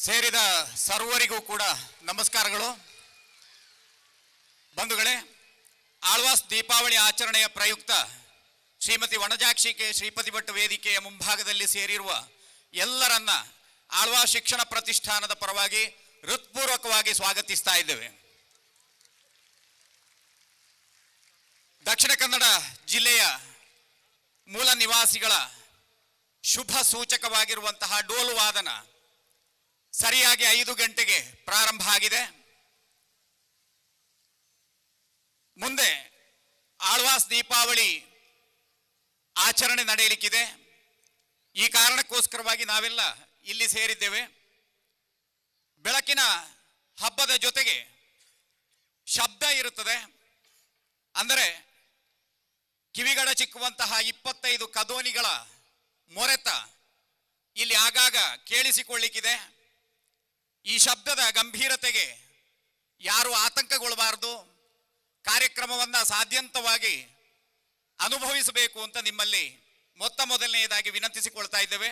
ಸೇರಿದ ಸರ್ವರಿಗೂ ಕೂಡ ನಮಸ್ಕಾರಗಳು. ಬಂಧುಗಳೇ, ಆಳ್ವಾಸ್ ದೀಪಾವಳಿ ಆಚರಣೆಯ ಪ್ರಯುಕ್ತ ಶ್ರೀಮತಿ ವನಜಾಕ್ಷಿ ಕೆ ಶ್ರೀಪತಿ ಭಟ್ ವೇದಿಕೆಯ ಮುಂಭಾಗದಲ್ಲಿ ಸೇರಿರುವ ಎಲ್ಲರನ್ನ ಆಳ್ವಾಸ್ ಶಿಕ್ಷಣ ಪ್ರತಿಷ್ಠಾನದ ಪರವಾಗಿ ಹೃತ್ಪೂರ್ವಕವಾಗಿ ಸ್ವಾಗತಿಸ್ತಾ ಇದ್ದೇವೆ. ದಕ್ಷಿಣ ಕನ್ನಡ ಜಿಲ್ಲೆಯ ಮೂಲ ನಿವಾಸಿಗಳ ಶುಭ ಸೂಚಕವಾಗಿರುವಂತಹ ಡೋಲು ವಾದನ ಸರಿಯಾಗಿ 5 ಗಂಟೆಗೆ ಪ್ರಾರಂಭ ಆಗಿದೆ. ಮುಂದೆ ಆಳ್ವಾಸ್ ದೀಪಾವಳಿ ಆಚರಣೆ ನಡೆಯಲಿಕ್ಕಿದೆ. ಈ ಕಾರಣಕ್ಕೋಸ್ಕರವಾಗಿ ನಾವೆಲ್ಲ ಇಲ್ಲಿ ಸೇರಿದ್ದೇವೆ. ಬೆಳಕಿನ ಹಬ್ಬದ ಜೊತೆಗೆ ಶಬ್ದ ಇರುತ್ತದೆ. ಅಂದರೆ ಕಿವಿಗಡ ಚಿಕ್ಕುವಂತಹ 25 ಕದೋನಿಗಳ ಮೊರೆತ ಇಲ್ಲಿ ಆಗಾಗ ಕೇಳಿಸಿಕೊಳ್ಳಿಕ್ಕಿದೆ. ಈ ಶಬ್ದದ ಗಂಭೀರತೆಗೆ ಯಾರು ಆತಂಕಗೊಳ್ಳಬಾರದು, ಕಾರ್ಯಕ್ರಮವನ್ನು ಸಾಧ್ಯಂತವಾಗಿ ಅನುಭವಿಸಬೇಕು ಅಂತ ನಿಮ್ಮಲ್ಲಿ ಮೊದಲನೆಯದಾಗಿ ವಿನಂತಿಸಿಕೊಳ್ತಾ ಇದ್ದೇವೆ.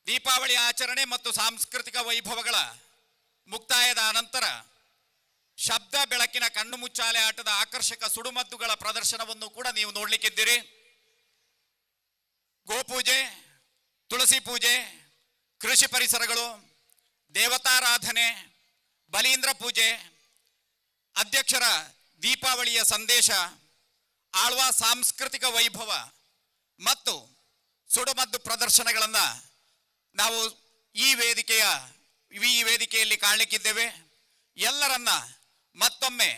ದೀಪಾವಳಿ ಆಚರಣೆ ಮತ್ತು ಸಾಂಸ್ಕೃತಿಕ ವೈಭವಗಳ ಮುಕ್ತಾಯದ ಅನಂತರ ಶಬ್ದ ಬೆಳಕಿನ ಕಣ್ಣು ಮುಚ್ಚಾಲೆ ಆಟದ ಆಕರ್ಷಕ ಸುಡುಮದ್ದುಗಳ ಪ್ರದರ್ಶನವನ್ನು ಕೂಡ ನೀವು ನೋಡ್ಲಿಕ್ಕಿದ್ದೀರಿ. ಗೋಪೂಜೆ, ತುಳಸಿ ಪೂಜೆ, ಕೃಷಿ ಪರಿಸರಗಳು, ದೇವತಾರಾಧನೆ, ಬಲೀಂದ್ರ ಪೂಜೆ, ಅಧ್ಯಕ್ಷರ ದೀಪಾವಳಿಯ ಸಂದೇಶ, ಆಳ್ವಾಸ್ ಸಾಂಸ್ಕೃತಿಕ ವೈಭವ ಮತ್ತು ಸುಡುಮದ್ದು ಪ್ರದರ್ಶನಗಳನ್ನು ನಾವು ಈ ವೇದಿಕೆಯಲ್ಲಿ ಕಾಣಲಿಕ್ಕಿದ್ದೇವೆ. ಎಲ್ಲರನ್ನ ಮತ್ತೊಮ್ಮೆ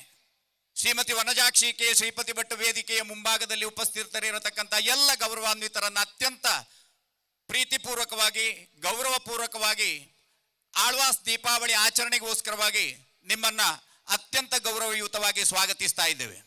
ಶ್ರೀಮತಿ ವನಜಾಕ್ಷಿ ಕೆ ಶ್ರೀಪತಿ ಭಟ್ ವೇದಿಕೆಯ ಮುಂಭಾಗದಲ್ಲಿ ಉಪಸ್ಥಿತರಿರತಕ್ಕಂಥ ಎಲ್ಲ ಗೌರವಾನ್ವಿತರನ್ನ ಅತ್ಯಂತ ಪ್ರೀತಿಪೂರ್ವಕವಾಗಿ ಗೌರವಪೂರ್ವಕವಾಗಿ ಆಳ್ವಾಸ್ ದೀಪಾವಳಿ ಆಚರಣೆಗೋಸ್ಕರವಾಗಿ ನಿಮ್ಮನ್ನ ಅತ್ಯಂತ ಗೌರವಯುತವಾಗಿ ಸ್ವಾಗತಿಸ್ತಾ ಇದ್ದೇವೆ.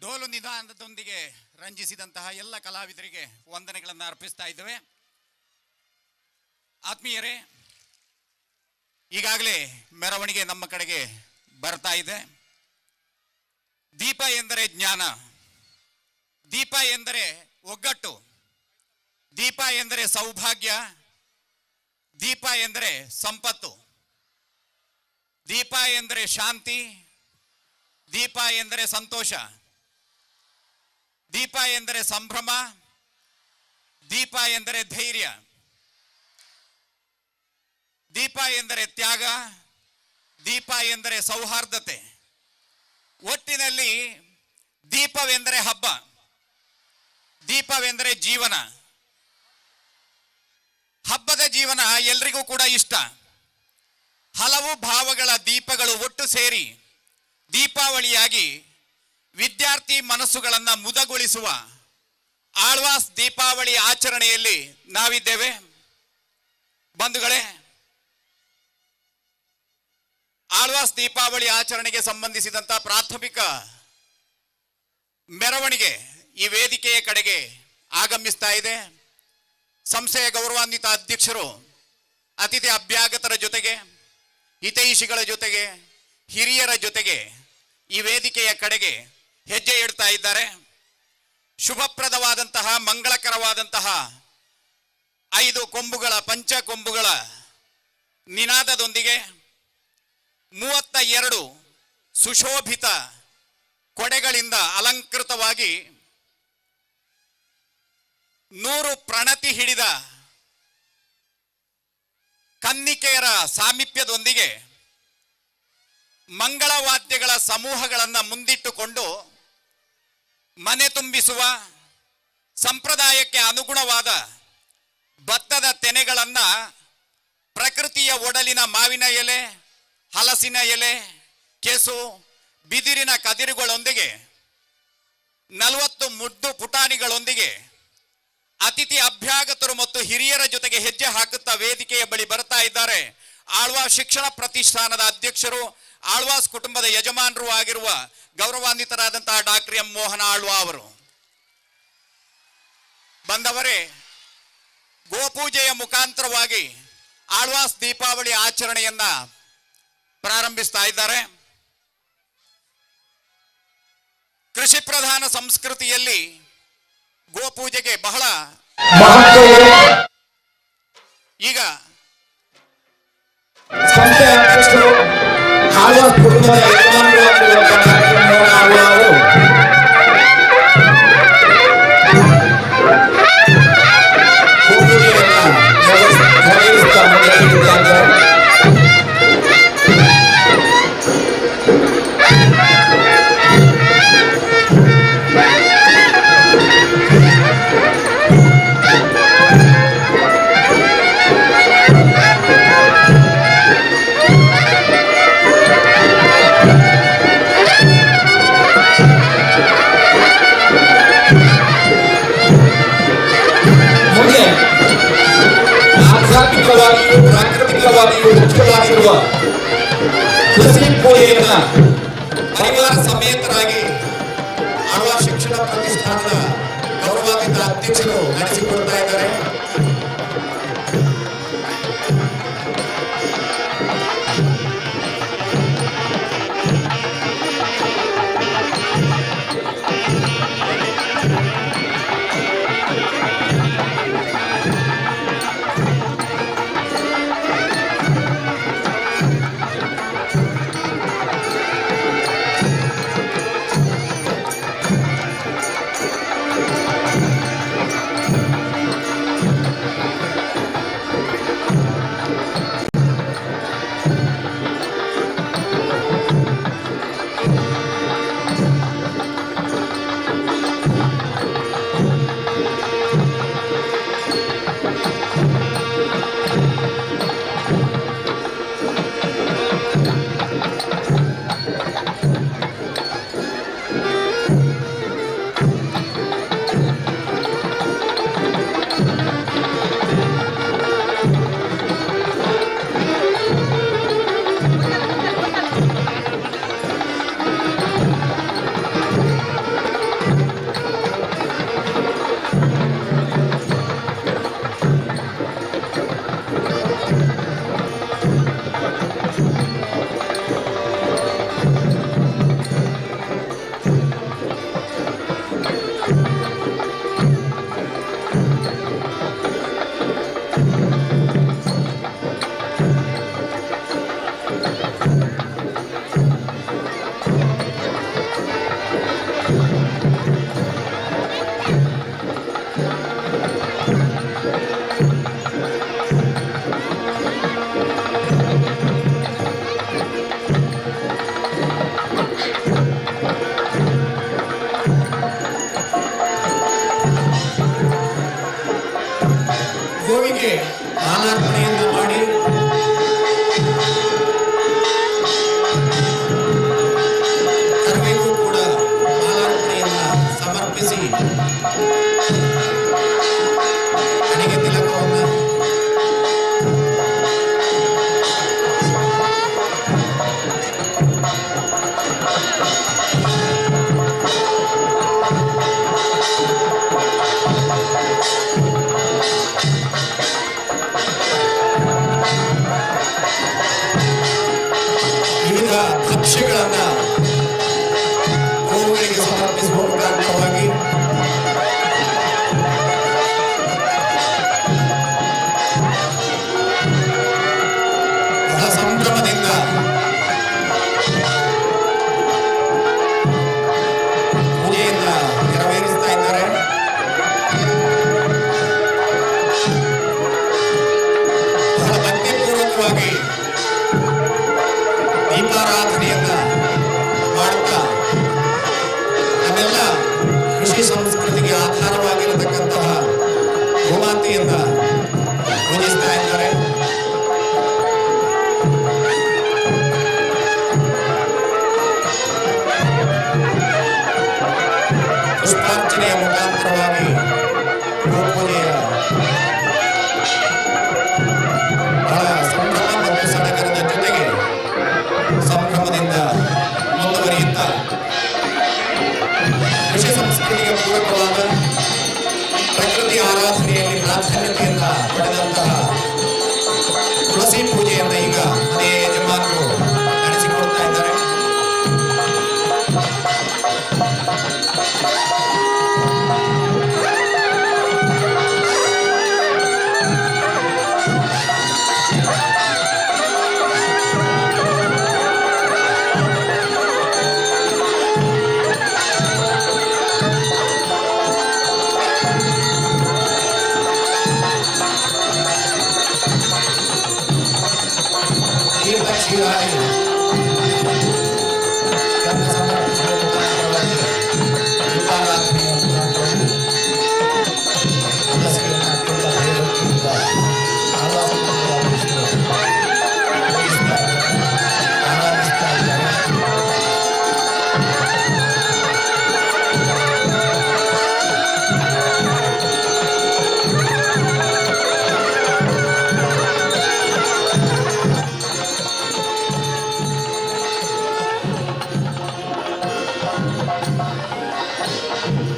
ಡೋಲು ನಿಧಾನದೊಂದಿಗೆ ರಂಜಿಸಿದಂತಹ ಎಲ್ಲ ಕಲಾವಿದರಿಗೆ ವಂದನೆಗಳನ್ನು ಅರ್ಪಿಸ್ತಾ ಇದ್ದೇವೆ. ಆತ್ಮೀಯರೇ, ಈಗಾಗಲೇ ಮೆರವಣಿಗೆ ನಮ್ಮ ಕಡೆಗೆ ಬರ್ತಾ ಇದೆ. ದೀಪ ಎಂದರೆ ಜ್ಞಾನ, ದೀಪ ಎಂದರೆ ಒಗ್ಗಟ್ಟು, ದೀಪ ಎಂದರೆ ಸೌಭಾಗ್ಯ, ದೀಪ ಎಂದರೆ ಸಂಪತ್ತು, ದೀಪ ಎಂದರೆ ಶಾಂತಿ, ದೀಪ ಎಂದರೆ ಸಂತೋಷ, ದೀಪ ಎಂದರೆ ಸಂಭ್ರಮ, ದೀಪ ಎಂದರೆ ಧೈರ್ಯ, ದೀಪ ಎಂದರೆ ತ್ಯಾಗ, ದೀಪ ಎಂದರೆ ಸೌಹಾರ್ದತೆ. ಒಟ್ಟಿನಲ್ಲಿ ದೀಪವೆಂದರೆ ಹಬ್ಬ, ದೀಪವೆಂದರೆ ಜೀವನ. ಹಬ್ಬದ ಜೀವನ ಎಲ್ರಿಗೂ ಕೂಡ ಇಷ್ಟ. ಹಲವು ಭಾವಗಳ ದೀಪಗಳು ಒಟ್ಟು ಸೇರಿ ದೀಪಾವಳಿಯಾಗಿ ವಿದ್ಯಾರ್ಥಿ ಮನಸ್ಸುಗಳನ್ನು ಮುದಗೊಳಿಸುವ ಆಳ್ವಾಸ್ ದೀಪಾವಳಿ ಆಚರಣೆಯಲ್ಲಿ ನಾವಿದ್ದೇವೆ. ಬಂಧುಗಳೇ, ಆಳ್ವಾಸ್ ದೀಪಾವಳಿ ಆಚರಣೆಗೆ ಸಂಬಂಧಿಸಿದಂತ ಪ್ರಾಥಮಿಕ ಮೆರವಣಿಗೆ ಈ ವೇದಿಕೆಯ ಕಡೆಗೆ ಆಗಮಿಸ್ತಾ ಇದೆ. ಸಂಸ್ಥೆಯ ಗೌರವಾನ್ವಿತ ಅಧ್ಯಕ್ಷರು ಅತಿಥಿ ಅಭ್ಯಾಗತರ ಜೊತೆಗೆ, ಹಿತೈಷಿಗಳ ಜೊತೆಗೆ, ಹಿರಿಯರ ಜೊತೆಗೆ ಈ ವೇದಿಕೆಯ ಕಡೆಗೆ ಹೆಜ್ಜೆ ಇಡ್ತಾ ಇದ್ದಾರೆ. ಶುಭಪ್ರದವಾದಂತಹ ಮಂಗಳಕರವಾದಂತಹ 5 ಕೊಂಬುಗಳ ಪಂಚ ಕೊಂಬುಗಳ ನಿನಾದದೊಂದಿಗೆ 32 ಸುಶೋಭಿತ ಕೊಡೆಗಳಿಂದ ಅಲಂಕೃತವಾಗಿ 100 ಪ್ರಣತಿ ಹಿಡಿದ ಕನ್ನಿಕೆಯರ ಸಾಮೀಪ್ಯದೊಂದಿಗೆ ಮಂಗಳವಾದ್ಯಗಳ ಸಮೂಹಗಳನ್ನು ಮುಂದಿಟ್ಟುಕೊಂಡು ಮನೆ ತುಂಬಿಸುವ ಸಂಪ್ರದಾಯಕ್ಕೆ ಅನುಗುಣವಾದ ಭತ್ತದ ತೆನೆಗಳನ್ನು ಪ್ರಕೃತಿಯ ಒಡಲಿನ ಮಾವಿನ ಎಲೆ, ಹಲಸಿನ ಎಲೆ, ಕೆಸು, ಬಿದಿರಿನ ಕದಿರುಗಳೊಂದಿಗೆ 40 ಮುದ್ದು ಪುಟಾಣಿಗಳೊಂದಿಗೆ ಅತಿಥಿ ಅಭ್ಯಾಗತರು ಮತ್ತು ಹಿರಿಯರ ಜೊತೆಗೆ ಹೆಜ್ಜೆ ಹಾಕುತ್ತಾ ವೇದಿಕೆಯ ಬಳಿ ಬರ್ತಾ ಇದ್ದಾರೆ. ಆಳ್ವಾಸ್ ಶಿಕ್ಷಣ ಪ್ರತಿಷ್ಠಾನದ ಅಧ್ಯಕ್ಷರು, ಆಳ್ವಾಸ್ ಕುಟುಂಬದ ಯಜಮಾನರು ಆಗಿರುವ ಗೌರವಾನ್ವಿತರಾದಂತಹ ಡಾಕ್ಟರ್ ಎಂ ಮೋಹನ ಆಳ್ವಾ ಅವರು. ಬಂದವರೇ, ಗೋಪೂಜೆಯ ಮುಖಾಂತರವಾಗಿ ಆಳ್ವಾಸ್ ದೀಪಾವಳಿ ಆಚರಣೆಯನ್ನ ಪ್ರಾರಂಭಿಸ್ತಾ ಇದ್ದಾರೆ. ಕೃಷಿ ಪ್ರಧಾನ ಸಂಸ್ಕೃತಿಯಲ್ಲಿ ಗೋಪೂಜೆಗೆ ಬಹಳ ಈಗ ಸಂಸ್ಥೆಯ ಅಧ್ಯಕ್ಷರು ಆಳ್ವಾಸ್ ಕುಟುಂಬದ ಯಜಮಾನರು ಮುಖಾಂತರವಾಗಿ ದೀಪಾರಾಧನೆಯನ್ನ ಮಾಡುತ್ತಾ ನಮ್ಮೆಲ್ಲ ಕೃಷಿ ಸಂಸ್ಕೃತಿಗೆ ಆಧಾರವಾಗಿರತಕ್ಕಂತಹ ಗೋಮಾತೆಯನ್ನ ಪೂಜಿಸ್ತಾ ಇದ್ದಾರೆ. ಪುಷ್ಪಾರ್ಚನೆಯ ಮುಖಾಂತರವಾಗಿ ಗೋಪೂಜೆಯ ಬಹಳ ಸಂಭ್ರಮ ಮತ್ತು ಸಡಗರದ ಜೊತೆಗೆ ಸಂಭ್ರಮದಿಂದ ಮುಂದುವರಿಯುತ್ತಾ ಕೃಷಿ ಸಂಸ್ಕೃತಿಗೆ ಪೂರಕವಾದ ಪ್ರಕೃತಿ ಆರಾಧನೆಯಲ್ಲಿ ಪ್ರಾಧಾನ್ಯತೆಯಿಂದ ಪಡೆದಂತಹ ತುಳಸಿ ಪೂಜೆಯನ್ನು ಈಗ ಮನೆಯ ಯಜಮಾನರು ನಡೆಸಿಕೊಡ್ತಾ ಇದ್ದಾರೆ. ಕ್ಷೀರಾಯಿ ಕನ್ನ ಸಮರ್ಪಿಸುವ ಮುಖಾಂತರವಾಗಿ ದೀಪಾರಾಧನೆಯ ಮುಖಾಂತರವಾಗಿ ತುಳಸಿಯನ್ನು ಅತ್ಯಂತ ಭಯಭಕ್ತಿಯಿಂದ ಆರಾಧಿಸ್ತಾ ಇದ್ದಾರೆ.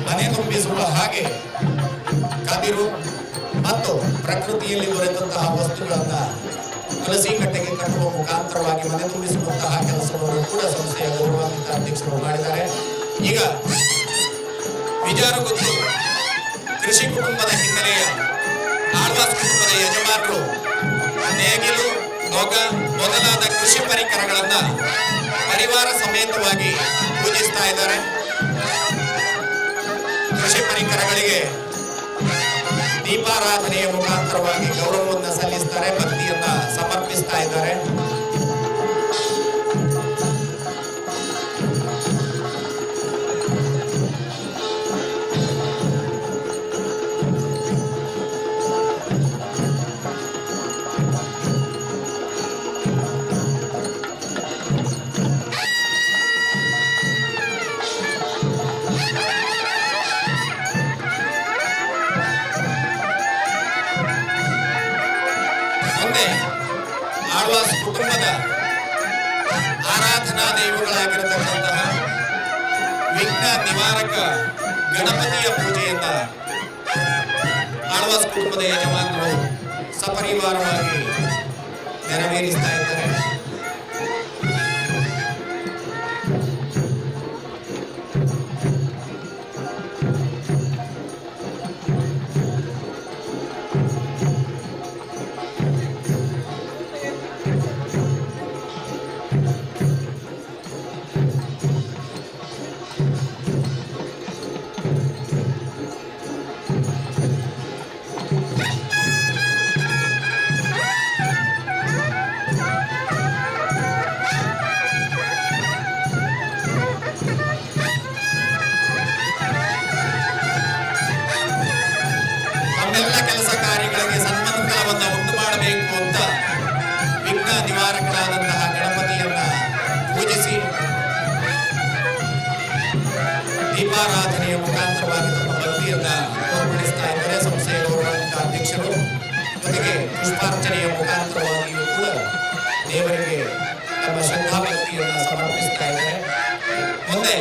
ಮನೆ ತುಂಬಿಸುವ ಹಾಗೆ ಕದಿರು ಮತ್ತು ಪ್ರಕೃತಿಯಲ್ಲಿ ದೊರೆತಂತಹ ವಸ್ತುಗಳನ್ನ ತುಳಸಿ ಕಟ್ಟೆಗೆ ಕಟ್ಟುವ ಮುಖಾಂತರವಾಗಿ ಮನೆ ತುಂಬಿಸುವಂತಹ ಕೆಲಸವನ್ನು ಕೂಡ ಸಂಸ್ಥೆಯ ಗೌರವಾನ್ವಿತ ಅಧ್ಯಕ್ಷರು ಮಾಡಿದ್ದಾರೆ. ಈಗ ವಿಜಾರಗುತ್ತು ಕೃಷಿ ಕುಟುಂಬದ ಹಿನ್ನೆಲೆಯ ಆಳ್ವಾಸ್ ಕುಟುಂಬದ ಯಜಮಾನರು ನೇಗಿಲು, ನೊಗ ಮೊದಲಾದ ಕೃಷಿ ಪರಿಕರಗಳನ್ನ ಪರಿವಾರ ಸಮೇತವಾಗಿ ಪೂಜಿಸ್ತಾ ಇದ್ದಾರೆ. ಕೃಷಿ ಪರಿಕರಗಳಿಗೆ ದೀಪಾರಾಧನೆಯ ಮುಖಾಂತರವಾಗಿ ಗೌರವವನ್ನು ಸಲ್ಲಿಸ್ತಾರೆ, ಭಕ್ತಿಯನ್ನ ಸಮರ್ಪಿಸ್ತಾ ಇದ್ದಾರೆ. ಮುಂದೆ ಆಳ್ವಾಸ್ ಕುಟುಂಬದ ಆರಾಧನಾ ದೈವಗಳಾಗಿರತಕ್ಕಂತಹ ವಿಘ್ನ ನಿವಾರಕ ಗಣಪತಿಯ ಪೂಜೆಯನ್ನ ಆಳ್ವಾಸ್ ಕುಟುಂಬದ ಯಜಮಾನರು ಸಪರಿವಾರವಾಗಿ ನೆರವೇರಿಸ್ತಾ ಇದ್ದಾರೆ. ತಮ್ಮೆಲ್ಲ ಕೆಲಸ ಕಾರ್ಯಗಳಿಗೆ ಸನ್ಮಂಗಲವನ್ನು ಉಂಟು ಮಾಡಬೇಕು ಅಂತ ವಿಘ್ನ ನಿವಾರಕರಾದಂತಹ ಗಣಪತಿಯನ್ನ ಪೂಜಿಸಿ ದೀಪಾರಾಧನೆಯ ಮುಖಾಂತರವಾಗಿ ತಮ್ಮ ಭಕ್ತಿಯನ್ನ ತೋರ್ಪಡಿಸ್ತಾ ಇದ್ದಾರೆ ಸಂಸ್ಥೆಯ ಗೌರವಾನ್ವಿತ ಅಧ್ಯಕ್ಷರು. ಜೊತೆಗೆ ಪುಷ್ಪಾರ್ಚನೆಯ ಮುಖಾಂತರವಾಗಿಯೂ ಕೂಡ ದೇವರಿಗೆ ತಮ್ಮ ಶ್ರದ್ಧಾಭಕ್ತಿಯನ್ನು ಸಮರ್ಪಿಸ್ತಾ ಇದ್ದಾರೆ. ಮುಂದೆ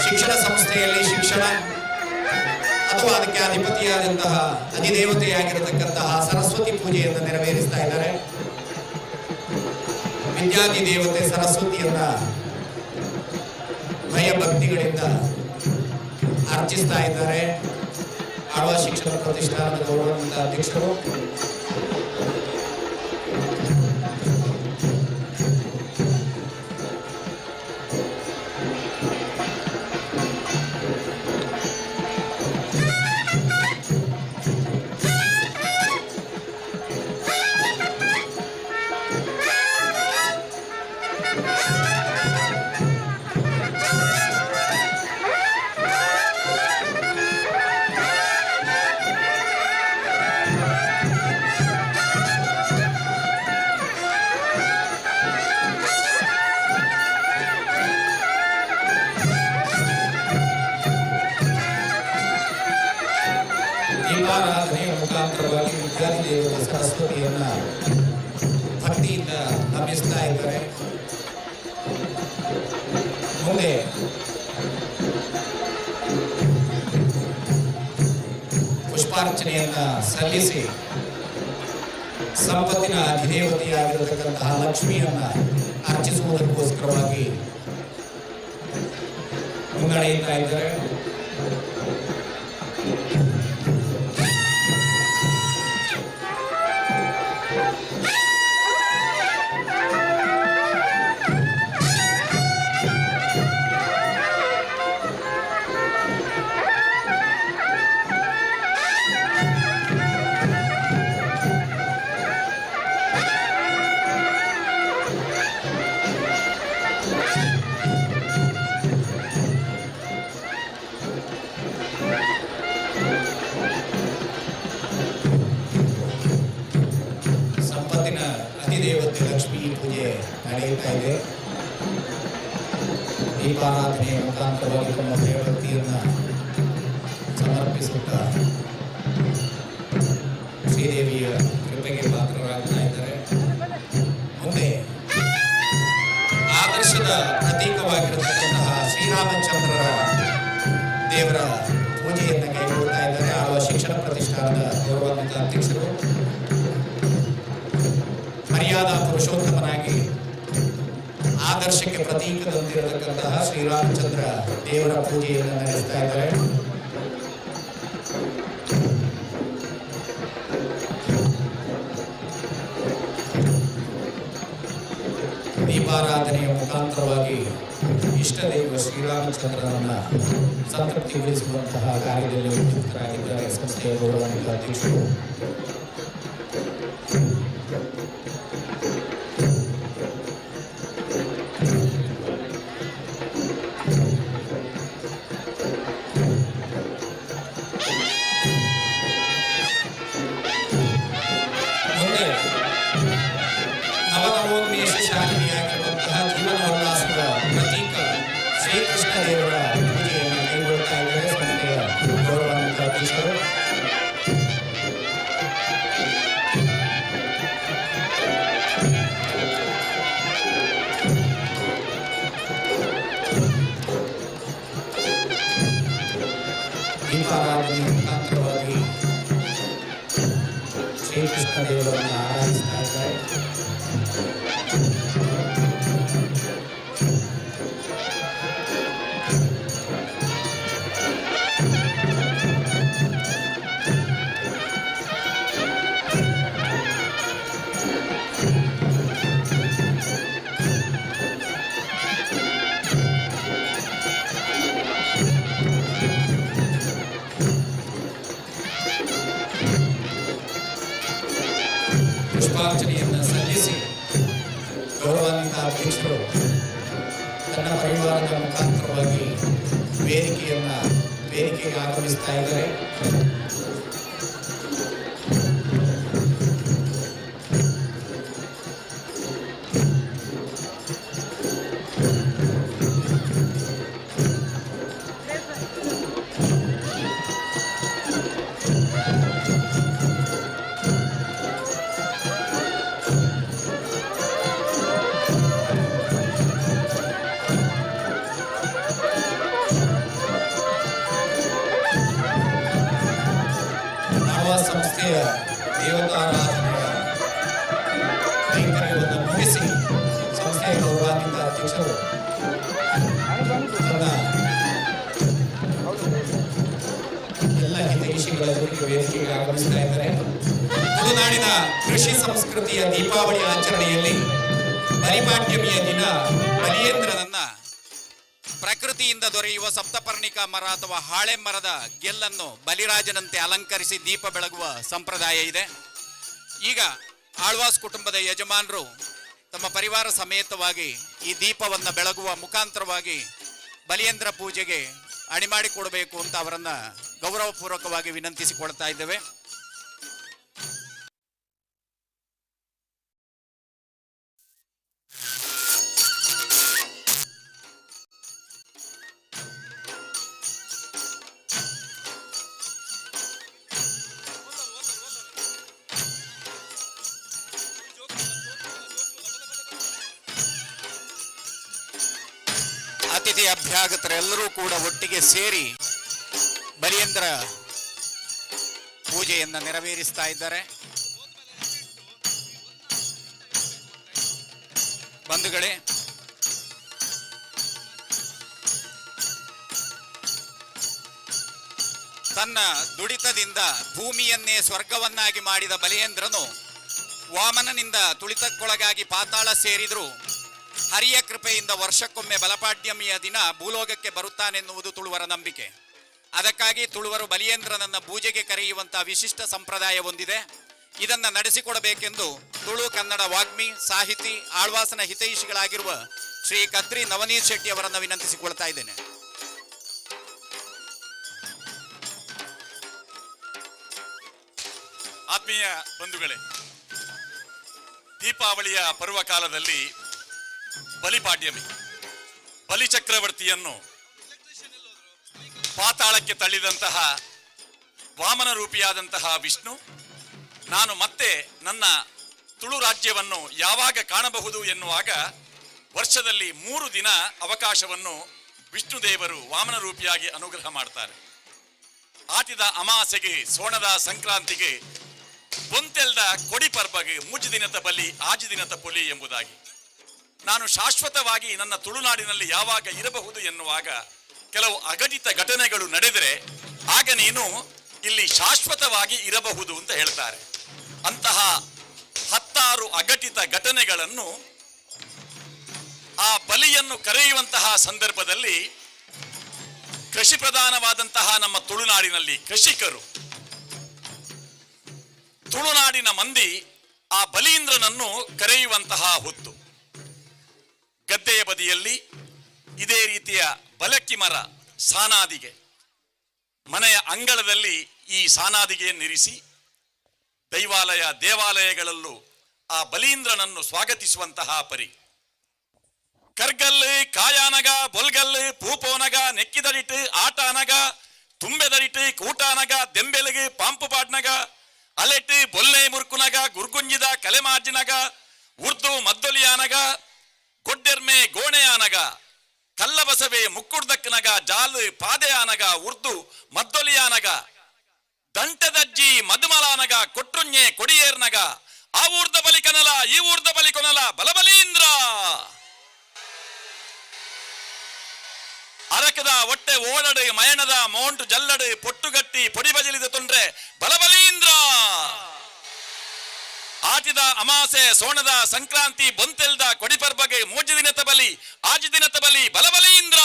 ಶಿಕ್ಷಣ ಸಂಸ್ಥೆಯಲ್ಲಿ ಶಿಕ್ಷಣ ಅಥವಾ ಅದಕ್ಕೆ ಅಧಿಪತಿಯಾದಂತಹ ಅಧಿದೇವತೆಯಾಗಿರತಕ್ಕಂತಹ ಸರಸ್ವತಿ ಪೂಜೆಯನ್ನು ನೆರವೇರಿಸ್ತಾ ಇದ್ದಾರೆ. ವಿದ್ಯಾಧಿ ದೇವತೆ ಸರಸ್ವತಿಯನ್ನ ಭಯ ಭಕ್ತಿಗಳಿಂದ ಅರ್ಚಿಸ್ತಾ ಇದ್ದಾರೆ ಆಳ್ವಾಸ್ ಶಿಕ್ಷಣ ಪ್ರತಿಷ್ಠಾನದ ಗೌರವಾನ್ವಿತ ಅಧ್ಯಕ್ಷರು. ಪೂಜೆಯನ್ನ ಭಕ್ತಿಯಿಂದ ನಮಿಸ್ತಾ ಇದ್ದಾರೆ. ಮುಂದೆ ಪುಷ್ಪಾರ್ಚನೆಯನ್ನ ಸಲ್ಲಿಸಿ ಸಂಪತ್ತಿನ ಅಧಿದೇವತೆಯಾಗಿರತಕ್ಕಂತಹ ಲಕ್ಷ್ಮಿಯನ್ನ ಅರ್ಚಿಸುವುದಕ್ಕೋಸ್ಕರವಾಗಿ ಮುನ್ನಡೆಯುತ್ತಾ ಇದ್ದಾರೆ. ಸಂಪತ್ತಿನ ಅಧಿದೇವತೆ ಲಕ್ಷ್ಮೀ ಪೂಜೆ ನಡೆಯುತ್ತಾ ಇದೆ. ದೀಪಾರಾಧನೆಯ ಮುಖಾಂತರವಾಗಿ ತಮ್ಮ ಭಕ್ತಿಯನ್ನು ಸಮರ್ಪಿಸುತ್ತಾ ಶ್ರೀದೇವಿಯ ಕೃಪೆಗೆ ಪಾತ್ರರಾಗ್ತಾ ಇದ್ದಾರೆ. ಮುಂದೆ ಆದರ್ಶದ ಪ್ರತೀಕವಾಗಿರತಕ್ಕಂತಹ ಶ್ರೀರಾಮಚಂದ್ರರ ದೇವರ ಪೂಜೆಯನ್ನು ಕೈಗೊಳ್ಳುತ್ತಾ ಇದ್ದಾರೆ. ಆಳುವ ಶಿಕ್ಷಣ ಪ್ರತಿಷ್ಠಾನದ ಗೌರವಾನ್ವಿತ ಅಧ್ಯಕ್ಷರು ಮರ್ಯಾದಾ ಪುರುಷೋತ್ತಮನಾಗಿ ಆದರ್ಶಕ್ಕೆ ಪ್ರತೀಕದಂತಿರತಕ್ಕಂತಹ ಶ್ರೀರಾಮಚಂದ್ರ ದೇವರ ಪೂಜೆಯನ್ನು ನಡೆಸ್ತಾ ಇದ್ದಾರೆ. ದೀಪಾರಾಧನೆಯ ಮುಖಾಂತರವಾಗಿ ಇಷ್ಟ ದೈವ ಶ್ರೀರಾಮಚಂದ್ರನನ್ನ ಸಂತೃಪ್ತಿಗೊಳಿಸುವಂತಹ ಕಾರ್ಯದಲ್ಲಿ ಉಪಯುಕ್ತರಾಗಿದ್ದಾರೆ ಸಂಸ್ಥೆಯ ಗೌರವಾನ್ವಿತ ಅಧ್ಯಕ್ಷರು. ಮುಂದೆ ನವನವೋನ್ಮೇಷ ಶಾಲಿನಿಯಾಗಿರುವಂತಹ ಜೀವನೋಲ್ಲಾಸದ ಪ್ರತೀಕ ಶ್ರೀಕೃಷ್ಣ ದೇವರ ಪೂಜೆಯನ್ನು ಕೈಗೊಳ್ಳುತ್ತಾ ಇದ್ದಾರೆ ಸಂಸ್ಥೆಯ ಗೌರವಾನ್ವಿತ ಅಧ್ಯಕ್ಷರು. ದೀಪಾರಾಧನೆಯ ಮುಖಾಂತರವಾಗಿ ಶ್ರೀಕೃಷ್ಣ ದೇವರನ್ನು ಆರಾಧಿಸ್ತಾ ಇದ್ದಾರೆ. ಪುಷ್ಪಾರ್ಚನೆಯನ್ನು ಸಲ್ಲಿಸಿ ಗೌರವಾನ್ವಿತ ಅಧ್ಯಕ್ಷರು ತನ್ನ ಪರಿವಾರದ ಮುಖಾಂತರವಾಗಿ ವೇದಿಕೆಗೆ ಆಗಮಿಸ್ತಾ ಇದ್ದಾರೆ. ಸಂಸ್ಥೆಯ ದೇವತಾರಾಧನೆಯ ಕೈಂಕರ್ಯವನ್ನು ಮುಗಿಸಿ ಸಂಸ್ಥೆಯ ಗೌರವಾನ್ವಿತ ಅಧ್ಯಕ್ಷರು ತನ್ನ ಎಲ್ಲ ಹಿತೈಷಿಗಳ ಜೊತೆಗೆ ವೇದಿಕೆಗೆ ಆಗಮಿಸ್ತಾ ಇದ್ದಾರೆ. ತುಳುನಾಡಿನ ಕೃಷಿ ಸಂಸ್ಕೃತಿಯ ದೀಪಾವಳಿ ಆಚರಣೆಯಲ್ಲಿ ಬಲಿಪಾಡ್ಯಮಿಯ ದಿನ ಬಲಿಯೇಂದ್ರನನ್ನ ಪ್ರಕೃತಿಯಿಂದ ದೊರೆಯುವ ಸಪ್ತಪರ್ಣಿಕ ಮರ ಅಥವಾ ಹಾಳೆ ಮರದ ಗೆಲ್ಲನ್ನು ಬಲಿರಾಜನಂತೆ ಅಲಂಕರಿಸಿ ದೀಪ ಬೆಳಗುವ ಸಂಪ್ರದಾಯ ಇದೆ. ಈಗ ಆಳ್ವಾಸ್ ಕುಟುಂಬದ ಯಜಮಾನರು ತಮ್ಮ ಪರಿವಾರ ಸಮೇತವಾಗಿ ಈ ದೀಪವನ್ನು ಬೆಳಗುವ ಮುಖಾಂತರವಾಗಿ ಬಲಿಯೇಂದ್ರ ಪೂಜೆಗೆ ಅಣಿಮಾಡಿಕೊಡಬೇಕು ಅಂತ ಅವರನ್ನ ಗೌರವಪೂರ್ವಕವಾಗಿ ವಿನಂತಿಸಿಕೊಳ್ತಾ ಇದ್ದೇವೆ. ಅತಿಥಿ ಅಭ್ಯಾಗತರೆಲ್ಲರೂ ಕೂಡ ಒಟ್ಟಿಗೆ ಸೇರಿ ಬಲಿಯೇಂದ್ರ ಪೂಜೆಯನ್ನು ನೆರವೇರಿಸ್ತಾ ಇದ್ದಾರೆ. ಬಂಧುಗಳೇ, ತನ್ನ ದುಡಿತದಿಂದ ಭೂಮಿಯನ್ನೇ ಸ್ವರ್ಗವನ್ನಾಗಿ ಮಾಡಿದ ಬಲಿಯೇಂದ್ರನು ವಾಮನನಿಂದ ತುಳಿತಕ್ಕೊಳಗಾಗಿ ಪಾತಾಳ ಸೇರಿದ್ರು ಹರಿಯ ಕೃಪೆಯಿಂದ ವರ್ಷಕ್ಕೊಮ್ಮೆ ಬಲಪಾಡ್ಯಮಿಯ ದಿನ ಭೂಲೋಕಕ್ಕೆ ಬರುತ್ತಾನೆನ್ನುವುದು ತುಳುವರ ನಂಬಿಕೆ. ಅದಕ್ಕಾಗಿ ತುಳುವರು ಬಲಿಯೇಂದ್ರನನ್ನ ಪೂಜೆಗೆ ಕರೆಯುವಂತಹ ವಿಶಿಷ್ಟ ಸಂಪ್ರದಾಯ ಹೊಂದಿದೆ. ಇದನ್ನ ನಡೆಸಿಕೊಡಬೇಕೆಂದು ತುಳು ಕನ್ನಡ ವಾಗ್ಮಿ, ಸಾಹಿತಿ, ಆಳ್ವಾಸನ ಹಿತೈಷಿಗಳಾಗಿರುವ ಶ್ರೀ ಕದ್ರಿ ನವನೀತ್ ಶೆಟ್ಟಿ ಅವರನ್ನು ವಿನಂತಿಸಿಕೊಳ್ತಾ ಇದ್ದೇನೆ. ಆತ್ಮೀಯ ಬಂಧುಗಳೇ, ದೀಪಾವಳಿಯ ಪರ್ವಕಾಲದಲ್ಲಿ ಬಲಿಪಾಡ್ಯಮಿ, ಬಲಿಚಕ್ರವರ್ತಿಯನ್ನು ಪಾತಾಳಕ್ಕೆ ತಳ್ಳಿದಂತಹ ವಾಮನ ರೂಪಿಯಾದಂತಹ ವಿಷ್ಣು, ನಾನು ಮತ್ತೆ ನನ್ನ ತುಳು ರಾಜ್ಯವನ್ನು ಯಾವಾಗ ಕಾಣಬಹುದು ಎನ್ನುವಾಗ ವರ್ಷದಲ್ಲಿ 3 ದಿನ ಅವಕಾಶವನ್ನು ವಿಷ್ಣು ದೇವರು ವಾಮನ ರೂಪಿಯಾಗಿ ಅನುಗ್ರಹ ಮಾಡ್ತಾರೆ. ಆಟಿದ ಅಮಾಸೆಗೆ, ಸೋಣದ ಸಂಕ್ರಾಂತಿಗೆ, ಬೊಂತೆಲ್ದ ಕೊಡಿ ಪರ್ಬಗೆ ಮುಜ್ ದಿನದ ಬಲಿ ಆಜಿ ದಿನದ ಪೊಲಿ ಎಂಬುದಾಗಿ ನಾನು ಶಾಶ್ವತವಾಗಿ ನನ್ನ ತುಳುನಾಡಿನಲ್ಲಿ ಯಾವಾಗ ಇರಬಹುದು ಎನ್ನುವಾಗ ಕೆಲವು ಅಘಟಿತ ಘಟನೆಗಳು ನಡೆದರೆ ಆಗ ನೀನು ಇಲ್ಲಿ ಶಾಶ್ವತವಾಗಿ ಇರಬಹುದು ಅಂತ ಹೇಳ್ತಾರೆ. ಅಂತಹ 10 ಅಘಟಿತ ಘಟನೆಗಳನ್ನು ಆ ಬಲಿಯನ್ನು ಕರೆಯುವಂತಹ ಸಂದರ್ಭದಲ್ಲಿ ಕೃಷಿ ಪ್ರಧಾನವಾದಂತಹ ನಮ್ಮ ತುಳುನಾಡಿನಲ್ಲಿ ಕೃಷಿಕರು, ತುಳುನಾಡಿನ ಮಂದಿ ಆ ಬಲೀಂದ್ರನನ್ನು ಕರೆಯುವಂತಹ ಹೊತ್ತು ಗದ್ದೆಯ ಬದಿಯಲ್ಲಿ ಇದೇ ರೀತಿಯ ಬಲಕ್ಕಿ ಮರ ಸಾನಾದಿಗೆ, ಮನೆಯ ಅಂಗಳದಲ್ಲಿ ಈ ಸಾನಾದಿಗೆಯನ್ನಿರಿಸಿ ದೈವಾಲಯ ದೇವಾಲಯಗಳಲ್ಲೂ ಆ ಬಲೀಂದ್ರನನ್ನು ಸ್ವಾಗತಿಸುವಂತಹ ಪರಿ. ಕರ್ಗಲ್ಲು, ಕಾಯಾನಗ, ಬೊಲ್ಗಲ್ಲು, ಪೂಪೋನಗ, ನೆಕ್ಕಿದಡಿಟ್ಟು, ಆಟಾನಗ, ತುಂಬೆದಡಿಟ್ಟು, ಕೂಟಾನಗ, ದೆಂಬೆಲಗು, ಪಾಂಪು ಪಾಡ್ನಗ, ಅಲೆಟ್ಟು, ಬೊಲ್ಲೆ ಮುರುಕುನಗ, ಗುರ್ಗುಂಜಿದ, ಕಲೆಮಾರ್ಜಿನಗ, ಉರ್ದು ಮದ್ದೊಲಿಯಾನಗ, ಕೊಡ್ಡೆರ್ಮೆ ಗೋಣೆಯಾನಗ, ಕಲ್ಲಬಸವೆ ಮುಕ್ಕುಡ್ದಕ್ಕನಗ, ಜಾಲು ಪಾದೆಯಾನಗ, ಉರ್ದು ಮದ್ದೊಲಿಯಾನಗ, ದಂಟದಜ್ಜಿ ಮಧುಮಲಾನಗ, ಕೊಟ್ರುಂಜೆ ಕೊಡಿಯೇರ್ನಗ, ಆ ಊರ್ದ ಬಲಿ ಕನಲ ಈ ಊರ್ದ ಬಲಿ ಕೊನಲ ಬಲಬಲೀಂದ್ರ. ಅರಕದ ಒಟ್ಟೆ ಓಡಡು ಮಯಣದ ಮೋಂಟು ಜಲ್ಲಡು ಪೊಟ್ಟುಗಟ್ಟಿ ಪೊಡಿ ಬಜಲಿದ ತೊಂದ್ರೆ ಬಲಬಲೀಂದ್ರ. ಆಟಿದ ಅಮಾಸೆ, ಸೋಣದ ಸಂಕ್ರಾಂತಿ, ಬೊಂತೆಲ್ದ ಕೊಡಿಪರ್ಬಗೆ ಮೋಜಿ ದಿನದ ಬಲಿ ಆಜಿ ದಿನದ ಬಲಿ ಬಲಬಲೀಂದ್ರ.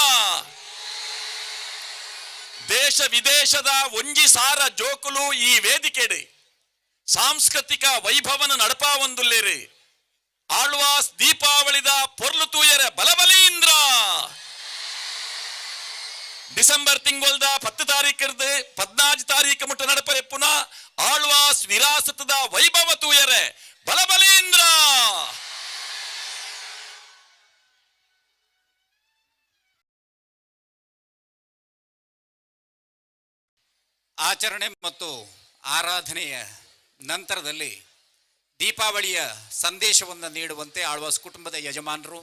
ದೇಶ ವಿದೇಶದ ಒಂಜಿ ಸಾರ ಜೋಕುಲು ಈ ವೇದಿಕೆಡು ಸಾಂಸ್ಕೃತಿಕ ವೈಭವನ ನಡಪ ಒಂದುಲ್ಲೇರು ಆಳ್ವಾಸ್ ದೀಪಾವಳಿದ ಪೊರ್ಲು ತೂಯರ ಬಲಬಲೀಂದ್ರ. ಡಿಸೆಂಬರ್ ತಿಂಗೊಲ್ದ 10 ತಾರೀಕರ್ದು 14 ತಾರೀಕು ಮುಟ್ಟ ನಡಪರೆ ಪುನಃ ಆಳ್ವಾಸ್ ವಿರಾಸತದ ವೈಭವ ತೂಯರೆ ಬಲಬಲೀಂದ್ರ. ಆಚರಣೆ ಮತ್ತು ಆರಾಧನೆಯ ನಂತರದಲ್ಲಿ ದೀಪಾವಳಿಯ ಸಂದೇಶವನ್ನು ನೀಡುವಂತೆ ಆಳ್ವಾಸ್ ಕುಟುಂಬದ ಯಜಮಾನರು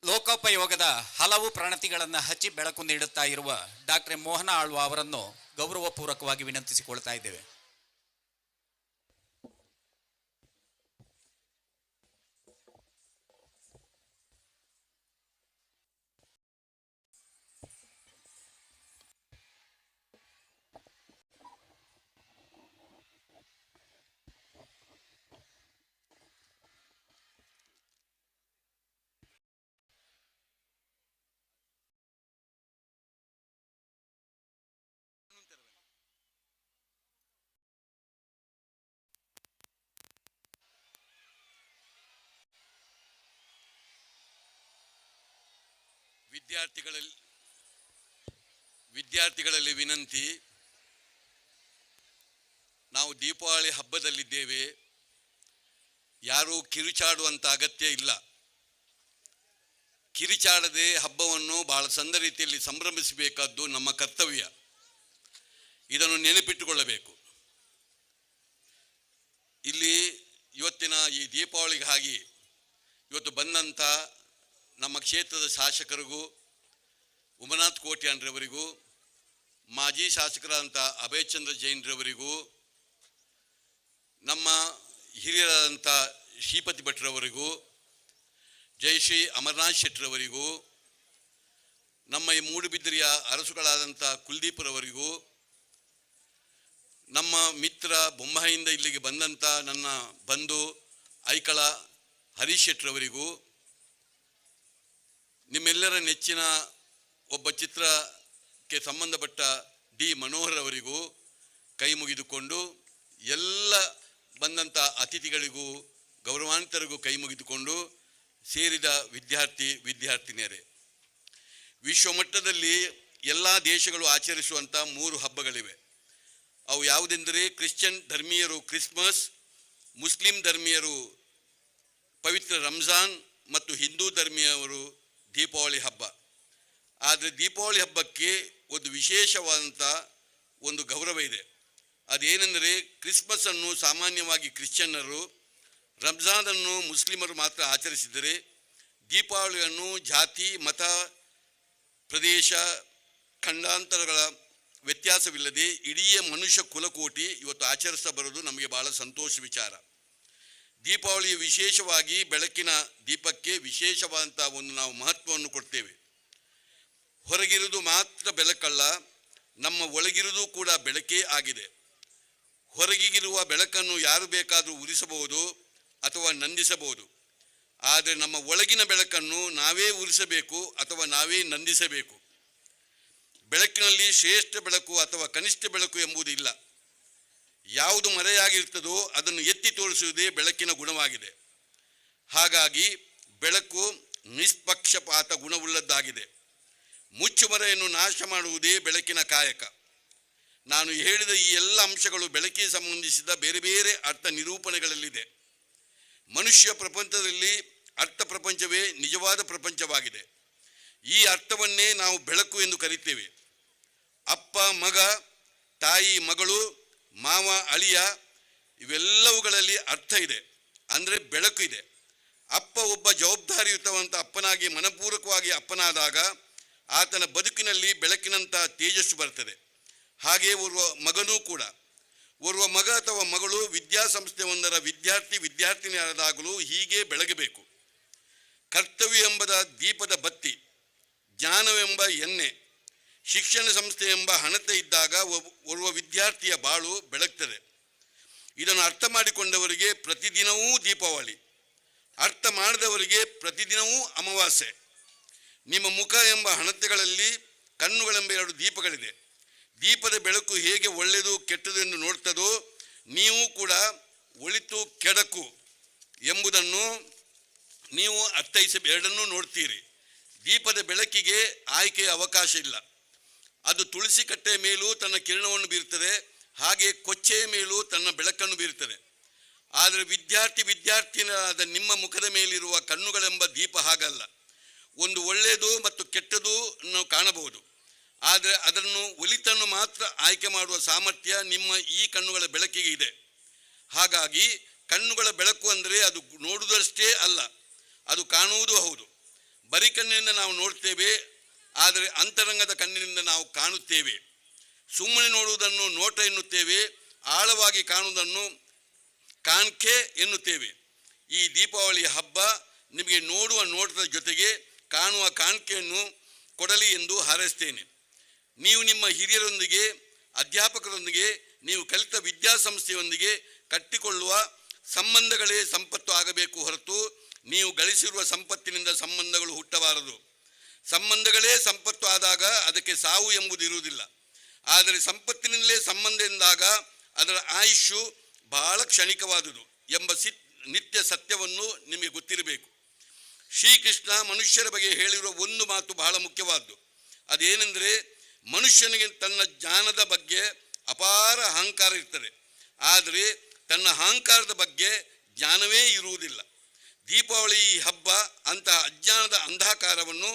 ಲೋಕೋಪಯೋಗದ ಹಲವು ಪ್ರಣತಿಗಳನ್ನು ಹಚ್ಚಿ ಬೆಳಕು ನೀಡುತ್ತಾ ಇರುವ ಡಾಕ್ಟರ್ ಮೋಹನ ಆಳ್ವ ಅವರನ್ನು ಗೌರವಪೂರ್ವಕವಾಗಿ ವಿನಂತಿಸಿಕೊಳ್ತಾ ಇದ್ದೇವೆ. ವಿದ್ಯಾರ್ಥಿಗಳಲ್ಲಿ ವಿನಂತಿ, ನಾವು ದೀಪಾವಳಿ ಹಬ್ಬದಲ್ಲಿದ್ದೇವೆ. ಯಾರೂ ಕಿರುಚಾಡುವಂಥ ಅಗತ್ಯ ಇಲ್ಲ. ಕಿರುಚಾಡದೆ ಹಬ್ಬವನ್ನು ಬಹಳ ಸಂದ ರೀತಿಯಲ್ಲಿ ಸಂಭ್ರಮಿಸಬೇಕಾದ್ದು ನಮ್ಮ ಕರ್ತವ್ಯ. ಇದನ್ನು ನೆನಪಿಟ್ಟುಕೊಳ್ಳಬೇಕು. ಇಲ್ಲಿ ಇವತ್ತಿನ ಈ ದೀಪಾವಳಿಗಾಗಿ ಇವತ್ತು ಬಂದಂಥ ನಮ್ಮ ಕ್ಷೇತ್ರದ ಶಾಸಕರಿಗೂ ಉಮನಾಥ್ ಕೋಟ್ಯಾನ್ರವರಿಗೂ, ಮಾಜಿ ಶಾಸಕರಾದಂಥ ಅಭಯಚಂದ್ರ ಜೈನ್ರವರಿಗೂ, ನಮ್ಮ ಹಿರಿಯರಾದಂಥ ಶ್ರೀಪತಿ ಭಟ್ರವರಿಗೂ, ಜಯಶ್ರೀ ಅಮರನಾಥ್ ಶೆಟ್ಟರವರಿಗೂ, ನಮ್ಮ ಈ ಮೂಡುಬಿದಿರೆಯ ಅರಸುಗಳಾದಂಥ ಕುಲ್ದೀಪರವರಿಗೂ, ನಮ್ಮ ಮಿತ್ರ ಬೊಂಬಾಯಿಯಿಂದ ಇಲ್ಲಿಗೆ ಬಂದಂಥ ನನ್ನ ಬಂಧು ಐಕಳ ಹರೀಶ್ ಶೆಟ್ಟರವರಿಗೂ, ನಿಮ್ಮೆಲ್ಲರ ನೆಚ್ಚಿನ ಒಬ್ಬ ಚಿತ್ರಕ್ಕೆ ಸಂಬಂಧಪಟ್ಟ ಡಿ ಮನೋಹರ್ ಅವರಿಗೂ ಕೈ ಮುಗಿದುಕೊಂಡು, ಎಲ್ಲ ಬಂದಂಥ ಅತಿಥಿಗಳಿಗೂ ಗೌರವಾನ್ವಿತರಿಗೂ ಕೈ ಮುಗಿದುಕೊಂಡು, ಸೇರಿದ ವಿದ್ಯಾರ್ಥಿನಿಯರೇ, ವಿಶ್ವಮಟ್ಟದಲ್ಲಿ ಎಲ್ಲ ದೇಶಗಳು ಆಚರಿಸುವಂಥ 3 ಹಬ್ಬಗಳಿವೆ. ಅವು ಯಾವುದೆಂದರೆ, ಕ್ರಿಶ್ಚಿಯನ್ ಧರ್ಮೀಯರು ಕ್ರಿಸ್ಮಸ್, ಮುಸ್ಲಿಂ ಧರ್ಮೀಯರು ಪವಿತ್ರ ರಂಜಾನ್ ಮತ್ತು ಹಿಂದೂ ಧರ್ಮೀಯವರು ದೀಪಾವಳಿ ಹಬ್ಬ. ಆದರೆ ದೀಪಾವಳಿ ಹಬ್ಬಕ್ಕೆ ಒಂದು ವಿಶೇಷವಾದಂಥ ಒಂದು ಗೌರವ ಇದೆ. ಅದೇನೆಂದರೆ, ಕ್ರಿಸ್ಮಸ್ಸನ್ನು ಸಾಮಾನ್ಯವಾಗಿ ಕ್ರಿಶ್ಚಿಯನ್ನರು, ರಂಜಾನನ್ನು ಮುಸ್ಲಿಮರು ಮಾತ್ರ ಆಚರಿಸಿದರೆ, ದೀಪಾವಳಿಯನ್ನು ಜಾತಿ, ಮತ, ಪ್ರದೇಶ, ಖಂಡಾಂತರಗಳ ವ್ಯತ್ಯಾಸವಿಲ್ಲದೆ ಇಡೀ ಮನುಷ್ಯ ಕುಲಕೋಟಿ ಇವತ್ತು ಆಚರಿಸ್ತಾ ಬರೋದು ನಮಗೆ ಬಹಳ ಸಂತೋಷ ವಿಚಾರ. ದೀಪಾವಳಿಯ ವಿಶೇಷವಾಗಿ ಬೆಳಕಿನ ದೀಪಕ್ಕೆ ವಿಶೇಷವಾದಂಥ ಒಂದು ನಾವು ಮಹತ್ವವನ್ನು ಕೊಡ್ತೇವೆ. ಹೊರಗಿರುವುದು ಮಾತ್ರ ಬೆಳಕಲ್ಲ, ನಮ್ಮ ಒಳಗಿರುವುದು ಕೂಡ ಬೆಳಕೇ ಆಗಿದೆ. ಹೊರಗಿರುವ ಬೆಳಕನ್ನು ಯಾರು ಬೇಕಾದರೂ ಉರಿಸಬಹುದು ಅಥವಾ ನಂದಿಸಬಹುದು. ಆದರೆ ನಮ್ಮ ಒಳಗಿನ ಬೆಳಕನ್ನು ನಾವೇ ಉರಿಸಬೇಕು ಅಥವಾ ನಾವೇ ನಂದಿಸಬೇಕು. ಬೆಳಕಿನಲ್ಲಿ ಶ್ರೇಷ್ಠ ಬೆಳಕು ಅಥವಾ ಕನಿಷ್ಠ ಬೆಳಕು ಎಂಬುದು ಇಲ್ಲ. ಯಾವುದು ಮರೆಯಾಗಿರ್ತದೋ ಅದನ್ನು ಎತ್ತಿ ತೋರಿಸುವುದೇ ಬೆಳಕಿನ ಗುಣವಾಗಿದೆ. ಹಾಗಾಗಿ ಬೆಳಕು ನಿಷ್ಪಕ್ಷಪಾತ ಗುಣವುಳ್ಳದ್ದಾಗಿದೆ. ಮುಚ್ಚುಮರೆಯನ್ನು ನಾಶ ಮಾಡುವುದೇ ಬೆಳಕಿನ ಕಾಯಕ. ನಾನು ಹೇಳಿದ ಈ ಎಲ್ಲ ಅಂಶಗಳು ಬೆಳಕಿಗೆ ಸಂಬಂಧಿಸಿದ ಬೇರೆ ಬೇರೆ ಅರ್ಥ ನಿರೂಪಣೆಗಳಲ್ಲಿದೆ. ಮನುಷ್ಯ ಪ್ರಪಂಚದಲ್ಲಿ ಅರ್ಥ ಪ್ರಪಂಚವೇ ನಿಜವಾದ ಪ್ರಪಂಚವಾಗಿದೆ. ಈ ಅರ್ಥವನ್ನೇ ನಾವು ಬೆಳಕು ಎಂದು ಕರೀತೇವೆ. ಅಪ್ಪ ಮಗ, ತಾಯಿ ಮಗಳು, ಮಾವ ಅಳಿಯ, ಇವೆಲ್ಲವುಗಳಲ್ಲಿ ಅರ್ಥ ಇದೆ, ಅಂದರೆ ಬೆಳಕು ಇದೆ. ಅಪ್ಪ ಒಬ್ಬ ಜವಾಬ್ದಾರಿಯುತವಂತ ಅಪ್ಪನಾಗಿ ಮನಪೂರ್ವಕವಾಗಿ ಅಪ್ಪನಾದಾಗ ಆತನ ಬದುಕಿನಲ್ಲಿ ಬೆಳಕಿನಂಥ ತೇಜಸ್ಸು ಬರ್ತದೆ. ಹಾಗೆಯೇ ಓರ್ವ ಮಗನೂ ಕೂಡ, ಓರ್ವ ಮಗ ಅಥವಾ ಮಗಳು ವಿದ್ಯಾಸಂಸ್ಥೆಯೊಂದರ ವಿದ್ಯಾರ್ಥಿನಿಯಾದಾಗಲೂ ಹೀಗೆ ಬೆಳಗಬೇಕು. ಕರ್ತವ್ಯ ಎಂಬ ದೀಪದ ಬತ್ತಿ, ಜ್ಞಾನವೆಂಬ ಎಣ್ಣೆ, ಶಿಕ್ಷಣ ಸಂಸ್ಥೆ ಎಂಬ ಹಣತೆ ಇದ್ದಾಗ ಓರ್ವ ವಿದ್ಯಾರ್ಥಿಯ ಬಾಳು ಬೆಳಗ್ತದೆ. ಇದನ್ನು ಅರ್ಥ ಮಾಡಿಕೊಂಡವರಿಗೆ ಪ್ರತಿದಿನವೂ ದೀಪಾವಳಿ, ಅರ್ಥ ಮಾಡಿದವರಿಗೆ ಪ್ರತಿದಿನವೂ ಅಮಾವಾಸ್ಯೆ. ನಿಮ್ಮ ಮುಖ ಎಂಬ ಹಣತೆಗಳಲ್ಲಿ ಕಣ್ಣುಗಳೆಂಬ 2 ದೀಪಗಳಿದೆ. ದೀಪದ ಬೆಳಕು ಹೇಗೆ ಒಳ್ಳೆಯದು ಕೆಟ್ಟದು ಎಂದು ನೋಡ್ತದೋ, ನೀವು ಕೂಡ ಒಳಿತು ಕೆಡಕು ಎಂಬುದನ್ನು ನೀವು ಎರಡನ್ನೂ ನೋಡ್ತೀರಿ. ದೀಪದ ಬೆಳಕಿಗೆ ಆಯ್ಕೆಯ ಅವಕಾಶ ಇಲ್ಲ. ಅದು ತುಳಸಿ ಕಟ್ಟೆಯ ಮೇಲೂ ತನ್ನ ಕಿರಣವನ್ನು ಬೀರ್ತದೆ, ಹಾಗೆ ಕೊಚ್ಚೆಯ ಮೇಲೂ ತನ್ನ ಬೆಳಕನ್ನು ಬೀರ್ತದೆ. ಆದರೆ ವಿದ್ಯಾರ್ಥಿನಿಯಾದ ನಿಮ್ಮ ಮುಖದ ಮೇಲಿರುವ ಕಣ್ಣುಗಳೆಂಬ ದೀಪ ಹಾಗಲ್ಲ. ಒಂದು ಒಳ್ಳೆಯದು ಮತ್ತು ಕೆಟ್ಟದು ಕಾಣಬಹುದು, ಆದರೆ ಅದನ್ನು ಒಳಿತನ್ನು ಮಾತ್ರ ಆಯ್ಕೆ ಮಾಡುವ ಸಾಮರ್ಥ್ಯ ನಿಮ್ಮ ಈ ಕಣ್ಣುಗಳ ಬೆಳಕಿಗೆ ಇದೆ. ಹಾಗಾಗಿ ಕಣ್ಣುಗಳ ಬೆಳಕು ಅಂದರೆ ಅದು ನೋಡುವುದಷ್ಟೇ ಅಲ್ಲ, ಅದು ಕಾಣುವುದೂ ಹೌದು. ಬರಿ ಕಣ್ಣಿನಿಂದ ನಾವು ನೋಡ್ತೇವೆ, ಆದರೆ ಅಂತರಂಗದ ಕಣ್ಣಿನಿಂದ ನಾವು ಕಾಣುತ್ತೇವೆ. ಸುಮ್ಮನೆ ನೋಡುವುದನ್ನು ನೋಟ ಎನ್ನುತ್ತೇವೆ, ಆಳವಾಗಿ ಕಾಣುವುದನ್ನು ಕಾಣ್ಕೆ ಎನ್ನುತ್ತೇವೆ. ಈ ದೀಪಾವಳಿ ಹಬ್ಬ ನಿಮಗೆ ನೋಡುವ ನೋಟದ ಜೊತೆಗೆ ಕಾಣುವ ಕಾಣ್ಕೆಯನ್ನು ಕೊಡಲಿ ಎಂದು ಹಾರೈಸ್ತೇನೆ. ನೀವು ನಿಮ್ಮ ಹಿರಿಯರೊಂದಿಗೆ, ಅಧ್ಯಾಪಕರೊಂದಿಗೆ, ನೀವು ಕಲಿತ ವಿದ್ಯಾಸಂಸ್ಥೆಯೊಂದಿಗೆ ಕಟ್ಟಿಕೊಳ್ಳುವ ಸಂಬಂಧಗಳೇ ಸಂಪತ್ತು ಆಗಬೇಕು ಹೊರತು ನೀವು ಗಳಿಸಿರುವ ಸಂಪತ್ತಿನಿಂದ ಸಂಬಂಧಗಳು ಹುಟ್ಟಬಾರದು. ಸಂಬಂಧಗಳೇ ಸಂಪತ್ತು ಆದಾಗ ಅದಕ್ಕೆ ಸಾವು ಎಂಬುದು ಇರುವುದಿಲ್ಲ. ಆದರೆ ಸಂಪತ್ತಿನಿಂದಲೇ ಸಂಬಂಧ ಎಂದಾಗ ಅದರ ಆಯುಷ್ಯು ಬಹಳ ಕ್ಷಣಿಕವಾದುದು ಎಂಬ ನಿತ್ಯ ಸತ್ಯವನ್ನು ನಿಮಗೆ ಗೊತ್ತಿರಬೇಕು. ಶ್ರೀಕೃಷ್ಣ ಮನುಷ್ಯರ ಬಗ್ಗೆ ಹೇಳಿರುವ ಒಂದು ಮಾತು ಬಹಳ ಮುಖ್ಯವಾದ್ದು. ಅದೇನೆಂದರೆ, ಮನುಷ್ಯನಿಗೆ ತನ್ನ ಜ್ಞಾನದ ಬಗ್ಗೆ ಅಪಾರ ಅಹಂಕಾರ ಇರ್ತದೆ, ಆದರೆ ತನ್ನ ಅಹಂಕಾರದ ಬಗ್ಗೆ ಜ್ಞಾನವೇ ಇರುವುದಿಲ್ಲ. ದೀಪಾವಳಿ ಹಬ್ಬ ಅಂತಹ ಅಜ್ಞಾನದ ಅಂಧಕಾರವನ್ನು,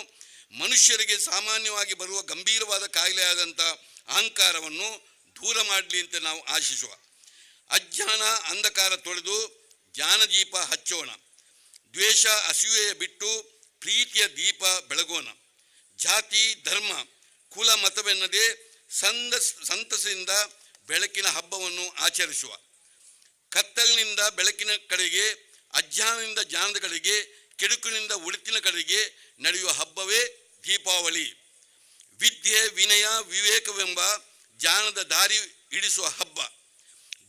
ಮನುಷ್ಯರಿಗೆ ಸಾಮಾನ್ಯವಾಗಿ ಬರುವ ಗಂಭೀರವಾದ ಕಾಯಿಲೆಯಾದಂಥ ಅಹಂಕಾರವನ್ನು ದೂರ ಮಾಡಲಿ ಅಂತ ನಾವು ಆಶಿಸುವ. ಅಜ್ಞಾನ ಅಂಧಕಾರ ತೊಳೆದು ಜ್ಞಾನ ದೀಪ ಹಚ್ಚೋಣ. ದ್ವೇಷ ಅಸೂಯೆ ಬಿಟ್ಟು ಪ್ರೀತಿಯ ದೀಪ ಬೆಳಗೋಣ. ಜಾತಿ, ಧರ್ಮ, ಕುಲ, ಮತವೆನ್ನದೇ ಸಂತಸದಿಂದ ಬೆಳಕಿನ ಹಬ್ಬವನ್ನು ಆಚರಿಸುವ, ಕತ್ತಲಿನಿಂದ ಬೆಳಕಿನ ಕಡೆಗೆ, ಅಜ್ಞಾನದಿಂದ ಜ್ಞಾನದ ಕಡೆಗೆ, ಕೆಡುಕಿನಿಂದ ಒಳಿತಿನ ಕಡೆಗೆ ನಡೆಯುವ ಹಬ್ಬವೇ ದೀಪಾವಳಿ. ವಿದ್ಯೆ, ವಿನಯ, ವಿವೇಕವೆಂಬ ಜ್ಞಾನದ ದಾರಿ ಹಿಡಿಸುವ ಹಬ್ಬ.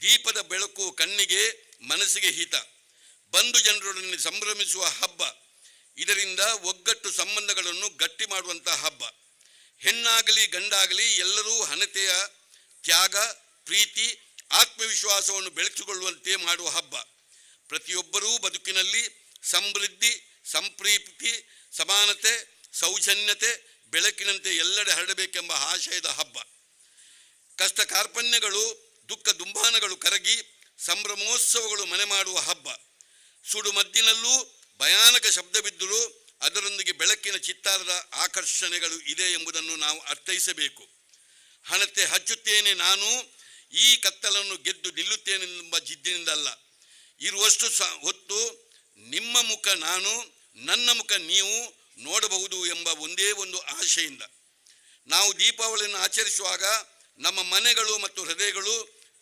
ದೀಪದ ಬೆಳಕು ಕಣ್ಣಿಗೆ, ಮನಸ್ಸಿಗೆ ಹಿತ. ಬಂಧು ಜನರೊಡನೆ ಸಂಭ್ರಮಿಸುವ ಹಬ್ಬ. ಇದರಿಂದ ಒಗ್ಗಟ್ಟು ಸಂಬಂಧಗಳನ್ನು ಗಟ್ಟಿ ಮಾಡುವಂತಹ ಹಬ್ಬ. ಹೆಣ್ಣಾಗಲಿ ಗಂಡಾಗಲಿ ಎಲ್ಲರೂ ಹಣತೆಯ, ತ್ಯಾಗ, ಪ್ರೀತಿ, ಆತ್ಮವಿಶ್ವಾಸವನ್ನು ಬೆಳೆಸಿಕೊಳ್ಳುವಂತೆ ಮಾಡುವ ಹಬ್ಬ. ಪ್ರತಿಯೊಬ್ಬರೂ ಬದುಕಿನಲ್ಲಿ ಸಮೃದ್ಧಿ, ಸಂಪ್ರೀತಿ, ಸಮಾನತೆ, ಸೌಜನ್ಯತೆ ಬೆಳಕಿನಂತೆ ಎಲ್ಲೆಡೆ ಹರಡಬೇಕೆಂಬ ಆಶಯದ ಹಬ್ಬ. ಕಷ್ಟ ಕಾರ್ಪಣ್ಯಗಳು, ದುಃಖ ದುಂಬಾನಗಳು ಕರಗಿ ಸಂಭ್ರಮೋತ್ಸವಗಳು ಮನೆ ಮಾಡುವ ಹಬ್ಬ. ಸುಡು ಮದ್ದಿನಲ್ಲೂ ಭಯಾನಕ ಶಬ್ದವಿದ್ದರೂ ಅದರೊಂದಿಗೆ ಬೆಳಕಿನ ಚಿತ್ತಾರದ ಆಕರ್ಷಣೆಗಳು ಇದೆ ಎಂಬುದನ್ನು ನಾವು ಅರ್ಥೈಸಬೇಕು. ಹಣತೆ ಹಚ್ಚುತ್ತೇನೆ ನಾನು, ಈ ಕತ್ತಲನ್ನು ಗೆದ್ದು ನಿಲ್ಲುತ್ತೇನೆಂಬ ಜಿದ್ದಿನಿಂದಲ್ಲ, ಇರುವಷ್ಟು ಹೊತ್ತು ನಿಮ್ಮ ಮುಖ ನಾನು, ನನ್ನ ಮುಖ ನೀವು ನೋಡಬಹುದು ಎಂಬ ಒಂದೇ ಒಂದು ಆಶೆಯಿಂದ ನಾವು ದೀಪಾವಳಿಯನ್ನು ಆಚರಿಸುವಾಗ ನಮ್ಮ ಮನೆಗಳು ಮತ್ತು ಹೃದಯಗಳು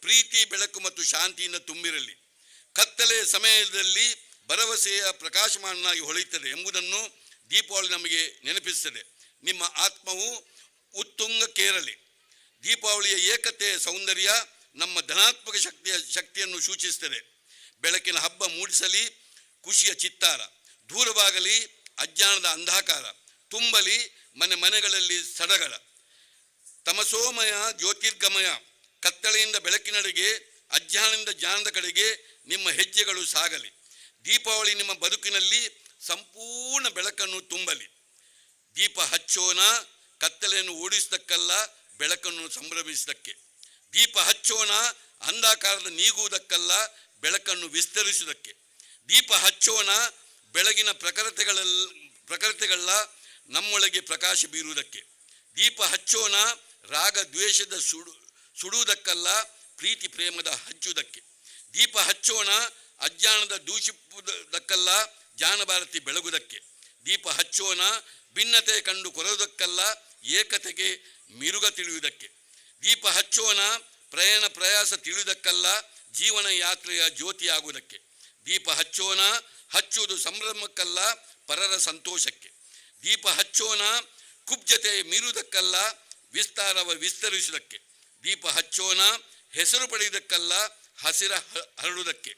ಪ್ರೀತಿ, ಬೆಳಕು ಮತ್ತು ಶಾಂತಿಯಿಂದ ತುಂಬಿರಲಿ. ಕತ್ತಲೆಯ ಸಮಯದಲ್ಲಿ ಭರವಸೆಯ ಪ್ರಕಾಶಮಾನನಾಗಿ ಹೊಳೆಯುತ್ತದೆ ಎಂಬುದನ್ನು ದೀಪಾವಳಿ ನಮಗೆ ನೆನಪಿಸುತ್ತದೆ. ನಿಮ್ಮ ಆತ್ಮವು ಉತ್ತುಂಗಕ್ಕೇರಲಿ. ದೀಪಾವಳಿಯ ಏಕತೆಯ ಸೌಂದರ್ಯ ನಮ್ಮ ಧನಾತ್ಮಕ ಶಕ್ತಿಯನ್ನು ಸೂಚಿಸುತ್ತದೆ. ಬೆಳಕಿನ ಹಬ್ಬ ಮೂಡಿಸಲಿ ಖುಷಿಯ ಚಿತ್ತಾರ, ದೂರವಾಗಲಿ ಅಜ್ಞಾನದ ಅಂಧಕಾರ, ತುಂಬಲಿ ಮನೆಗಳಲ್ಲಿ ಸಡಗರ. ತಮಸೋಮಯ ಜ್ಯೋತಿರ್ಗಮಯ, ಕತ್ತಳೆಯಿಂದ ಬೆಳಕಿನಡೆಗೆ, ಅಜ್ಞಾನದಿಂದ ಜ್ಞಾನದ ಕಡೆಗೆ ನಿಮ್ಮ ಹೆಜ್ಜೆಗಳು ಸಾಗಲಿ. ದೀಪಾವಳಿ ನಿಮ್ಮ ಬದುಕಿನಲ್ಲಿ ಸಂಪೂರ್ಣ ಬೆಳಕನ್ನು ತುಂಬಲಿ. ದೀಪ ಹಚ್ಚೋಣ, ಕತ್ತಲೆಯನ್ನು ಓಡಿಸುವುದಕ್ಕಲ್ಲ, ಬೆಳಕನ್ನು ಸಂಭ್ರಮಿಸುವುದಕ್ಕೆ. ದೀಪ ಹಚ್ಚೋಣ, ಅಂಧಕಾರದ ನೀಗುವುದಕ್ಕಲ್ಲ, ಬೆಳಕನ್ನು ವಿಸ್ತರಿಸುವುದಕ್ಕೆ. ದೀಪ ಹಚ್ಚೋಣ, ಬೆಳಗಿನ ಪ್ರಖರತೆಗಳ ನಮ್ಮೊಳಗೆ ಪ್ರಕಾಶ ಬೀರುವುದಕ್ಕೆ. ದೀಪ ಹಚ್ಚೋಣ, ರಾಗ ದ್ವೇಷದ ಸುಡುವುದಕ್ಕಲ್ಲ, ಪ್ರೀತಿ ಪ್ರೇಮದ ಹಚ್ಚುವುದಕ್ಕೆ. ದೀಪ ಹಚ್ಚೋಣ, ಅಜ್ಞಾನದ ದೂಷಿಸುವುದಕ್ಕಲ್ಲ, ಜ್ಞಾನಭಾರತಿ ಬೆಳಗುವುದಕ್ಕೆ. ದೀಪ ಹಚ್ಚೋಣ, ಭಿನ್ನತೆ ಕಂಡು ಕೊರೆಯುವುದಕ್ಕಲ್ಲ, ಏಕತೆಗೆ ಮಿರುಗ ತಿಳಿಯುವುದಕ್ಕೆ. ದೀಪ ಹಚ್ಚೋಣ, ಪ್ರಯಾಸ ತಿಳಿಯುವುದಕ್ಕಲ್ಲ, ಜೀವನ ಯಾತ್ರೆಯ ಜ್ಯೋತಿಯಾಗುವುದಕ್ಕೆ. ದೀಪ ಹಚ್ಚೋಣ, ಹಚ್ಚುವುದು ಸಂಭ್ರಮಕ್ಕಲ್ಲ, ಪರರ ಸಂತೋಷಕ್ಕೆ. ದೀಪ ಹಚ್ಚೋಣ, ಕುಬ್ಜತೆ ಮೀರುವುದಕ್ಕಲ್ಲ, ವಿಸ್ತರಿಸುವುದಕ್ಕೆ. ದೀಪ ಹಚ್ಚೋಣ, ಹೆಸರು ಪಡೆಯುವುದಕ್ಕಲ್ಲ, ಹಸಿರ ಹರಡುವುದಕ್ಕೆ.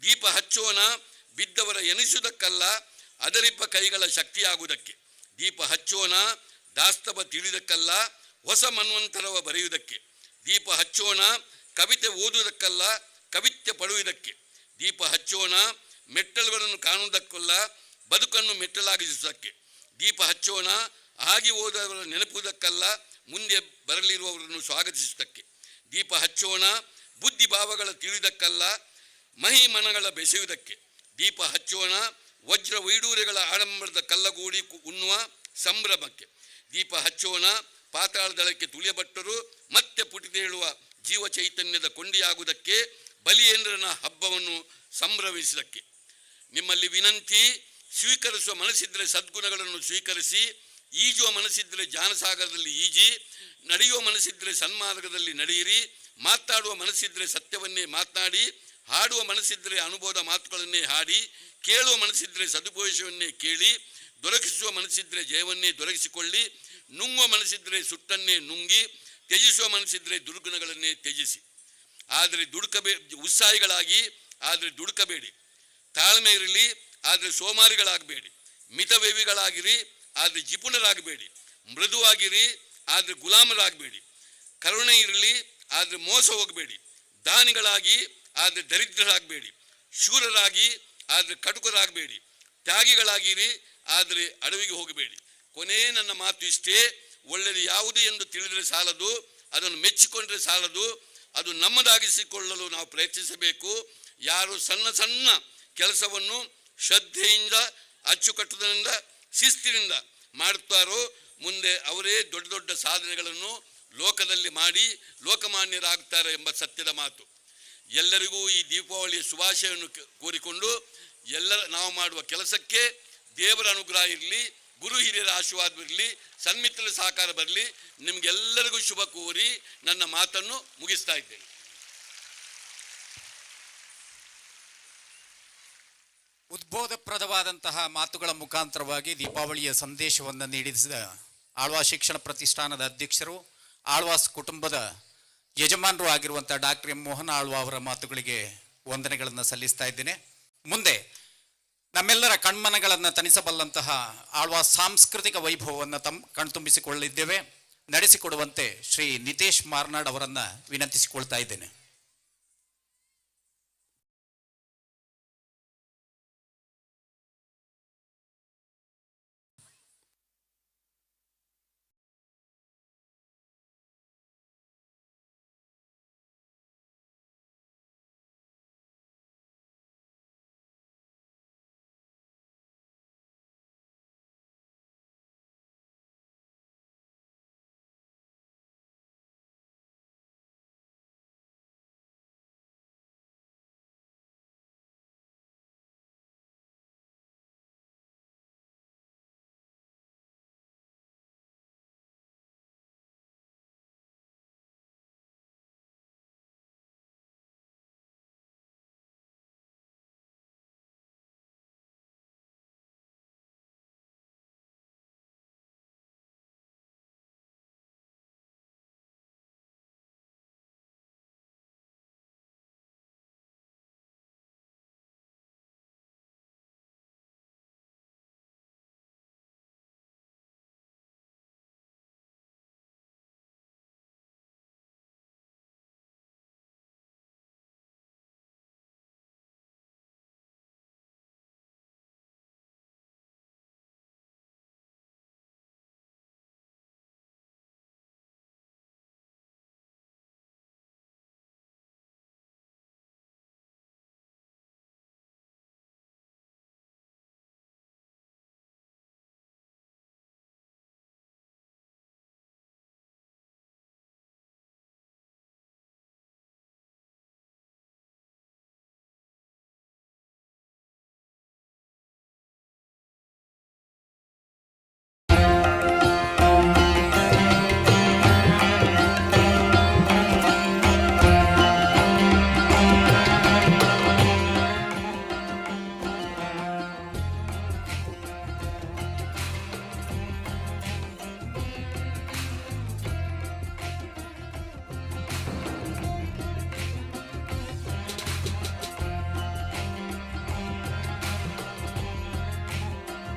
ದೀಪ ಹಚ್ಚೋಣ, ಬಿದ್ದವರ ಎನಿಸುವುದಕ್ಕಲ್ಲ, ಅದರಿಪ್ಪ ಕೈಗಳ ಶಕ್ತಿಯಾಗುವುದಕ್ಕೆ. ದೀಪ ಹಚ್ಚೋಣ, ದಾಸ್ತವ ತಿಳಿಯುವುದಕ್ಕಲ್ಲ, ಹೊಸ ಮನ್ವಂತರವ ಬರೆಯುವುದಕ್ಕೆ. ದೀಪ ಹಚ್ಚೋಣ, ಕವಿತೆ ಓದುವುದಕ್ಕಲ್ಲ, ಕವಿತ್ಯ ಪಡುವುದಕ್ಕೆ. ದೀಪ ಹಚ್ಚೋಣ, ಮೆಟ್ಟಲುಗಳನ್ನು ಕಾಣುವುದಕ್ಕಲ್ಲ, ಬದುಕನ್ನು ಮೆಟ್ಟಲಾಗಿಸುವುದಕ್ಕೆ. ದೀಪ ಹಚ್ಚೋಣ, ಆಗಿ ಹೋದವರ ನೆನಪುವುದಕ್ಕಲ್ಲ, ಮುಂದೆ ಬರಲಿರುವವರನ್ನು ಸ್ವಾಗತಿಸುವುದಕ್ಕೆ. ದೀಪ ಹಚ್ಚೋಣ, ಬುದ್ಧಿ ಭಾವಗಳ ತಿಳಿಯುವುದಕ್ಕಲ್ಲ, ಮಹಿಮನಗಳ ಬೆಸೆಯುವುದಕ್ಕೆ. ದೀಪ ಹಚ್ಚೋಣ, ವಜ್ರ ವೈಡೂರ್ಯಗಳ ಆಡಂಬರದ ಕಲ್ಲಗೂಡಿ ಉಣ್ಣುವ ಸಂಭ್ರಮಕ್ಕೆ. ದೀಪ ಹಚ್ಚೋಣ, ಪಾತಾಳದಳಕ್ಕೆ ತುಳಿಯಬಟ್ಟರು ಮತ್ತೆ ಪುಟಿದೇಳುವ ಜೀವ ಚೈತನ್ಯದ ಕೊಂಡಿಯಾಗುವುದಕ್ಕೆ, ಬಲಿಯೇಂದ್ರನ ಹಬ್ಬವನ್ನು ಸಂಭ್ರಮಿಸುವುದಕ್ಕೆ. ನಿಮ್ಮಲ್ಲಿ ವಿನಂತಿ, ಸ್ವೀಕರಿಸುವ ಮನಸ್ಸಿದ್ದರೆ ಸದ್ಗುಣಗಳನ್ನು ಸ್ವೀಕರಿಸಿ, ಈಜುವ ಮನಸ್ಸಿದ್ದರೆ ಜ್ಞಾನಸಾಗರದಲ್ಲಿ ಈಜಿ, ನಡೆಯುವ ಮನಸ್ಸಿದ್ದರೆ ಸನ್ಮಾರ್ಗದಲ್ಲಿ ನಡೆಯಿರಿ, ಮಾತಾಡುವ ಮನಸ್ಸಿದ್ದರೆ ಸತ್ಯವನ್ನೇ ಮಾತನಾಡಿ, ಹಾಡುವ ಮನಸ್ಸಿದ್ದರೆ ಅನುಭವದ ಮಾತುಗಳನ್ನೇ ಹಾಡಿ, ಕೇಳುವ ಮನಸ್ಸಿದ್ದರೆ ಸದುಪದೇಶವನ್ನೇ ಕೇಳಿ, ದೊರಕಿಸುವ ಮನಸ್ಸಿದ್ದರೆ ಜಯವನ್ನೇ ದೊರಕಿಸಿಕೊಳ್ಳಿ, ನುಂಗುವ ಮನಸ್ಸಿದ್ದರೆ ಸುಟ್ಟನ್ನೇ ನುಂಗಿ, ತ್ಯಜಿಸುವ ಮನಸ್ಸಿದ್ದರೆ ದುರ್ಗುಣಗಳನ್ನೇ ತ್ಯಜಿಸಿ. ಆದರೆ ಉತ್ಸಾಹಿಗಳಾಗಿ ಆದರೆ ದುಡುಕಬೇಡಿ. ತಾಳ್ಮೆ ಇರಲಿ, ಆದರೆ ಸೋಮಾರಿಗಳಾಗಬೇಡಿ. ಮಿತವ್ಯವಿಗಳಾಗಿರಿ, ಆದರೆ ಜಿಪುಣರಾಗಬೇಡಿ. ಮೃದುವಾಗಿರಿ, ಆದರೆ ಗುಲಾಮರಾಗಬೇಡಿ. ಕರುಣೆ ಇರಲಿ, ಆದರೆ ಮೋಸ ಹೋಗಬೇಡಿ. ದಾನಿಗಳಾಗಿ, ಆದರೆ ದರಿದ್ರರಾಗಬೇಡಿ. ಶೂರರಾಗಿ, ಆದರೆ ಕಟುಕರಾಗಬೇಡಿ. ತ್ಯಾಗಿಗಳಾಗಿರಿ, ಆದರೆ ಅಡವಿಗೆ ಹೋಗಬೇಡಿ. ಕೊನೆ ನನ್ನ ಮಾತು ಇಷ್ಟೇ, ಒಳ್ಳೆಯದು ಯಾವುದು ಎಂದು ತಿಳಿದರೆ ಸಾಲದು, ಅದನ್ನು ಮೆಚ್ಚಿಕೊಂಡ್ರೆ ಸಾಲದು, ಅದು ನಮ್ಮದಾಗಿಸಿಕೊಳ್ಳಲು ನಾವು ಪ್ರಯತ್ನಿಸಬೇಕು. ಯಾರು ಸಣ್ಣ ಸಣ್ಣ ಕೆಲಸವನ್ನು ಶ್ರದ್ಧೆಯಿಂದ, ಅಚ್ಚುಕಟ್ಟುದರಿಂದ, ಶಿಸ್ತಿನಿಂದ ಮಾಡುತ್ತಾರೋ, ಮುಂದೆ ಅವರೇ ದೊಡ್ಡ ದೊಡ್ಡ ಸಾಧನೆಗಳನ್ನು ಲೋಕದಲ್ಲಿ ಮಾಡಿ ಲೋಕಮಾನ್ಯರಾಗುತ್ತಾರೆ ಎಂಬ ಸತ್ಯದ ಮಾತು. ಎಲ್ಲರಿಗೂ ಈ ದೀಪಾವಳಿಯ ಶುಭಾಶಯವನ್ನು ಕೋರಿಕೊಂಡು, ನಾವು ಮಾಡುವ ಕೆಲಸಕ್ಕೆ ದೇವರ ಅನುಗ್ರಹ ಇರಲಿ, ಗುರು ಹಿರಿಯರ ಆಶೀರ್ವಾದ ಬರಲಿ, ಸನ್ಮಿತ್ರರ ಸಹಕಾರ ಬರಲಿ. ನಿಮ್ಗೆಲ್ಲರಿಗೂ ಶುಭ ಕೋರಿ ನನ್ನ ಮಾತನ್ನು ಮುಗಿಸ್ತಾ ಇದ್ದೇನೆ. ಉದ್ಬೋಧಪ್ರದವಾದಂತಹ ಮಾತುಗಳ ಮುಖಾಂತರವಾಗಿ ದೀಪಾವಳಿಯ ಸಂದೇಶವನ್ನು ನೀಡಿದ ಆಳ್ವಾಸ್ ಶಿಕ್ಷಣ ಪ್ರತಿಷ್ಠಾನದ ಅಧ್ಯಕ್ಷರು, ಆಳ್ವಾಸ್ ಕುಟುಂಬದ ಯಜಮಾನರು ಆಗಿರುವಂಥ ಡಾಕ್ಟರ್ ಎಂ ಮೋಹನ ಆಳ್ವ ಅವರ ಮಾತುಗಳಿಗೆ ವಂದನೆಗಳನ್ನು ಸಲ್ಲಿಸ್ತಾ ಇದ್ದೇನೆ. ಮುಂದೆ ನಮ್ಮೆಲ್ಲರ ಕಣ್ಮನಗಳನ್ನು ತಣಿಸಬಲ್ಲಂತಹ ಆಳ್ವಾಸ್ ಸಾಂಸ್ಕೃತಿಕ ವೈಭವವನ್ನು ಕಣ್ತುಂಬಿಸಿಕೊಳ್ಳಲಿದ್ದೇವೆ. ನಡೆಸಿಕೊಡುವಂತೆ ಶ್ರೀ ನಿತೇಶ್ ಮಾರ್ನಾಡ್ ಅವರನ್ನು ವಿನಂತಿಸಿಕೊಳ್ತಾ ಇದ್ದೇನೆ.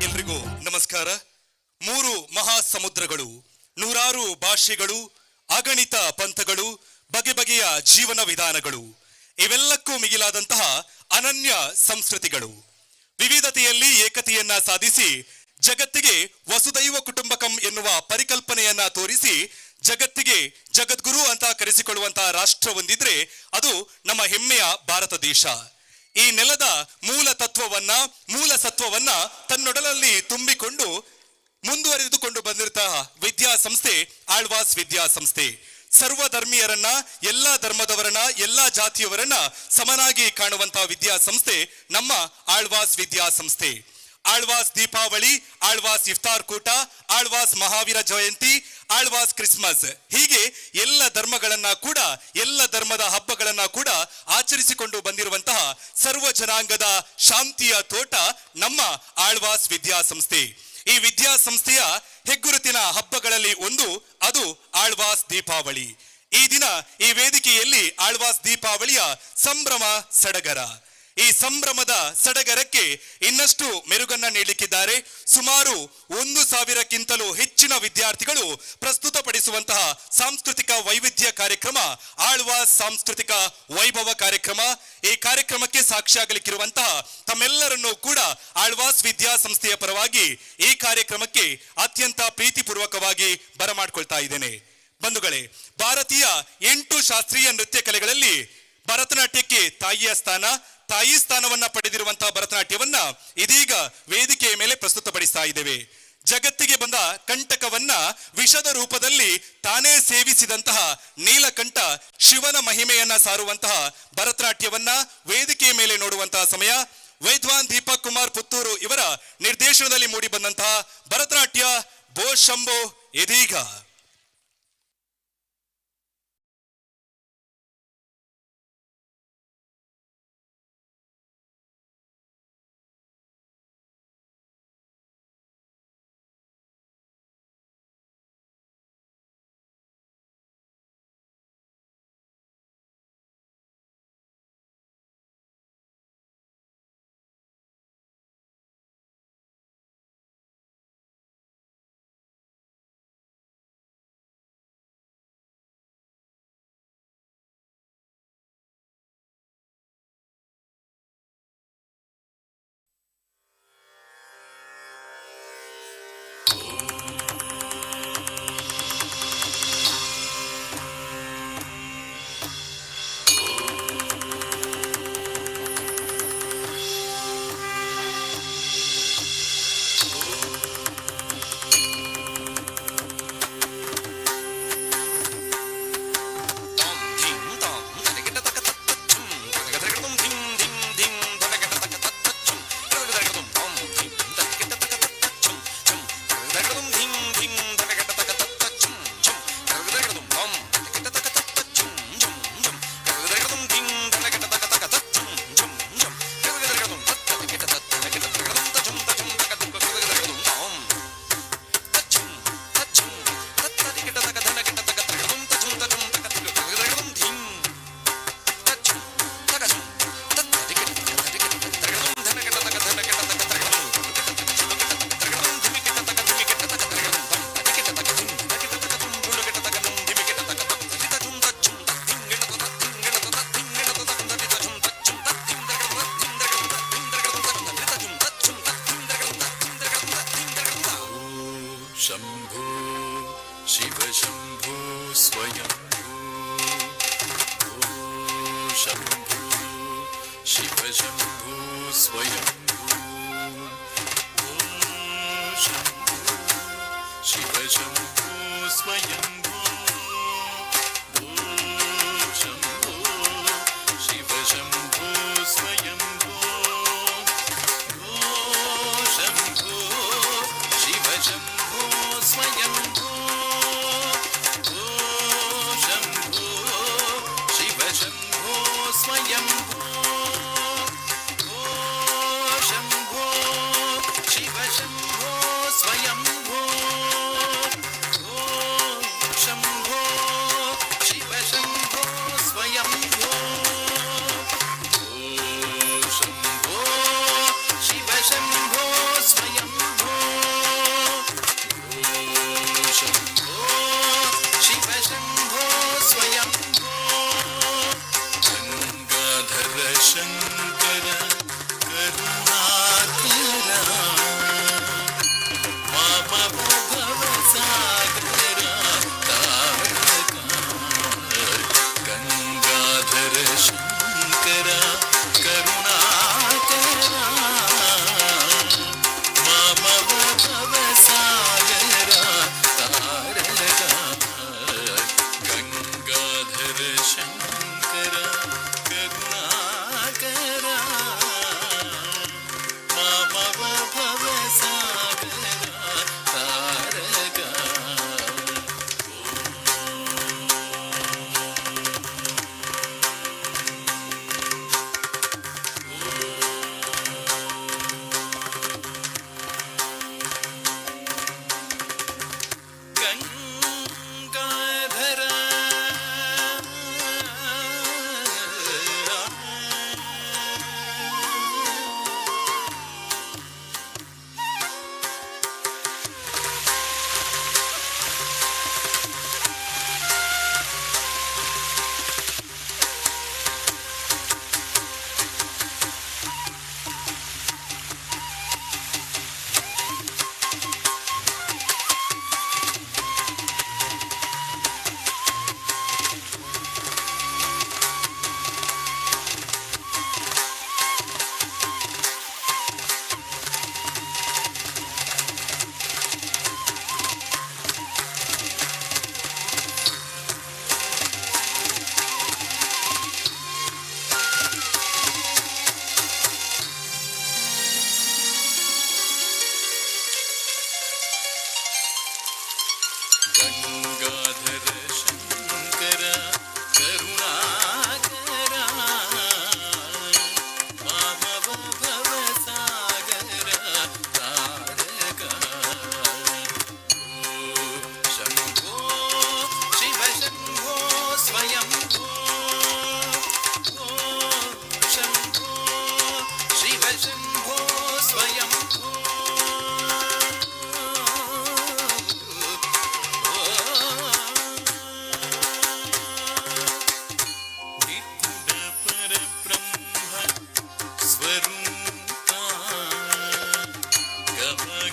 ಎಲ್ರಿಗೂ ನಮಸ್ಕಾರ. 3 ಮಹಾ ಸಮುದ್ರಗಳು, ನೂರಾರು ಭಾಷೆಗಳು, ಅಗಣಿತ ಪಂಥಗಳು, ಬಗೆ ಬಗೆಯ ಜೀವನ ವಿಧಾನಗಳು, ಇವೆಲ್ಲಕ್ಕೂ ಮಿಗಿಲಾದಂತಹ ಅನನ್ಯ ಸಂಸ್ಕೃತಿಗಳು, ವಿವಿಧತೆಯಲ್ಲಿ ಏಕತೆಯನ್ನ ಸಾಧಿಸಿ ಜಗತ್ತಿಗೆ ವಸುದೈವ ಕುಟುಂಬಕಂ ಎನ್ನುವ ಪರಿಕಲ್ಪನೆಯನ್ನ ತೋರಿಸಿ ಜಗತ್ತಿಗೆ ಜಗದ್ಗುರು ಅಂತ ಕರೆಸಿಕೊಳ್ಳುವಂತಹ ರಾಷ್ಟ್ರ ಒಂದಿದ್ರೆ ಅದು ನಮ್ಮ ಹೆಮ್ಮೆಯ ಭಾರತ ದೇಶ. ಈ ನೆಲದ ಮೂಲ ಸತ್ವವನ್ನ ತನ್ನೊಡಲಲ್ಲಿ ತುಂಬಿಕೊಂಡು ಮುಂದುವರೆದುಕೊಂಡು ಬಂದಿರುತ್ತಾ ವಿದ್ಯಾಸಂಸ್ಥೆ ಆಳ್ವಾಸ್ ವಿದ್ಯಾಸಂಸ್ಥೆ. ಸರ್ವಧರ್ಮೀಯರನ್ನ, ಎಲ್ಲಾ ಧರ್ಮದವರನ್ನ, ಎಲ್ಲಾ ಜಾತಿಯವರನ್ನ ಸಮನಾಗಿ ಕಾಣುವಂತಹ ವಿದ್ಯಾಸಂಸ್ಥೆ ನಮ್ಮ ಆಳ್ವಾಸ್ ವಿದ್ಯಾಸಂಸ್ಥೆ. ಆಳ್ವಾಸ್ ದೀಪಾವಳಿ, ಆಳ್ವಾಸ್ ಇಫ್ತಾರ್ ಕೂಟ, ಆಳ್ವಾಸ್ ಮಹಾವೀರ ಜಯಂತಿ, ಆಳ್ವಾಸ್ ಕ್ರಿಸ್ಮಸ್, ಹೀಗೆ ಎಲ್ಲ ಧರ್ಮಗಳನ್ನ ಕೂಡ, ಎಲ್ಲ ಧರ್ಮದ ಹಬ್ಬಗಳನ್ನ ಕೂಡ ಆಚರಿಸಿಕೊಂಡು ಬಂದಿರುವಂತಹ ಸರ್ವ ಜನಾಂಗದ ಶಾಂತಿಯ ತೋಟ ನಮ್ಮ ಆಳ್ವಾಸ್ ವಿದ್ಯಾಸಂಸ್ಥೆ. ಈ ವಿದ್ಯಾಸಂಸ್ಥೆಯ ಹೆಗ್ಗುರುತಿನ ಹಬ್ಬಗಳಲ್ಲಿ ಒಂದು ಅದು ಆಳ್ವಾಸ್ ದೀಪಾವಳಿ. ಈ ದಿನ ಈ ವೇದಿಕೆಯಲ್ಲಿ ಆಳ್ವಾಸ್ ದೀಪಾವಳಿಯ ಸಂಭ್ರಮ ಸಡಗರ. ಈ ಸಂಭ್ರಮದ ಸಡಗರಕ್ಕೆ ಇನ್ನಷ್ಟು ಮೆರುಗನ್ನ ನೀಡಲಿಕ್ಕಿದ್ದಾರೆ. ಸುಮಾರು 1,000ಕ್ಕಿಂತಲೂ ಹೆಚ್ಚಿನ ವಿದ್ಯಾರ್ಥಿಗಳು ಪ್ರಸ್ತುತಪಡಿಸುವಂತಹ ಸಾಂಸ್ಕೃತಿಕ ವೈವಿಧ್ಯ ಕಾರ್ಯಕ್ರಮ ಆಳ್ವಾಸ್ ಸಾಂಸ್ಕೃತಿಕ ವೈಭವ ಕಾರ್ಯಕ್ರಮ. ಈ ಕಾರ್ಯಕ್ರಮಕ್ಕೆ ಸಾಕ್ಷಿಯಾಗಲಿಕ್ಕಿರುವಂತಹ ತಮ್ಮೆಲ್ಲರನ್ನೂ ಕೂಡ ಆಳ್ವಾಸ್ ವಿದ್ಯಾಸಂಸ್ಥೆಯ ಪರವಾಗಿ ಈ ಕಾರ್ಯಕ್ರಮಕ್ಕೆ ಅತ್ಯಂತ ಪ್ರೀತಿಪೂರ್ವಕವಾಗಿ ಬರಮಾಡ್ಕೊಳ್ತಾ ಇದ್ದೇನೆ. ಬಂಧುಗಳೇ, ಭಾರತೀಯ 8 ಶಾಸ್ತ್ರೀಯ ನೃತ್ಯ ಕಲೆಗಳಲ್ಲಿ ಭರತನಾಟ್ಯಕ್ಕೆ ತಾಯಿ ಸ್ಥಾನವನ್ನ ಪಡೆದಿರುವಂತಹ ಭರತನಾಟ್ಯವನ್ನ ಇದೀಗ ವೇದಿಕೆಯ ಮೇಲೆ ಪ್ರಸ್ತುತಪಡಿಸ್ತಾ ಇದ್ದೇವೆ. ಜಗತ್ತಿಗೆ ಬಂದ ಕಂಟಕವನ್ನ ವಿಷದ ರೂಪದಲ್ಲಿ ತಾನೇ ಸೇವಿಸಿದಂತಹ ನೀಲಕಂಠ ಶಿವನ ಮಹಿಮೆಯನ್ನ ಸಾರುವಂತಹ ಭರತನಾಟ್ಯವನ್ನ ವೇದಿಕೆಯ ಮೇಲೆ ನೋಡುವಂತಹ ಸಮಯ. ವೈದ್ವಾನ್ ದೀಪಕ್ ಕುಮಾರ್ ಪುತ್ತೂರು ಇವರ ನಿರ್ದೇಶನದಲ್ಲಿ ಮೂಡಿ ಬಂದಂತಹ ಭರತನಾಟ್ಯ ಬೋ ಶಂಭೋ ಇದೀಗ. शंभो शिव शंभो स्वयं शंभो शिव शंभो स्वयं शंभो शिव शंभो स्वयं शंभो शिव शंभो स्वयं शंभो शिव शंभो स्वयंभो शंभो शिव शंभो स्वयंभो शंभो शिव शंभो स्वयंभो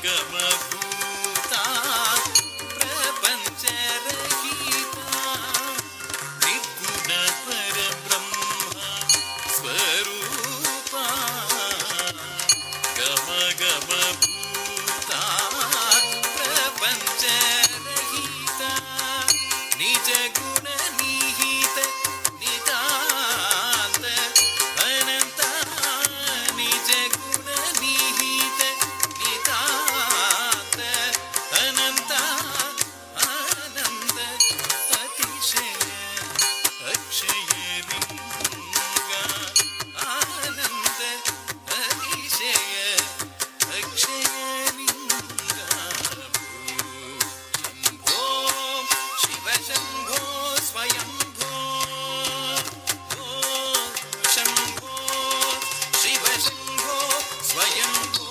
ಗಮಭೂತ ಪ್ರಪಂಚರಹಿತ ನಿರ್ಗುಣ ಪರಬ್ರಹ್ಮ ಸ್ವರೂಪ ಗಮ ಗಮಭೂತ ಪ್ರಪಂಚರಹಿತ ನಿಜ ಗುಣ ನಿಹಿತ ನಿತಾಂತ ಅನಂತ ನಿಜ ಗುಣ ನಿಹಿತ ನಿತಾಂತ ಅನಂತ ಆನಂದ ಅತಿಶಯ ಅಕ್ಷಯ ಲಿಂಗ ಆನಂದ ಅತಿಶಯ ಅಕ್ಷಯ ಲಿಂಗ ಶಂಭೋ ಶಿವ ಶಂಭೋ ಸ್ವಯಂಭೋ ಶಂಭೋ ಶಿವ ಶಂಭೋ ಸ್ವಯಂಭೋ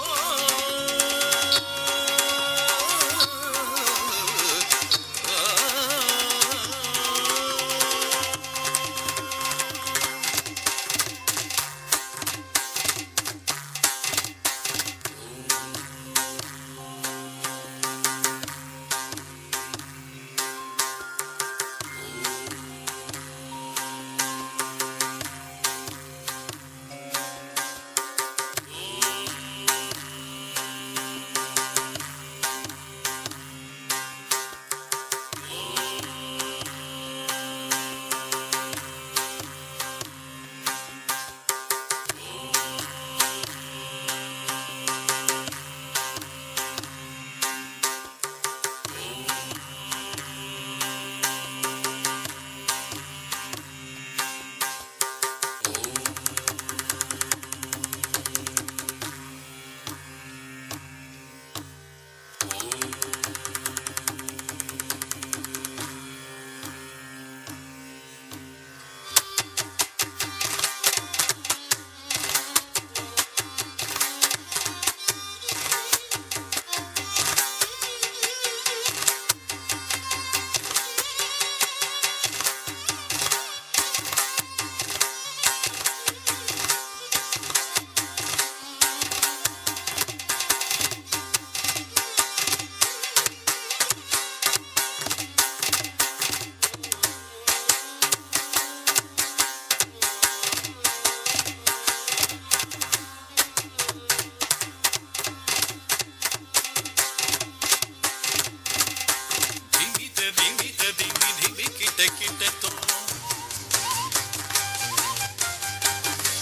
ಧಿಮಿತ ಧಿಮಿತ ಧಿಮಿ ಧಿಮಿ ಕಿಟ ಕಿಟ ತೋಂ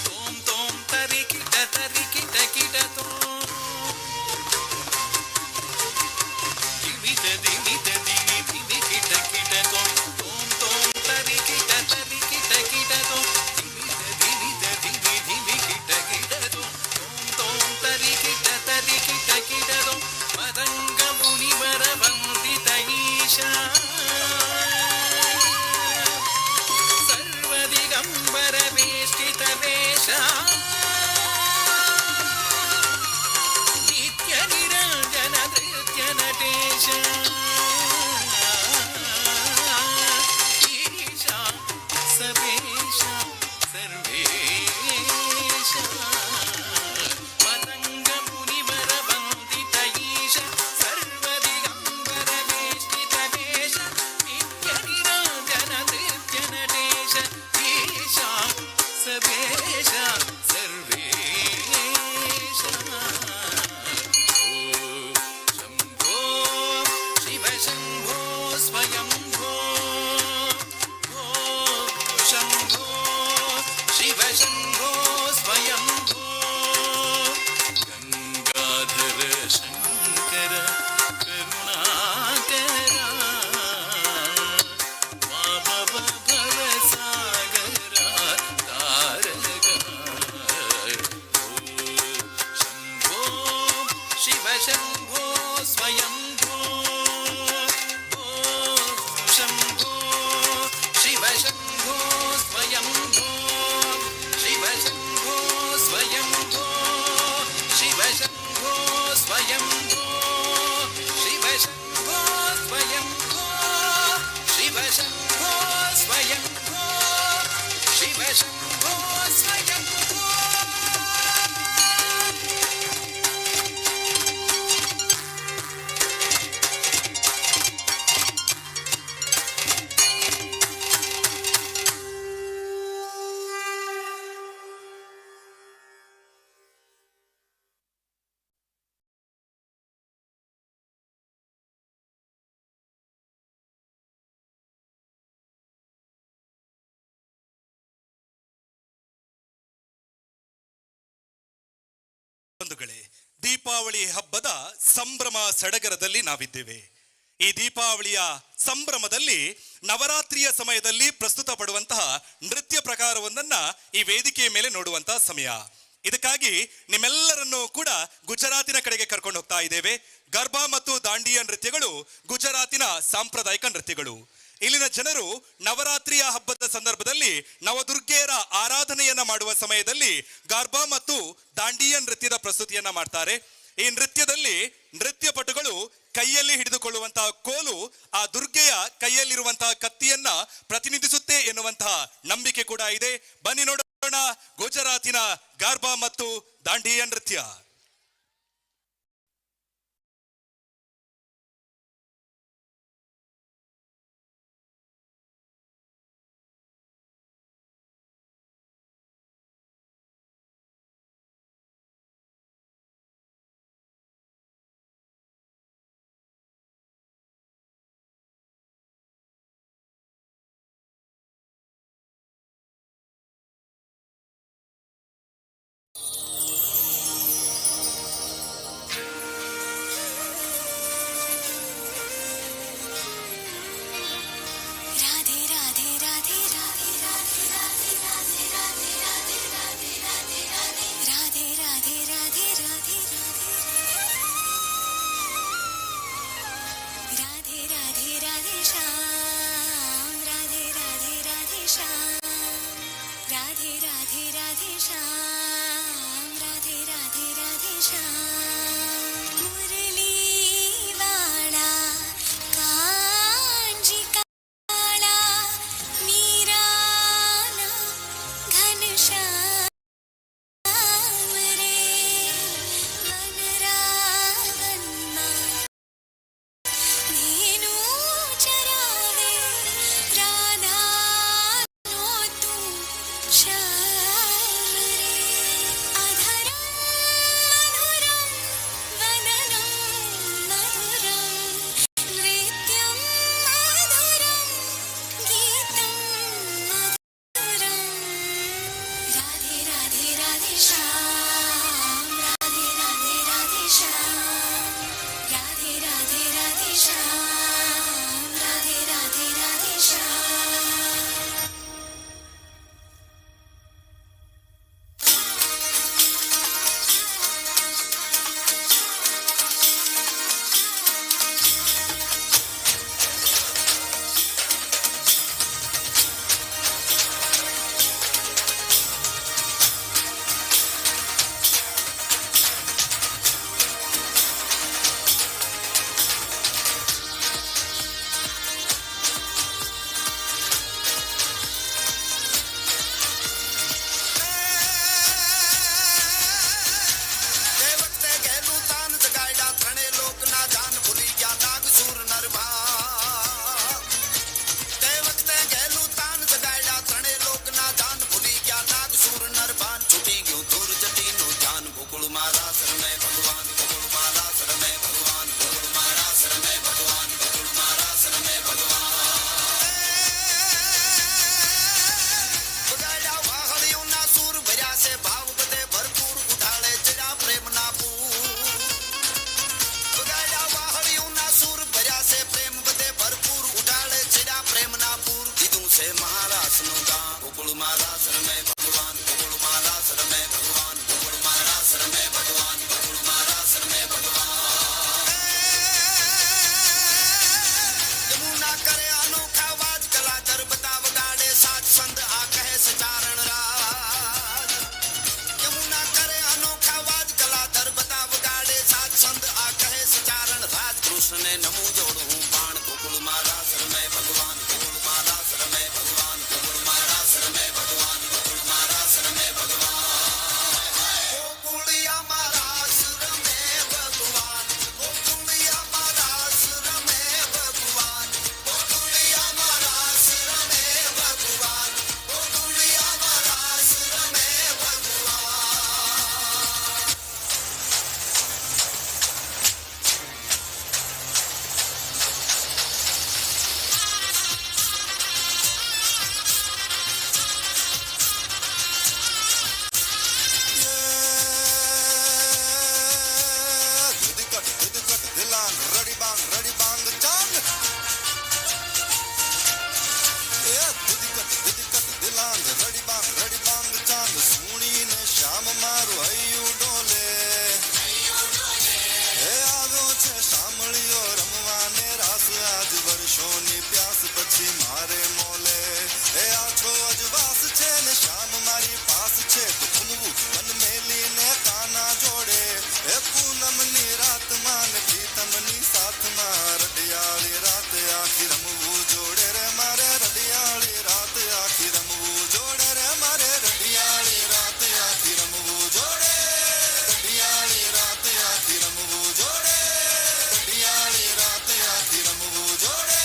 ತೋಂ ತೋಂ ತರಿ ಕಿಟ ಕಿಟ ತೋಂ ಧಿಮಿತ ಧಿಮಿತ ಧಿಮಿ ಧಿಮಿ ಕಿಟ ತೋಂ ತೋಂ ತೋಂ ತರಿ ಕಿಟ ತೋಂ ಧಿಮಿತ ಧಿಮಿತ ಧಿಮಿ ಧಿಮಿ ಕಿಟ ತೋಂ ತೋಂ ತೋಂ ತರಿ ಕಿಟ ತೋಂ ಮದಂಗ ಮುನಿವರ ವಂದಿತ ಈಶಾ ಸರ್ವದಿಗಂಬರ ವೇಷ್ಟಿತ ವೇಷ ನಿತ್ಯ ನಿರಂಜನ ನೃತ್ಯ ನಟೇಶ ಈಶಾ ಸವೇಶ ಸರ್ವೇಶ ಮದಂಗ ಮುನಿವರ ವಂದಿತ ಈಶ ಸರ್ವದಿಗಂಬರ ವೇಷ್ಟಿತ ವೇಷ ನಿತ್ಯ ನಿರಂಜನ ನೃತ್ಯ ನಟೇಶ ಈಶಾ ಸವೇಶ ಸರ್ವೇಶ ಶಂಭೋ ಶಿವ ಶಂಭೋ ಸ್ವಯಂಭೋ ಶಂಭೋ ಶಿವ ಶಂಭೋ ಸ್ವಯಂಭೋ ಗಂಗಾಧರ ಶಂಕರ ಕರುಣಾಕರ ಮಾಮವ ಭವಸಾಗರ ತಾರಕ ಶಂಭೋ ಶಿವ ಶಂಭೋ ಸ್ವಯಂಭೋ ಶಂಭೋ ಶಿವ ಶಂಭೋ ಸ್ವಯಂಭೋ ಶಿವ ಶಂಭೋ ಸ್ವಯಂಭೋ ಶಿವ ಶಂಭೋ ಸ್ವಯಂಭೋ ಶಿವ ಶಂಭೋ ಸ್ವಯಂಭೋ ಶಿವ ಶಂಭೋ ಸ್ವಯಂಭೋ ಶಿವ ಶಂಭೋ ಸ್ವಯಂಭೋ ದೀಪಾವಳಿ ಹಬ್ಬದ ಸಂಭ್ರಮ ಸಡಗರದಲ್ಲಿ ನಾವಿದ್ದೇವೆ. ಈ ದೀಪಾವಳಿಯ ಸಂಭ್ರಮದಲ್ಲಿ ನವರಾತ್ರಿಯ ಸಮಯದಲ್ಲಿ ಪ್ರಸ್ತುತ ಪಡುವಂತಹ ನೃತ್ಯ ಪ್ರಕಾರವೊಂದನ್ನ ಈ ವೇದಿಕೆಯ ಮೇಲೆ ನೋಡುವಂತಹ ಸಮಯ. ಇದಕ್ಕಾಗಿ ನಿಮ್ಮೆಲ್ಲರನ್ನು ಕೂಡ ಗುಜರಾತಿನ ಕಡೆಗೆ ಕರ್ಕೊಂಡು ಹೋಗ್ತಾ ಇದ್ದೇವೆ. ಗರ್ಭಾ ಮತ್ತು ದಾಂಡಿಯ ನೃತ್ಯಗಳು ಗುಜರಾತಿನ ಸಾಂಪ್ರದಾಯಿಕ ನೃತ್ಯಗಳು. ಇಲ್ಲಿನ ಜನರು ನವರಾತ್ರಿಯ ಹಬ್ಬದ ಸಂದರ್ಭದಲ್ಲಿ ನವದುರ್ಗೆಯರ ಆರಾಧನೆಯನ್ನ ಮಾಡುವ ಸಮಯದಲ್ಲಿ ಗರ್ಭಾ ಮತ್ತು ದಾಂಡಿಯ ನೃತ್ಯದ ಪ್ರಸ್ತುತಿಯನ್ನ ಮಾಡ್ತಾರೆ. ಈ ನೃತ್ಯದಲ್ಲಿ ನೃತ್ಯಪಟುಗಳು ಕೈಯಲ್ಲಿ ಹಿಡಿದುಕೊಳ್ಳುವಂತಹ ಕೋಲು ಆ ದುರ್ಗೆಯ ಕೈಯಲ್ಲಿರುವಂತಹ ಕತ್ತಿಯನ್ನ ಪ್ರತಿನಿಧಿಸುತ್ತೆ ಎನ್ನುವಂತಹ ನಂಬಿಕೆ ಕೂಡ ಇದೆ. ಬನ್ನಿ ನೋಡೋಣ ಗುಜರಾತಿನ ಗರ್ಭಾ ಮತ್ತು ದಾಂಡಿಯ ನೃತ್ಯ. ने नमो जोड़ू बाण गोकुल मारा सर में भगवान गोकुल मारा सर में भगवान गोकुल मारा सर में भगवान गोकुल પછી મારે મોલે એ આછો અજવાસ છે ને શામ મારી પાસ છે દુખનું મન મેલીને કાના જોડે એ પૂનમની રાતમાં ને પ્રીતમની સાથમાં રડિયાળી રાત આખી રમવું જોડે રે મારે રડિયાળી રાત આખી રમવું જોડે રે મારે રડિયાળી રાત આખી રમવું જોડે રડિયાળી રાત આખી રમવું જોડે રડિયાળી રાત આખી રમવું જોડે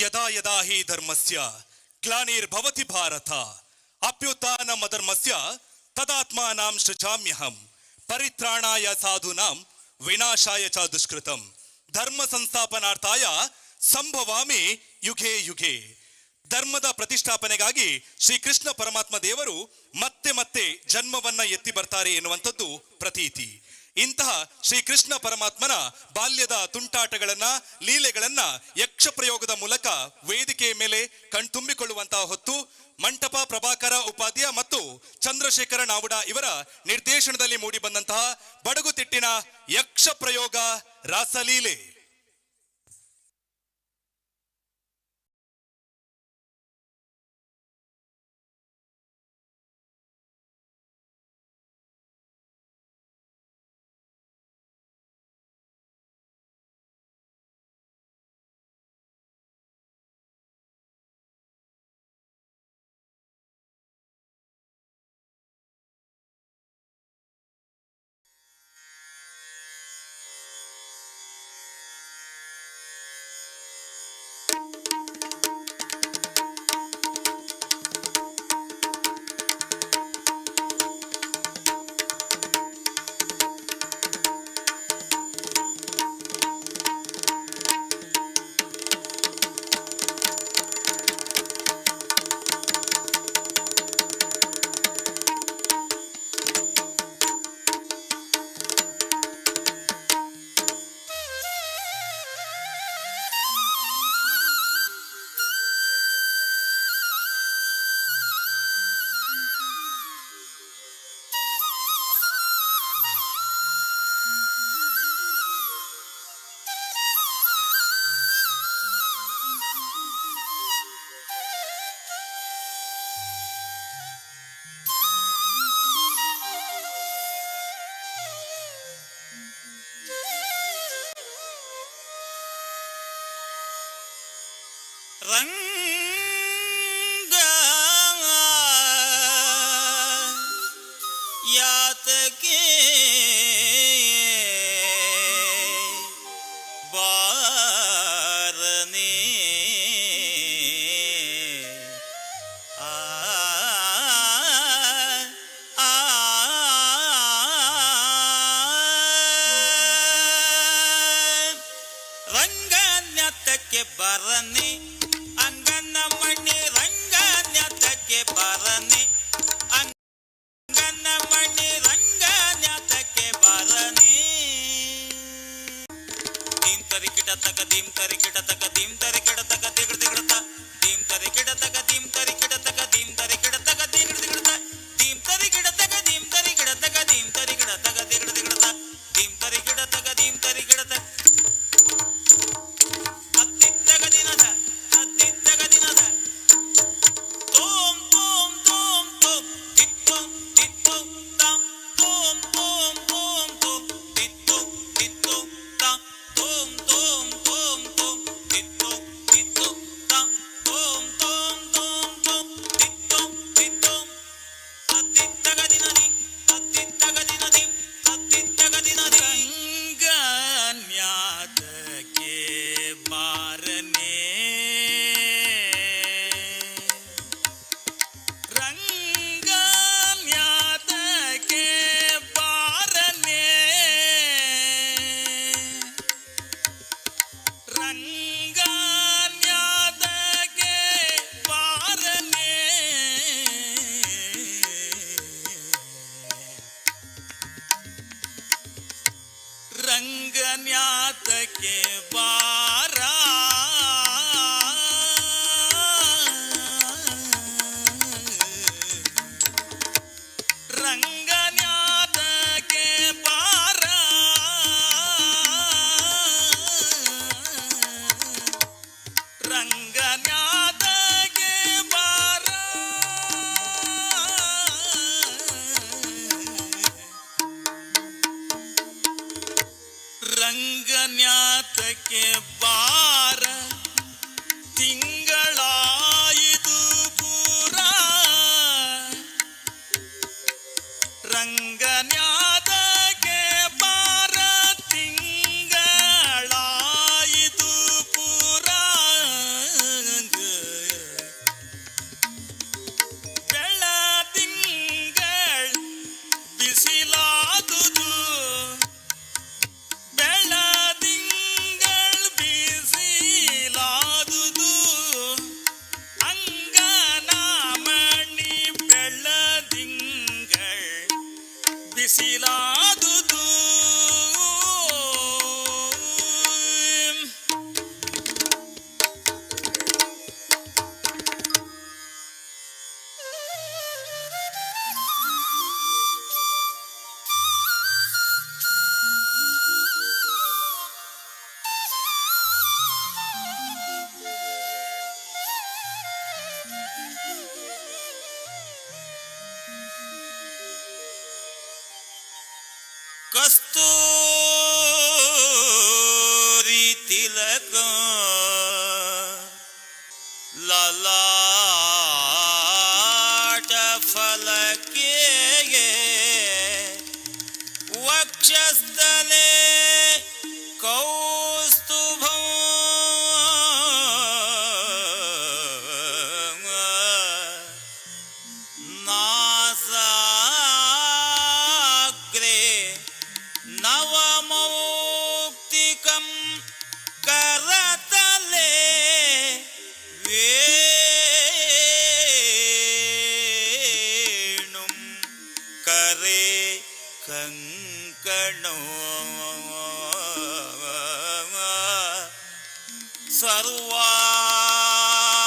ಯದಾ ಯದಾ ಹಿ ಧರ್ಮಸ್ಯ ಗ್ಲಾನಿರ್ಭವತಿ ಭಾರತ ಅಭ್ಯುತ್ಥಾನಮಧರ್ಮಸ್ಯ ತದಾತ್ಮಾನಾಂ ಸೃಜಾಮ್ಯಹಂ ಪರಿತ್ರಾಣಾಯ ಸಾಧೂನಾಂ ವಿನಾಶಾಯ ಚ ದುಷ್ಕೃತಂ ಧರ್ಮ ಸಂಸ್ಥಾಪನಾರ್ಥಾಯ ಸಂಭವಾಮಿ ಯುಗೆ ಯುಗೆ. ಧರ್ಮದ ಪ್ರತಿಷ್ಠಾಪನೆಗಾಗಿ ಶ್ರೀಕೃಷ್ಣ ಪರಮಾತ್ಮ ದೇವರು ಮತ್ತೆ ಮತ್ತೆ ಜನ್ಮವನ್ನ ಎತ್ತಿ ಬರ್ತಾರೆ ಎನ್ನುವಂಥದ್ದು ಪ್ರತೀತಿ. ಇಂತಹ ಶ್ರೀಕೃಷ್ಣ ಪರಮಾತ್ಮನ ಬಾಲ್ಯದ ತುಂಟಾಟಗಳನ್ನ ಲೀಲೆಗಳನ್ನ ಯಕ್ಷ ಪ್ರಯೋಗದ ಮೂಲಕ ವೇದಿಕೆಯ ಮೇಲೆ ಕಣ್ತುಂಬಿಕೊಳ್ಳುವಂತಹ ಹೊತ್ತು ಮಂಟಪ ಪ್ರಭಾಕರ ಉಪಾಧ್ಯ ಮತ್ತು ಚಂದ್ರಶೇಖರ ನಾವುಡ ಇವರ ನಿರ್ದೇಶನದಲ್ಲಿ ಮೂಡಿ ಬಂದಂತಹ ಬಡಗುತಿಟ್ಟಿನ ಯಕ್ಷ ಪ್ರಯೋಗ ರಾಸಲೀಲೆ. ರಂಗ ಯಾತಕೆ ಬಾರನೆ ಆ ಆ ರಂಗನ್ಯತಕ್ಕೆ ಬರನೆ ಅಂಗನ ಮಣಿ ರಂಗನ್ಯತಕ್ಕೆ ಬರನೆ ಅಂಗನ ಮಣಿ ರಂಗನ್ಯತಕ್ಕೆ ಬರನೆ ದೀಂ ತರಿ ಕಿಟ ತಕ ದೀಂ ತರಿ ಕಿಟ ತಕ ದೀಂ ತರಿ ಕಿಟ ತಕ ದಿಗಡ ದಿಗಡತ ದೀಂ ತರಿ ಕಿಟ ತಕ ದೀಂ ತರಿ ಕಿಟ ತಕ ದೀಂ ತರಿ ಕಿಟ ತಕ ದಿಗಡ ದಿಗಡತ ದೀಂ ತರಿ ಕಿಟ ತಕ ದೀಂ ತರಿ ಕಿಟ ತಕ ದೀಂ ತರಿ ಕಿಟ ತಕ ದಿಗಡ ದಿಗಡತ ದೀಂ ತರಿ ಕಿಟ ತಕ ದೀಂ ತರಿ ಕಿಟ ತಕ ಹತ್ತಿತ್ತಗ ದಿನದ ತೋಂ ತೋಂ ತೋಂ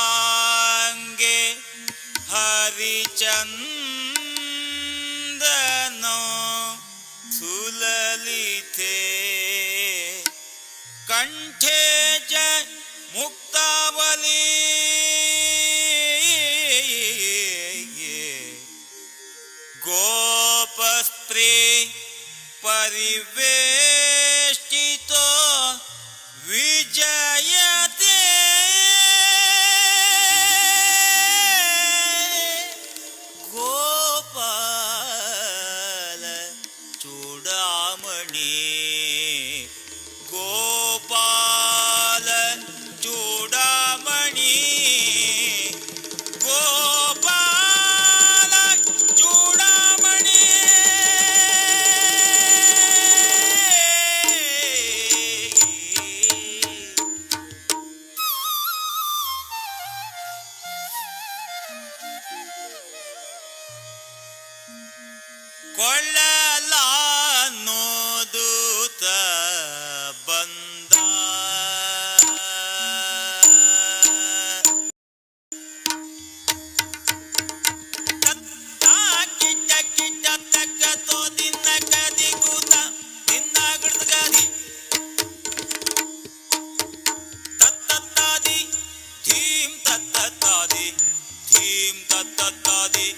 ಸರ್ವಾಂಗೆ ಹರಿಚಂದನ ಸುಲಲಿತೆ ಕಂಠೆ ಚ ಮುಕ್ತಾವಲಿ ಗೋಪಸ್ತ್ರೀ ಪರಿವೇಷ್ಟಿತೋ ವಿಜಯತೆ ಗೋಪಾಲ ಚೂಡಾಮಣಿ ಗೋಪಾಲ ಚೂಡಾಮಣಿ ಗೋಪಾಲ ಚೂಡಾಮಣಿ ಕೊಳ್ಳಲಾನೋದೂತ ಬಂದ ಕಿಟ ಕಿಟ ತಕ್ಕತೋ ದಿನ ಕದಿ ಕೂತ ದಿನ ಗಿಡದಿ ತತ್ತತ್ತಾದಿ ಧೀಂ ತತ್ತತ್ತಾದಿ ಧೀಂ ತತ್ತತ್ತಾದಿ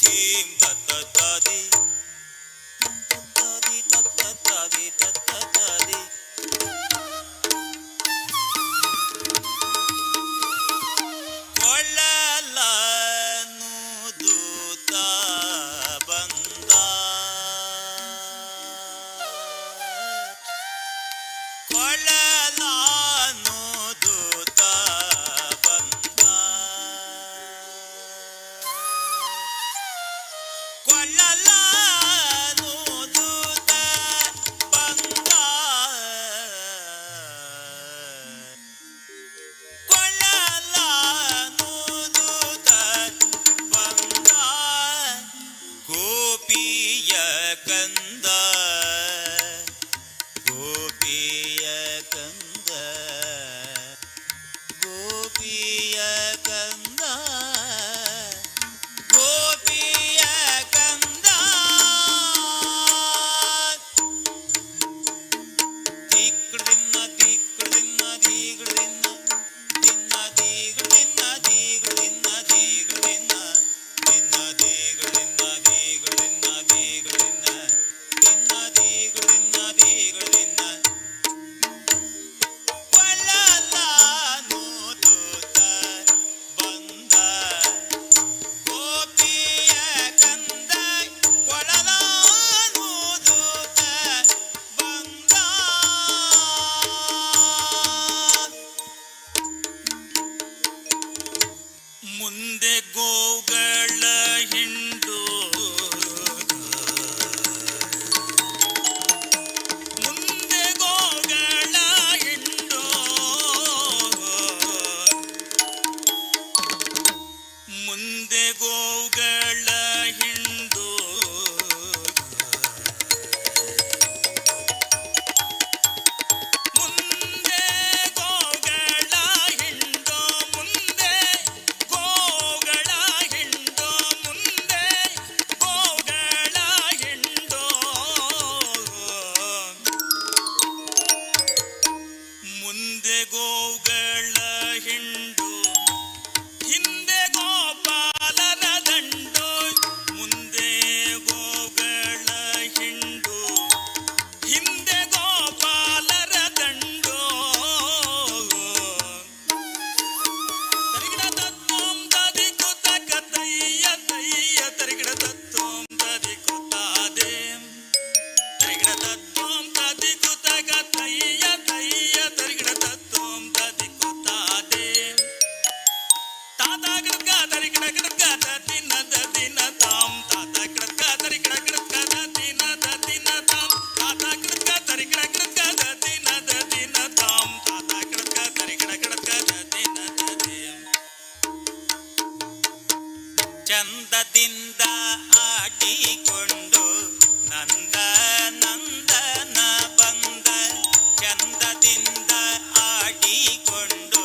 ಧೀಂ ತತ್ತತ್ತಾದಿ ತತ್ತತ್ತಾದಿ ತತ್ತತ್ತಾದಿ ಕೊಳ್ಳಲಾನು ದೂತ ಬಂದ ಕೊಳ್ಳಲಾನು ದೂತ ಬಂದ ಕೊಳ್ಳಲಾನು ದೂತ ಬಂದ ಕೊಳ್ಳಲಾನು ದೂತ ಬಂದ ಗೋಪಿಯ ಕಂದ ಗೋಪಿಯ ಕಂದ ಗೋಪಿಯ ಕಂದ ಗೋಪಿಯ ಕಂದ ದೀಕೃದಿನ್ನ ದೀಕೃದಿನ್ನ ದೀಕೃದಿನ್ನ ದಿನ್ನ ದೀಕೃದಿನ್ನ ದೀಕೃದಿನ್ನ ದೀಕೃದಿನ್ನ ದಿನ್ನ ದೀಕೃದಿನ್ನ ದೀಕೃದಿನ್ನ ದೀಕೃದಿನ್ನ ದಿನ್ನ ದೀಕೃದಿನ್ನ ದೀಕೃದಿನ್ನ ಕೊಳ್ಳಲಾನು ದೂತ ಬಂದ ಗೋಪಿಯ ಕಂದ ಕೊಳ್ಳಲಾನು ದೂತ ಬಂದ ಮುಂದೆ ಗೋಗಳ ಹಿಂಡು ಮುಂದೆ ಗೋಗಳ ಹಿಂಡು ಮುಂದೆ ಗೋಗಳ ಹಿಂಡು ಮುಂದೆ ಗೋಗಳ ಹಿಂಡು ಮುಂದೆ ಗೋಗಳ ಹಿಂಡು ಮುಂದೆ ಗೋಗಳ ಹಿಂಡು ಮುಂದೆ ಗೋಗಳ ಹಿಂಡು ಹಿಂದೆ ಗೋಪಾಲನ ದಂಡು ಮುಂದೆ ಗೋಗಳ ಹಿಂಡು ಹಿಂದೆ ಗೋಪಾಲರ ದಂಡು ತರಿಗಿಡ ತತ್ತೋಂ ತದಿ ಕುತ ಕತಯ್ಯ ತಯ್ಯ ತರಿಗಿಡ ತತ್ತೋಂ ತದಿ ಕುತಾದೆ ತರಿಗಿಡ ತತ್ತೋಂ ತದಿ ಕುತ ಕತಯ್ಯ ತಯ್ಯ ತರಿಗಿಡ ತತ್ತೋಂ ತದಿ ಕುತಾದೆ ತಾತ ಗಿಡಕ ತರಿಗಿಡ ಗಿಡಕ ದಿನ ದಿನ ತಾಂ ತಾತ ಗಿಡಕ ತರಿಗಿಡ ಗಿಡಕ ದಿನ ದಿನ ತಾಂ ತಾತ ಗಿಡಕ ತರಿಗಿಡ ಗಿಡಕ ದಿನ ದಿನ ತಾಂ ತಾತ ಗಿಡಕ ತರಿಗಿಡ ಗಿಡಕ ದಿನ ದಿನ ಚಂದದಿಂದ ಆಟಿಕೊಂಡು ನಂದ ನಂದನ ಬಂದ ಚಂದದಿಂದ ಆಟಿಕೊಂಡು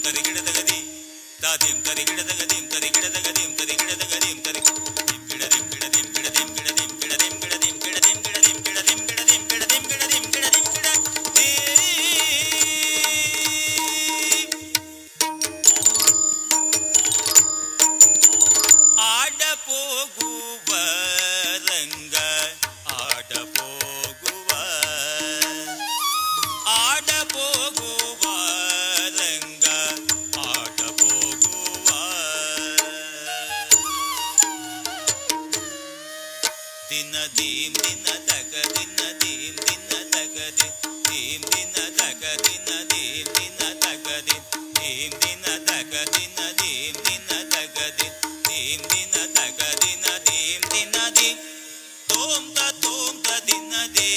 ತರಿ ಗಿಡ ತಗದಿ ತಾದಿಂ ತರಿ ಗಿಡ ತಗದಿಂ ತರಿ ಗಿಡ ತಗದಿಂ ತರಿ ಗಿಡ ತಗದಿಂ ತರಿ ದಿಂ ಗಿಡ ದಿಂ ಗಿಡ ದಿಂ ಗಿಡ ದಿಂ ಗಿಡ ದಿಂ ಗಿಡ ದಿಂ ಗಿಡ ದಿಂ ಗಿಡ ದಿಂ ಗಿಡ ದಿಂ ಗಿಡ ದಿಂ ಗಿಡ ದಿಂ ಗಿಡ ದಿಂ ಗಿಡ ದಿಂ ಗಿಡ ದಿಂ ಗಿಡ ಆಡ ಹೋಗುವ ರಂಗ ಆಡ ಹೋಗುವ ಆಡ ಹೋಗುವ ರಂಗ ಆಡ ಹೋಗುವ ದಿನ ದೀಂ ದಿನ ತಗ ದಿನ ದೀಂ ದಿನ ತಗದಿ ದೀಂ ದಿನ ತಗ ದಿನ ದೀಂ ದಿನ ತಗದಿ ದೀಂ ದಿನ ತಗ ದಿನ ದೀಂ ದಿನ ತಗದಿ ದೀಂ ದಿನ ತಗ ದಿನ ದೀಂ ದಿನ ದಿ ತೋಂ ತ ದಿನ ದೇ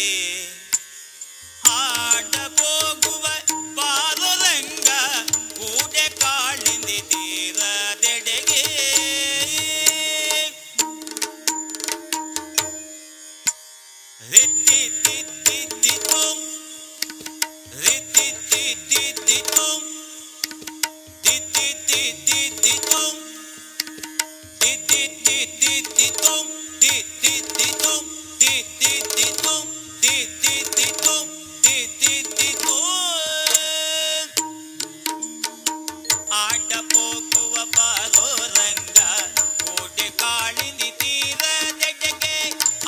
ಆಡ ಹೋಗುವ ಬಾಲರಂಗ ಕೂಡೆ ಕಾಳಿಂದಿ ತೀರದೆಡೆಗೆ ರಿತ್ತಿ ತಿತ್ತಿ ತಿತ್ತುಂ ರಿತ್ತಿ ತಿತ್ತಿ ತಿತ್ತುಂ ತಿತ್ತಿ ತಿತ್ತಿ ತಿತ್ತುಂ ತಿತ್ತಿ ತಿತ್ತಿ ತಿತ್ತುಂ ತಿತ್ತಿ ತಿತ್ತುಂ ತಿತ್ತಿ ತಿತ್ತುಂ ತಿತ್ತಿ ತಿತ್ತುಂ ತಿತ್ತಿ ತಿತ್ತುಂ ಆಟ ಹೋಗುವ ಬಾರೋ ರಂಗ ಕೋಟೆ ಕಾಳಿಂದಿ ತೀರದೆಡೆಗೆ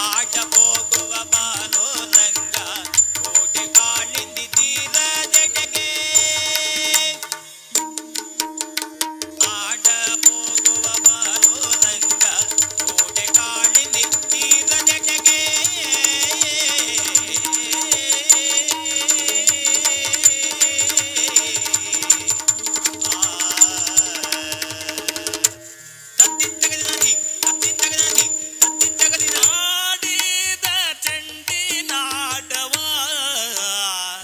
ಆಟ ಹೋಗುವ ಬಾರೋ ರಂಗ ಕೋಟೆ ಕಾಳಿಂದಿ ತೀರದೆಡೆಗೆ ಆಟ ಹೋಗುವ ಬಾರೋ ರಂಗ ಕೋಟೆ ಕಾಳಿಂದಿ ತೀರದೆಡೆಗೆ ಆಡಿದ ಚಂಡಿ ನಾಟವ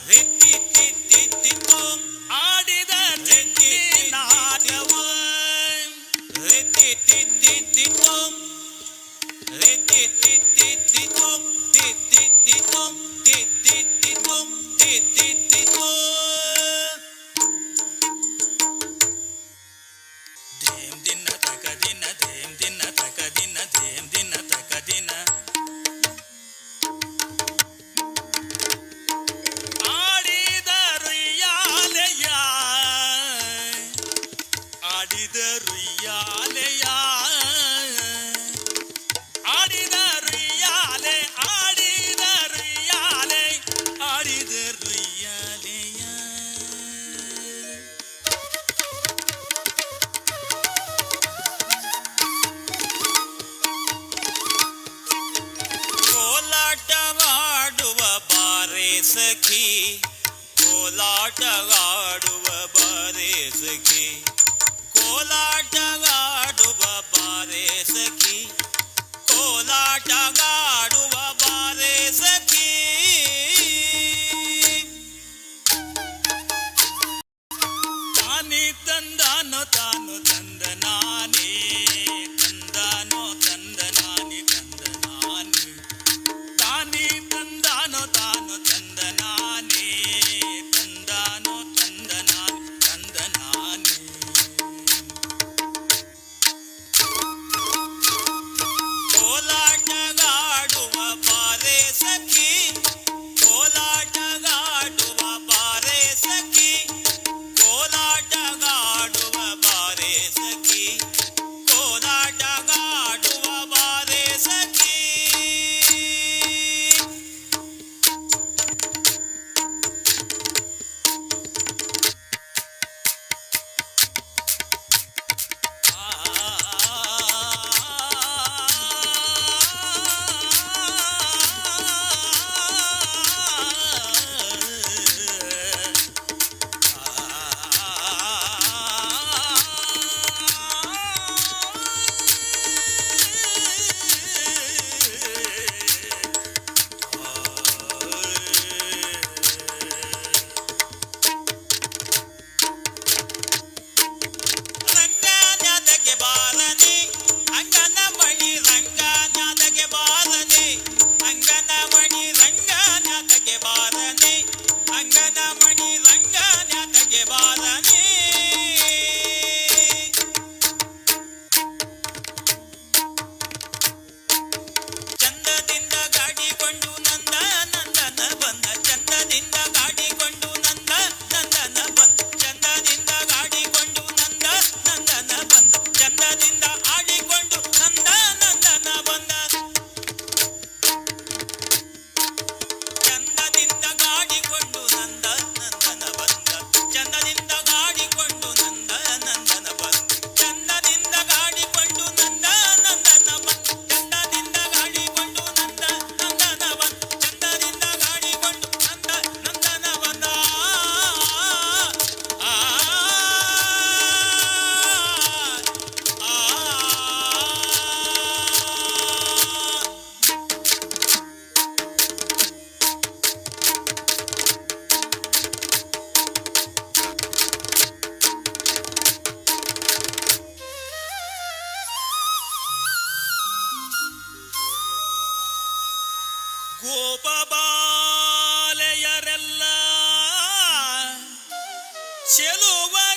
ರಿತ್ತಿ ತಿತ್ತಿ ತಿತ್ತುಂ ಆಡಿದ ಚಂಡಿ ನಾಟವ ರಿತ್ತಿ ತಿತ್ತಿ ತಿತ್ತುಂ ರಿತ್ತಿ ತಿತ್ತಿ ತಿತ್ತುಂ ತಿತ್ತಿ ತಿತ್ತುಂ ತಿತ್ತಿ ತಿತ್ತುಂ ತಿತ್ತಿ ತಿತ್ತುಂ ಧೇಂ ದಿನ ತಕ ದಿನ ಧೇಂ ದಿನ ತಕ ದಿನ ಧೇಂ ದಿನ ತಕ ದಿನ ಆಡಿದ ರುಯ್ಯಾಲೆಯ ಆಡಿದ ರುಯ್ಯಾಲೆಯ ಆಡಿದ ರುಯ್ಯಾಲೆ ಆಡಿದ ರುಯ್ಯಾಲೆ ಆಡಿದ ರುಯ್ಯಾಲೆಯ ಕೋಲಾಟವಾಡುವ ಬಾರೆ ಸಖಿ ಕೋಲಾಟವಾಡುವ ಬಾರೆ ಸಖಿ ಕೋಲಾಟವಾಡುವ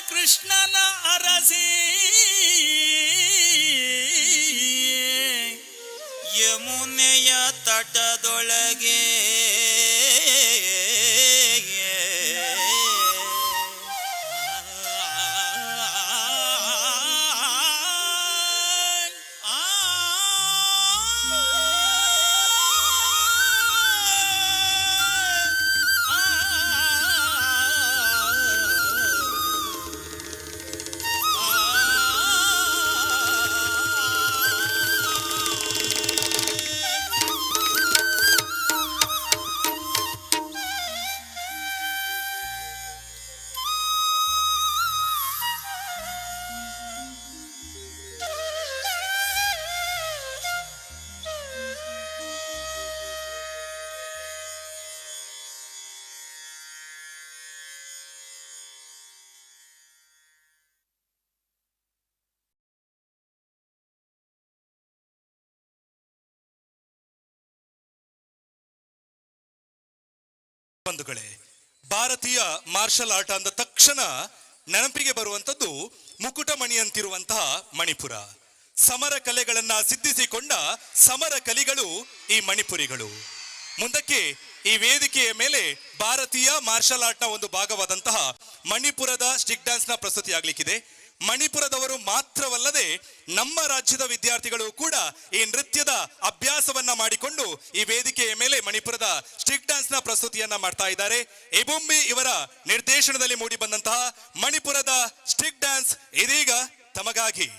ಕೃಷ್ಣನ ಅರಸಿ ಯಮುನೆಯ ತಟದೊಳಗೆ ಬಂಧುಗಳೇ, ಭಾರತೀಯ ಮಾರ್ಷಲ್ ಆರ್ಟ್ ಅಂದ ತಕ್ಷಣ ನೆನಪಿಗೆ ಬರುವಂತದ್ದು ಮುಕುಟಮಣಿಯಂತಿರುವಂತಹ ಮಣಿಪುರ. ಸಮರ ಕಲೆಗಳನ್ನ ಸಿದ್ಧಿಸಿಕೊಂಡ ಸಮರ ಕಲಿಗಳು ಈ ಮಣಿಪುರಿಗಳು. ಮುಂದಕ್ಕೆ ಈ ವೇದಿಕೆಯ ಮೇಲೆ ಭಾರತೀಯ ಮಾರ್ಷಲ್ ಆರ್ಟ್ ನ ಒಂದು ಭಾಗವಾದಂತಹ ಮಣಿಪುರದ ಸ್ಟಿಕ್ ಡ್ಯಾನ್ಸ್ ನ ಪ್ರಸ್ತುತಿಯಾಗಲಿಕ್ಕಿದೆ. ಮಣಿಪುರದವರು ಮಾತ್ರವಲ್ಲದೆ ನಮ್ಮ ರಾಜ್ಯದ ವಿದ್ಯಾರ್ಥಿಗಳು ಕೂಡ ಈ ನೃತ್ಯದ ಅಭ್ಯಾಸವನ್ನ ಮಾಡಿಕೊಂಡು ಈ ವೇದಿಕೆಯ ಮೇಲೆ ಮಣಿಪುರದ ಸ್ಟಿಕ್ ಡ್ಯಾನ್ಸ್ ನ ಪ್ರಸ್ತುತಿಯನ್ನ ಮಾಡ್ತಾ ಇದ್ದಾರೆ. ಎಬುಂಬಿ ಇವರ ನಿರ್ದೇಶನದಲ್ಲಿ ಮೂಡಿ ಬಂದಂತಹ ಮಣಿಪುರದ ಸ್ಟಿಕ್ ಡ್ಯಾನ್ಸ್ ಇದೀಗ ತಮಗಾಗಿ.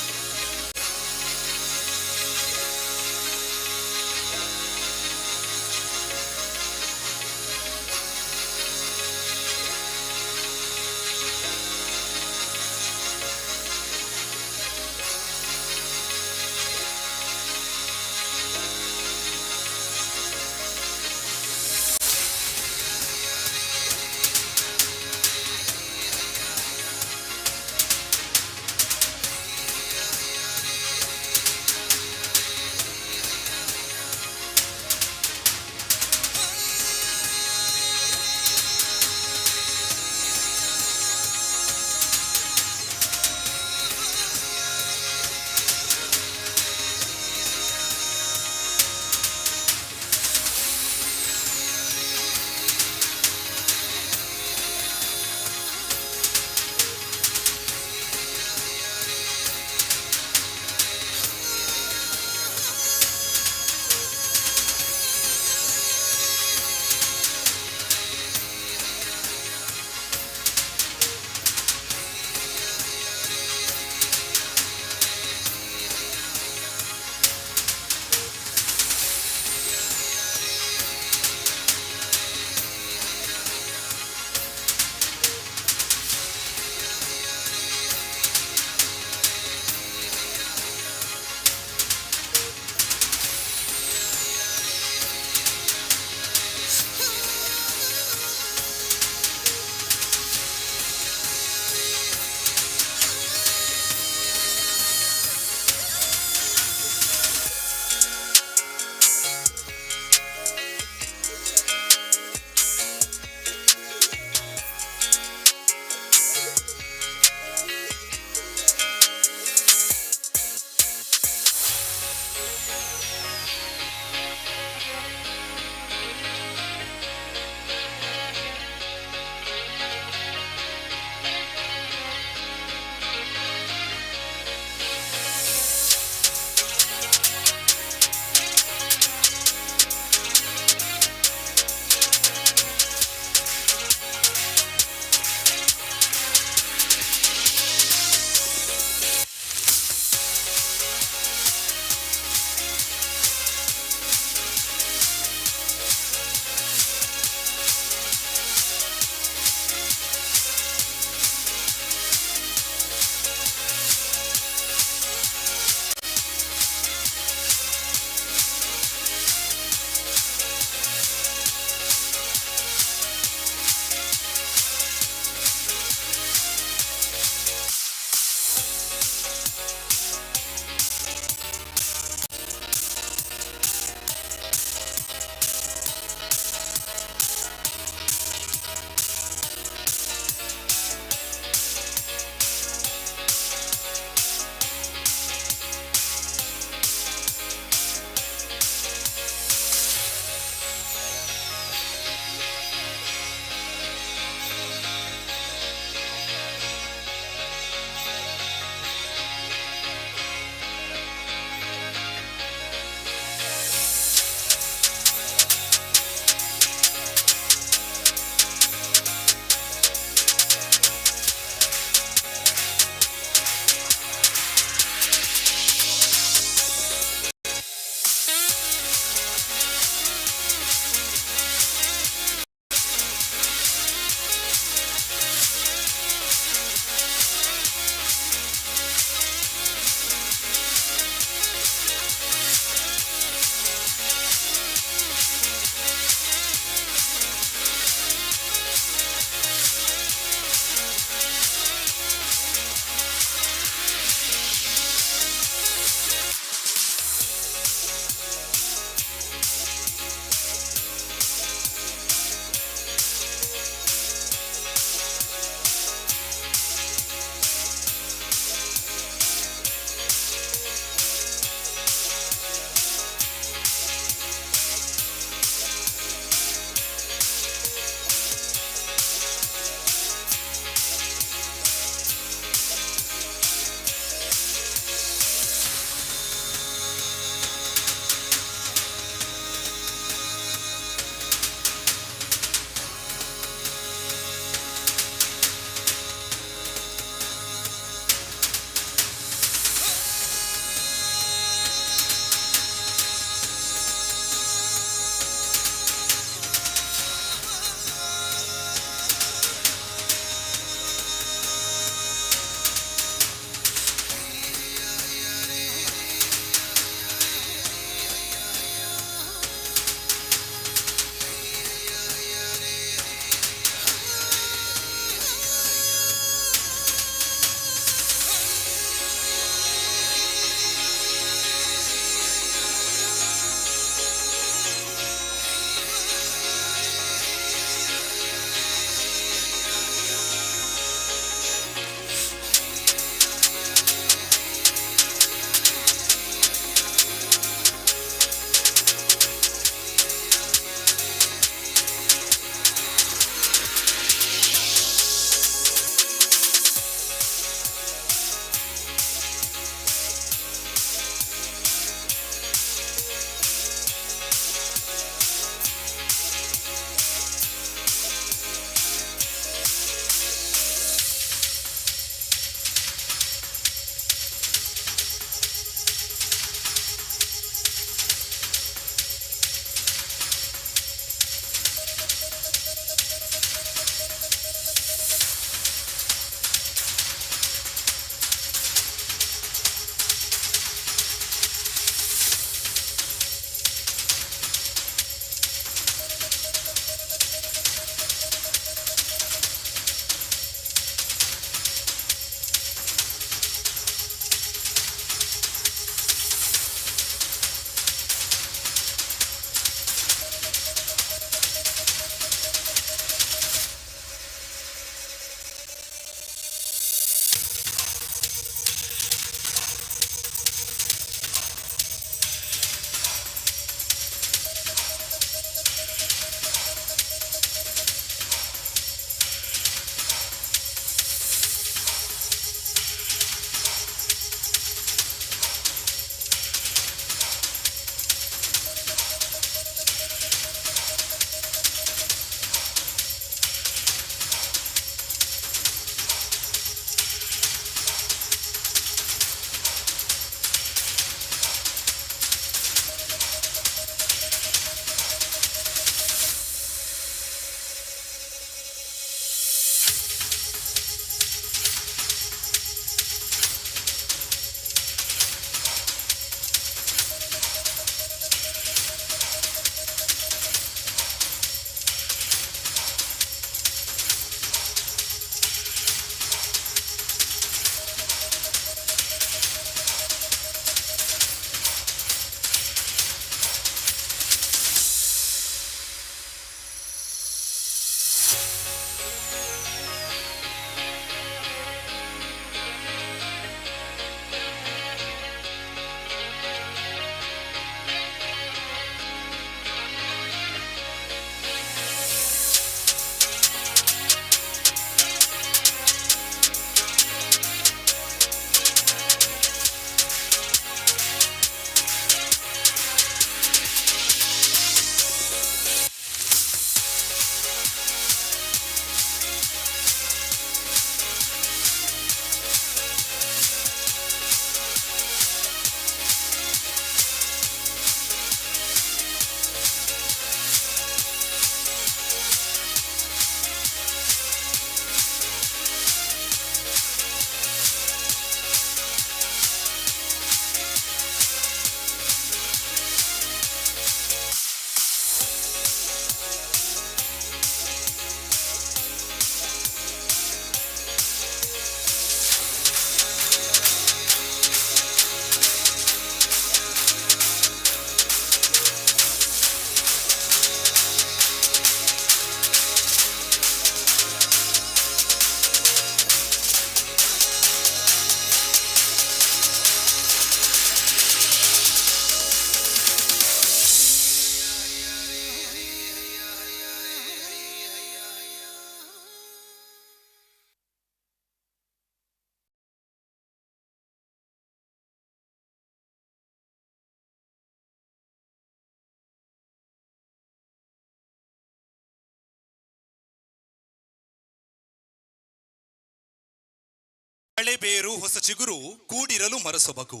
ಹಳೆ ಬೇರು ಹೊಸ ಚಿಗುರು ಕೂಡಿರಲು ಮರಸೊಬಗು,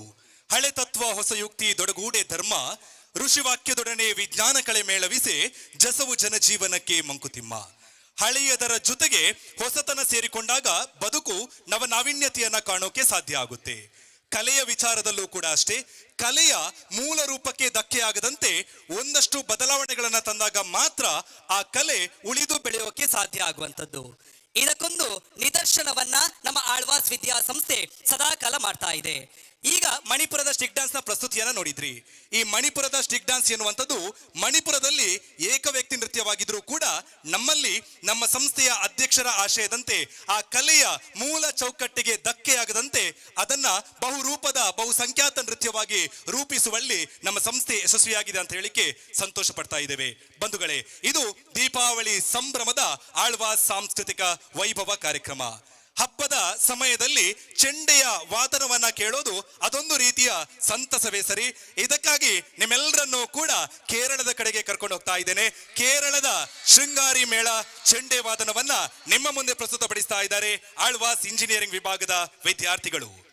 ಹಳೆ ತತ್ವ ಹೊಸ ಯುಕ್ತಿ ದೊಡಗೂಡೆ ಧರ್ಮ, ಋಷಿವಾಕ್ಯದೊಡನೆ ವಿಜ್ಞಾನ ಕಳೆ ಮೇಳವಿಸೆ ಜಸವು ಜನಜೀವನಕ್ಕೆ ಮಂಕುತಿಮ್ಮ. ಹಳೆಯದರ ಜೊತೆಗೆ ಹೊಸತನ ಸೇರಿಕೊಂಡಾಗ ಬದುಕು ನವನಾವಿನ್ಯತೆಯನ್ನ ಕಾಣೋಕೆ ಸಾಧ್ಯ ಆಗುತ್ತೆ. ಕಲೆಯ ವಿಚಾರದಲ್ಲೂ ಕೂಡ ಅಷ್ಟೇ, ಕಲೆಯ ಮೂಲ ರೂಪಕ್ಕೆ ಧಕ್ಕೆಯಾಗದಂತೆ ಒಂದಷ್ಟು ಬದಲಾವಣೆಗಳನ್ನ ತಂದಾಗ ಮಾತ್ರ ಆ ಕಲೆ ಉಳಿದು ಬೆಳೆಯೋಕೆ ಸಾಧ್ಯ ಆಗುವಂಥದ್ದು. ಇದಕ್ಕೊಂದು ನಿದರ್ಶನವನ್ನ ನಮ್ಮ ಆಳ್ವಾಸ್ ವಿದ್ಯಾಸಂಸ್ಥೆ ಸದಾಕಾಲ ಮಾಡ್ತಾ ಇದೆ. ಈಗ ಮಣಿಪುರದ ಸ್ಟಿಕ್ ಡ್ಯಾನ್ಸ್ ನ ಪ್ರಸ್ತುತಿಯನ್ನ ನೋಡಿದ್ರಿ. ಈ ಮಣಿಪುರದ ಸ್ಟಿಕ್ ಡ್ಯಾನ್ಸ್ ಎನ್ನುವಂಥದ್ದು ಮಣಿಪುರದಲ್ಲಿ ಏಕ ವ್ಯಕ್ತಿ ನೃತ್ಯವಾಗಿದ್ರೂ ಕೂಡ ನಮ್ಮಲ್ಲಿ ನಮ್ಮ ಸಂಸ್ಥೆಯ ಅಧ್ಯಕ್ಷರ ಆಶಯದಂತೆ ಆ ಕಲೆಯ ಮೂಲ ಚೌಕಟ್ಟಿಗೆ ಧಕ್ಕೆಯಾಗದಂತೆ ಅದನ್ನ ಬಹುರೂಪದ ಬಹುಸಂಖ್ಯಾತ ನೃತ್ಯವಾಗಿ ರೂಪಿಸುವಲ್ಲಿ ನಮ್ಮ ಸಂಸ್ಥೆ ಯಶಸ್ವಿಯಾಗಿದೆ ಅಂತ ಹೇಳಿಕ್ಕೆ ಸಂತೋಷ ಪಡ್ತಾ ಇದ್ದೇವೆ. ಬಂಧುಗಳೇ, ಇದು ದೀಪಾವಳಿ ಸಂಭ್ರಮದ ಆಳ್ವಾಸ್ ಸಾಂಸ್ಕೃತಿಕ ವೈಭವ ಕಾರ್ಯಕ್ರಮ. ಹಬ್ಬದ ಸಮಯದಲ್ಲಿ ಚೆಂಡೆಯ ವಾದನವನ್ನ ಕೇಳೋದು ಅದೊಂದು ರೀತಿಯ ಸಂತಸವೇ ಸರಿ. ಇದಕ್ಕಾಗಿ ನಿಮ್ಮೆಲ್ಲರನ್ನೂ ಕೂಡ ಕೇರಳದ ಕಡೆಗೆ ಕರ್ಕೊಂಡು ಹೋಗ್ತಾ ಇದ್ದೇನೆ. ಕೇರಳದ ಶೃಂಗಾರಿ ಮೇಳ ಚೆಂಡೆ ವಾದನವನ್ನ ನಿಮ್ಮ ಮುಂದೆ ಪ್ರಸ್ತುತಪಡಿಸ್ತಾ ಇದ್ದಾರೆ ಆಳ್ವಾಸ್ ಇಂಜಿನಿಯರಿಂಗ್ ವಿಭಾಗದ ವಿದ್ಯಾರ್ಥಿಗಳು.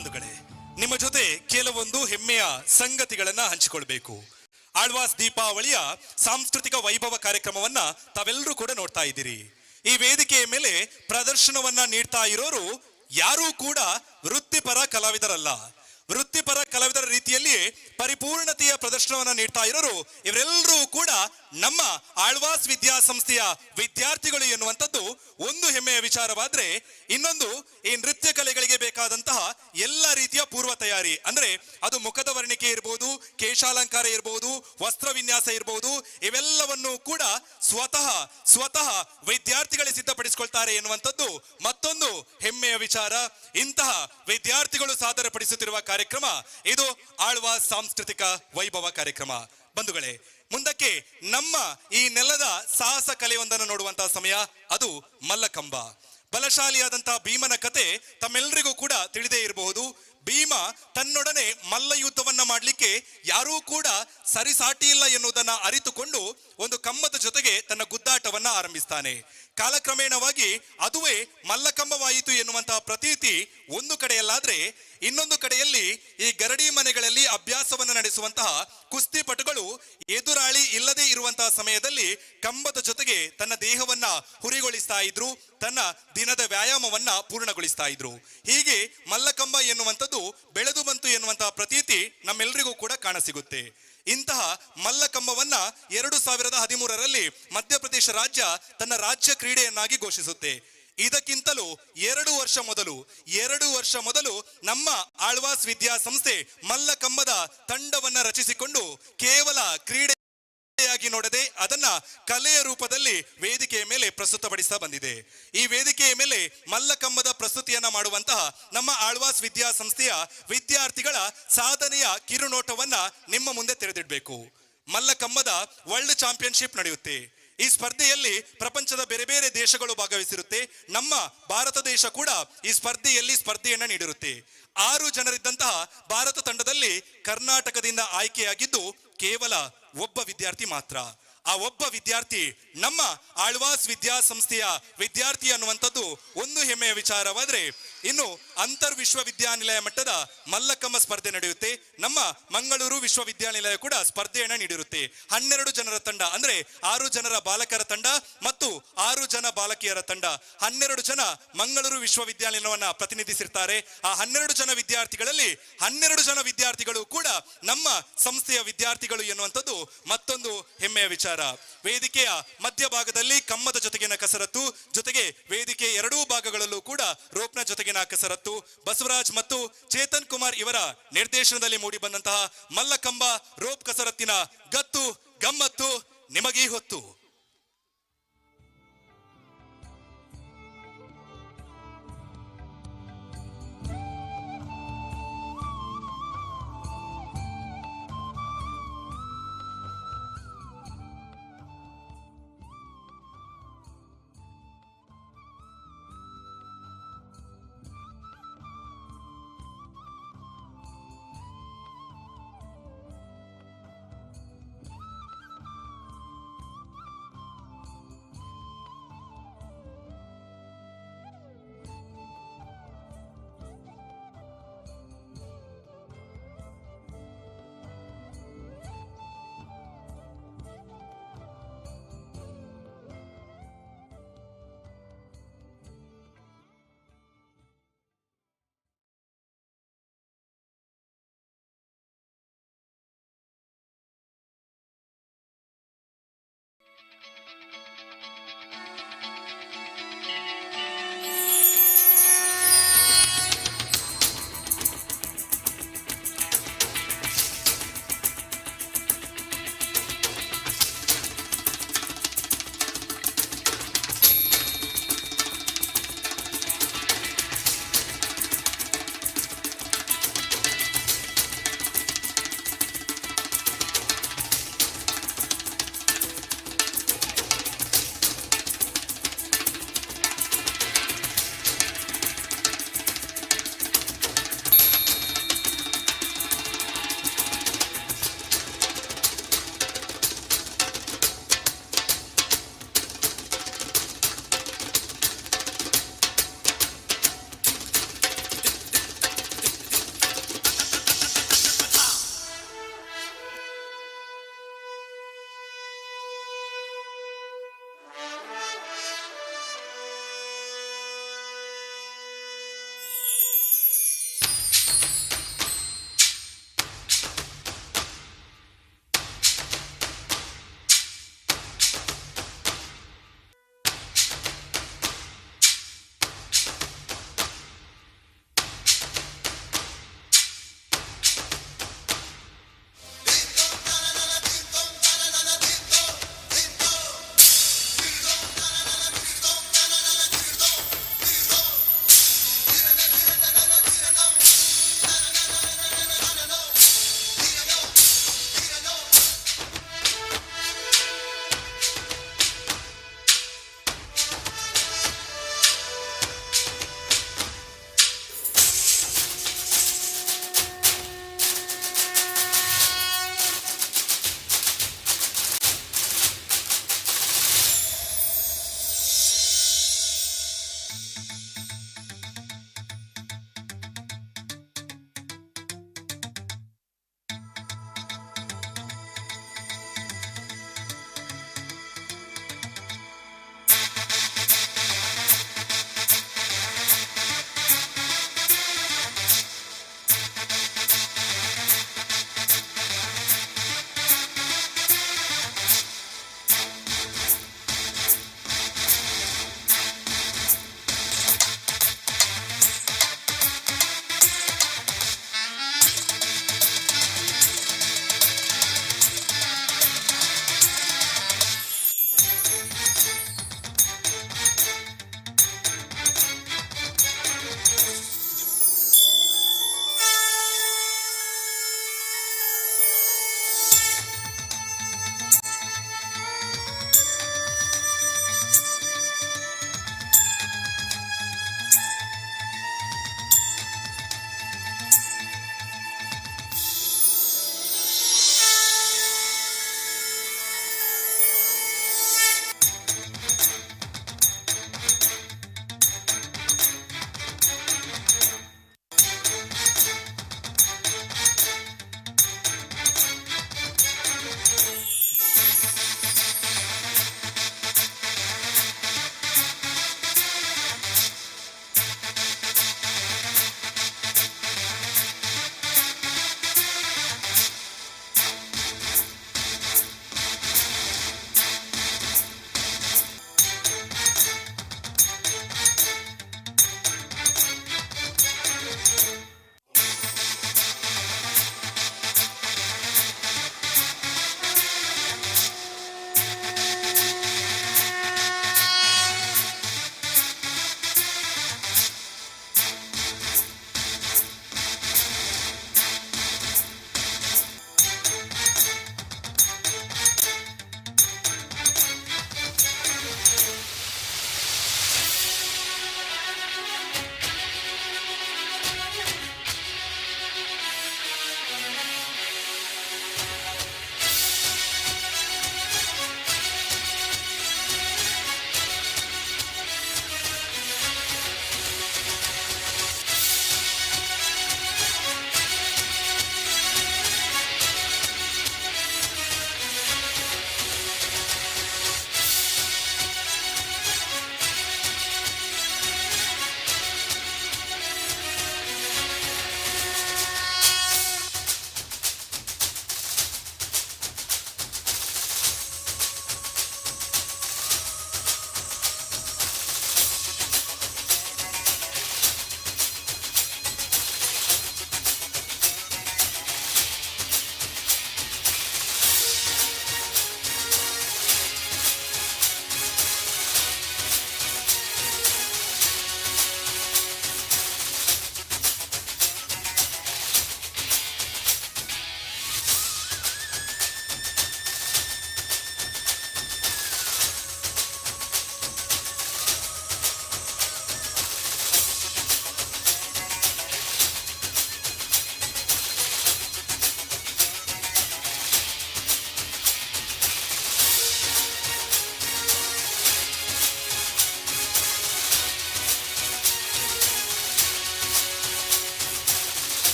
ಬಂಧುಗಳೇ, ನಿಮ್ಮ ಜೊತೆ ಕೆಲವೊಂದು ಹೆಮ್ಮೆಯ ಸಂಗತಿಗಳನ್ನ ಹಂಚಿಕೊಳ್ಬೇಕು. ಆಳ್ವಾಸ್ ದೀಪಾವಳಿಯ ಸಾಂಸ್ಕೃತಿಕ ವೈಭವ ಕಾರ್ಯಕ್ರಮವನ್ನ ತಾವೆಲ್ಲರೂ ಕೂಡ ನೋಡ್ತಾ ಇದ್ದೀರಿ. ಈ ವೇದಿಕೆಯ ಮೇಲೆ ಪ್ರದರ್ಶನವನ್ನ ನೀಡ್ತಾ ಇರೋರು ಯಾರೂ ಕೂಡ ವೃತ್ತಿಪರ ಕಲಾವಿದರಲ್ಲ. ವೃತ್ತಿಪರ ಕಲಾವಿದರ ರೀತಿಯಲ್ಲಿ ಪರಿಪೂರ್ಣತೆಯ ಪ್ರದರ್ಶನವನ್ನ ನೀಡ್ತಾ ಇರೋರು ಇವರೆಲ್ಲರೂ ಕೂಡ ನಮ್ಮ ಆಳ್ವಾಸ್ ವಿದ್ಯಾಸಂಸ್ಥೆಯ ವಿದ್ಯಾರ್ಥಿಗಳು ಎನ್ನುವಂಥದ್ದು ಒಂದು ಹೆಮ್ಮೆಯ ವಿಚಾರವಾದ್ರೆ, ಇನ್ನೊಂದು ಈ ನೃತ್ಯ ಕಲೆಗಳಿಗೆ ಬೇಕಾದಂತಹ ಎಲ್ಲ ರೀತಿಯ ಪೂರ್ವ ತಯಾರಿ, ಅಂದ್ರೆ ಅದು ಮುಖದ ವರ್ಣಿಕೆ ಇರಬಹುದು, ಕೇಶಾಲಂಕಾರ ಇರಬಹುದು, ವಸ್ತ್ರ ವಿನ್ಯಾಸ ಇರಬಹುದು, ಇವೆಲ್ಲವನ್ನು ಕೂಡ ಸ್ವತಃ ವಿದ್ಯಾರ್ಥಿಗಳೇ ಸಿದ್ಧಪಡಿಸಿಕೊಳ್ತಾರೆ ಎನ್ನುವಂಥದ್ದು ಮತ್ತೊಂದು ಹೆಮ್ಮೆಯ ವಿಚಾರ. ಇಂತಹ ವಿದ್ಯಾರ್ಥಿಗಳು ಸಾದರಪಡಿಸುತ್ತಿರುವ ಕಾರ್ಯಕ್ರಮ ಇದು ಆಳ್ವಾಸ್ ಸಾಂಸ್ಕೃತಿಕ ವೈಭವ ಕಾರ್ಯಕ್ರಮ. ಬಂಧುಗಳೇ, ಮುಂದಕ್ಕೆ ನಮ್ಮ ಈ ನೆಲದ ಸಾಹಸ ಕಲೆಯೊಂದನ್ನು ನೋಡುವಂತಹ ಸಮಯ, ಅದು ಮಲ್ಲಕಂಬ. ಬಲಶಾಲಿಯಾದಂತಹ ಭೀಮನ ಕತೆ ತಮ್ಮೆಲ್ಲರಿಗೂ ಕೂಡ ತಿಳಿದೇ ಇರಬಹುದು. ಭೀಮ ತನ್ನೊಡನೆ ಮಲ್ಲ ಯುದ್ಧವನ್ನ ಮಾಡಲಿಕ್ಕೆ ಯಾರೂ ಕೂಡ ಸರಿಸಾಟಿ ಇಲ್ಲ ಎನ್ನುವುದನ್ನ ಅರಿತುಕೊಂಡು ಒಂದು ಕಂಬದ ಜೊತೆಗೆ ತನ್ನ ಗುದ್ದಾಟವನ್ನ ಆರಂಭಿಸ್ತಾನೆ. ಕಾಲಕ್ರಮೇಣವಾಗಿ ಅದುವೇ ಮಲ್ಲಕಂಬವಾಯಿತು ಎನ್ನುವಂತಹ ಪ್ರತೀತಿ ಒಂದು ಕಡೆಯಲ್ಲಾದ್ರೆ, ಇನ್ನೊಂದು ಕಡೆಯಲ್ಲಿ ಈ ಗರಡಿ ಮನೆಗಳಲ್ಲಿ ಅಭ್ಯಾಸವನ್ನು ನಡೆಸುವಂತಹ ಕುಸ್ತಿಪಟುಗಳು ಎದುರಾಳಿ ಇಲ್ಲದೆ ಇರುವಂತಹ ಸಮಯದಲ್ಲಿ ಕಂಬದ ಜೊತೆಗೆ ತನ್ನ ದೇಹವನ್ನ ಹುರಿಗೊಳಿಸ್ತಾ ಇದ್ರು, ತನ್ನ ದಿನದ ವ್ಯಾಯಾಮವನ್ನ ಪೂರ್ಣಗೊಳಿಸ್ತಾ ಇದ್ರು. ಹೀಗೆ ಮಲ್ಲಕಂಬ ಎನ್ನುವಂಥದ್ದು ಬೆಳೆದು ಬಂತು ಎನ್ನುವಂತಹ ಪ್ರತೀತಿ ನಮ್ಮೆಲ್ಲರಿಗೂ ಕೂಡ ಕಾಣಸಿಗುತ್ತೆ. ಇಂತಹ ಮಲ್ಲಕಂಬವನ್ನ 2013ರಲ್ಲಿ ಮಧ್ಯಪ್ರದೇಶ ರಾಜ್ಯ ತನ್ನ ರಾಜ್ಯ ಕ್ರೀಡೆಯನ್ನಾಗಿ ಘೋಷಿಸುತ್ತೆ. ಇದಕ್ಕಿಂತಲೂ 2 ವರ್ಷ ಮೊದಲು ನಮ್ಮ ಆಳ್ವಾಸ್ ವಿದ್ಯಾಸಂಸ್ಥೆ ಮಲ್ಲಕಂಬದ ತಂಡವನ್ನ ರಚಿಸಿಕೊಂಡು ಕೇವಲ ಕ್ರೀಡೆಯಾಗಿ ನೋಡದೆ ಅದನ್ನ ಕಲೆಯ ರೂಪದಲ್ಲಿ ವೇದಿಕೆಯ ಮೇಲೆ ಪ್ರಸ್ತುತಪಡಿಸ್ತಾ ಬಂದಿದೆ. ಈ ವೇದಿಕೆಯ ಮೇಲೆ ಮಲ್ಲಕಂಬದ ಪ್ರಸ್ತುತಿಯನ್ನ ಮಾಡುವಂತಹ ನಮ್ಮ ಆಳ್ವಾಸ್ ವಿದ್ಯಾಸಂಸ್ಥೆಯ ವಿದ್ಯಾರ್ಥಿಗಳ ಸಾಧನೆಯ ಕಿರುನೋಟವನ್ನ ನಿಮ್ಮ ಮುಂದೆ ತೆರೆದಿಡಬೇಕು. ಮಲ್ಲಕಂಬದ ವರ್ಲ್ಡ್ ಚಾಂಪಿಯನ್ಶಿಪ್ ನಡೆಯುತ್ತೆ. ಈ ಸ್ಪರ್ಧೆಯಲ್ಲಿ ಪ್ರಪಂಚದ ಬೇರೆ ಬೇರೆ ದೇಶಗಳು ಭಾಗವಹಿಸಿರುತ್ತೆ. ನಮ್ಮ ಭಾರತ ದೇಶ ಕೂಡ ಈ ಸ್ಪರ್ಧೆಯನ್ನ ನೀಡಿರುತ್ತೆ. 6 ಜನರಿದ್ದಂತಹ ಭಾರತ ತಂಡದಲ್ಲಿ ಕರ್ನಾಟಕದಿಂದ ಆಯ್ಕೆಯಾಗಿದ್ದು ಕೇವಲ ಒಬ್ಬ ವಿದ್ಯಾರ್ಥಿ ಮಾತ್ರ. ಆ ಒಬ್ಬ ವಿದ್ಯಾರ್ಥಿ ನಮ್ಮ ಆಳ್ವಾಸ್ ವಿದ್ಯಾಸಂಸ್ಥೆಯ ವಿದ್ಯಾರ್ಥಿ ಅನ್ನುವಂಥದ್ದು ಒಂದು ಹೆಮ್ಮೆಯ ವಿಚಾರವಾದ್ರೆ, ಇನ್ನು ಅಂತರ್ ವಿಶ್ವವಿದ್ಯಾನಿಲಯ ಮಟ್ಟದ ಮಲ್ಲಕಂಬ ಸ್ಪರ್ಧೆ ನಡೆಯುತ್ತೆ. ನಮ್ಮ ಮಂಗಳೂರು ವಿಶ್ವವಿದ್ಯಾನಿಲಯ ಕೂಡ ಸ್ಪರ್ಧೆಯನ್ನ ನೀಡಿರುತ್ತೆ. 12 ಜನರ ತಂಡ, ಅಂದ್ರೆ 6 ಜನರ ಬಾಲಕರ ತಂಡ ಮತ್ತು 6 ಜನ ಬಾಲಕಿಯರ ತಂಡ, 12 ಜನ ಮಂಗಳೂರು ವಿಶ್ವವಿದ್ಯಾನಿಲಯವನ್ನ ಪ್ರತಿನಿಧಿಸಿರ್ತಾರೆ. ಆ 12 ಜನ ವಿದ್ಯಾರ್ಥಿಗಳಲ್ಲಿ 12 ಜನ ವಿದ್ಯಾರ್ಥಿಗಳು ಕೂಡ ನಮ್ಮ ಸಂಸ್ಥೆಯ ವಿದ್ಯಾರ್ಥಿಗಳು ಎನ್ನುವಂಥದ್ದು ಮತ್ತೊಂದು ಹೆಮ್ಮೆಯ ವಿಚಾರ. ವೇದಿಕೆಯ ಮಧ್ಯಭಾಗದಲ್ಲಿ ಕಮ್ಮದ ಜೊತೆಗಿನ ಕಸರತ್ತು, ಜೊತೆಗೆ ವೇದಿಕೆ 2 ಭಾಗಗಳಲ್ಲೂ ಕೂಡ ರೋಪ್ನ ಜೊತೆಗಿನ ಕಸರತ್ತು. ಬಸವರಾಜ್ ಮತ್ತು ಚೇತನ್ ಕುಮಾರ್ ಇವರ ನಿರ್ದೇಶನದಲ್ಲಿ ಮೂಡಿ ಬಂದಂತಹ ಮಲ್ಲಕಂಬ ರೋಪ್ ಕಸರತ್ತಿನ ಗತ್ತು ಗಮ್ಮತ್ತು ನಿಮಗೀ ಹೊತ್ತು.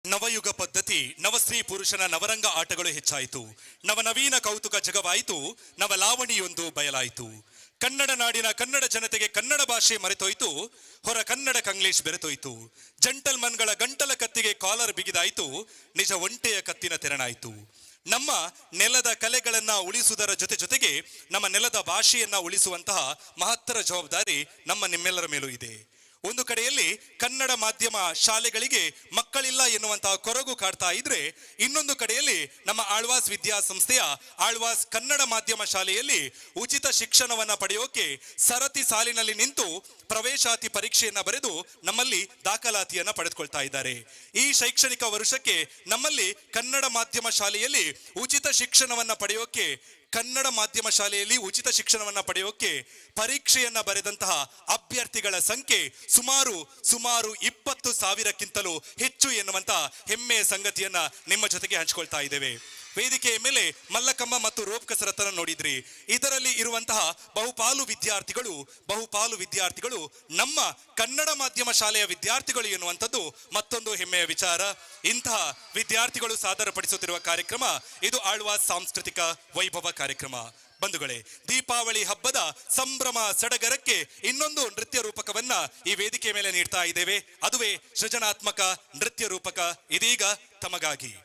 ನವಯುಗ ಪದ್ಧತಿ ನವಸ್ತ್ರೀ ಪುರುಷನ ನವರಂಗ ಆಟಗಳು ಹೆಚ್ಚಾಯಿತು. ನವನವೀನ ಕೌತುಕ ಜಗವಾಯಿತು. ನವಲಾವಣಿಯೊಂದು ಬಯಲಾಯಿತು. ಕನ್ನಡ ನಾಡಿನ ಕನ್ನಡ ಜನತೆಗೆ ಕನ್ನಡ ಭಾಷೆ ಮರೆತೋಯ್ತು. ಹೊರ ಕನ್ನಡ ಕಂಗ್ಲೀಷ್ ಬೆರೆತೋಯ್ತು. ಜಂಟಲ್ಮನ್ಗಳ ಗಂಟಲ ಕತ್ತಿಗೆ ಕಾಲರ್ ಬಿಗಿದಾಯಿತು. ನಿಜ ಒಂಟೆಯ ಕತ್ತಿನ ತೆರನಾಯಿತು. ನಮ್ಮ ನೆಲದ ಕಲೆಗಳನ್ನ ಉಳಿಸುವುದರ ಜೊತೆಗೆ ನಮ್ಮ ನೆಲದ ಭಾಷೆಯನ್ನ ಉಳಿಸುವಂತಹ ಮಹತ್ತರ ಜವಾಬ್ದಾರಿ ನಮ್ಮ ನಿಮ್ಮೆಲ್ಲರ ಮೇಲೂ ಇದೆ. ಒಂದು ಕಡೆಯಲ್ಲಿ ಕನ್ನಡ ಮಾಧ್ಯಮ ಶಾಲೆಗಳಿಗೆ ಮಕ್ಕಳಿಲ್ಲ ಎನ್ನುವಂತಹ ಕೊರಗು ಕಾಡ್ತಾ ಇದ್ರೆ, ಇನ್ನೊಂದು ಕಡೆಯಲ್ಲಿ ನಮ್ಮ ಆಳ್ವಾಸ್ ವಿದ್ಯಾಸಂಸ್ಥೆಯ ಆಳ್ವಾಸ್ ಕನ್ನಡ ಮಾಧ್ಯಮ ಶಾಲೆಯಲ್ಲಿ ಉಚಿತ ಶಿಕ್ಷಣವನ್ನ ಪಡೆಯೋಕೆ ಸರತಿ ಸಾಲಿನಲ್ಲಿ ನಿಂತು ಪ್ರವೇಶಾತಿ ಪರೀಕ್ಷೆಯನ್ನ ಬರೆದು ನಮ್ಮಲ್ಲಿ ದಾಖಲಾತಿಯನ್ನ ಪಡೆದುಕೊಳ್ತಾ ಇದ್ದಾರೆ. ಈ ಶೈಕ್ಷಣಿಕ ವರ್ಷಕ್ಕೆ ನಮ್ಮಲ್ಲಿ ಕನ್ನಡ ಮಾಧ್ಯಮ ಶಾಲೆಯಲ್ಲಿ ಉಚಿತ ಶಿಕ್ಷಣವನ್ನ ಪಡೆಯೋಕೆ ಪರೀಕ್ಷೆಯನ್ನ ಬರೆದಂತಹ ಅಭ್ಯರ್ಥಿಗಳ ಸಂಖ್ಯೆ ಸುಮಾರು 20,000ಕ್ಕಿಂತಲೂ ಹೆಚ್ಚು ಎನ್ನುವಂತ ಹೆಮ್ಮೆಯ ಸಂಗತಿಯನ್ನ ನಿಮ್ಮ ಜೊತೆಗೆ ಹಂಚಿಕೊಳ್ತಾ ಇದ್ದೇವೆ. ವೇದಿಕೆಯ ಮೇಲೆ ಮಲ್ಲಕಮ್ಮ ಮತ್ತು ರೋಪ್ ಕಸರತ್ತನ್ನು ನೋಡಿದ್ರಿ. ಇದರಲ್ಲಿ ಇರುವಂತಹ ಬಹುಪಾಲು ವಿದ್ಯಾರ್ಥಿಗಳು ನಮ್ಮ ಕನ್ನಡ ಮಾಧ್ಯಮ ಶಾಲೆಯ ವಿದ್ಯಾರ್ಥಿಗಳು ಎನ್ನುವಂಥದ್ದು ಮತ್ತೊಂದು ಹೆಮ್ಮೆಯ ವಿಚಾರ. ಇಂತಹ ವಿದ್ಯಾರ್ಥಿಗಳು ಸಾದರಪಡಿಸುತ್ತಿರುವ ಕಾರ್ಯಕ್ರಮ ಇದು ಆಳ್ವಾಸ್ ಸಾಂಸ್ಕೃತಿಕ ವೈಭವ ಕಾರ್ಯಕ್ರಮ. ಬಂಧುಗಳೇ, ದೀಪಾವಳಿ ಹಬ್ಬದ ಸಂಭ್ರಮ ಸಡಗರಕ್ಕೆ ಇನ್ನೊಂದು ನೃತ್ಯ ರೂಪಕವನ್ನ ಈ ವೇದಿಕೆ ಮೇಲೆ ನೀಡ್ತಾ ಇದ್ದೇವೆ. ಅದುವೇ ಸೃಜನಾತ್ಮಕ ನೃತ್ಯ ರೂಪಕ ಇದೀಗ ತಮಗಾಗಿ.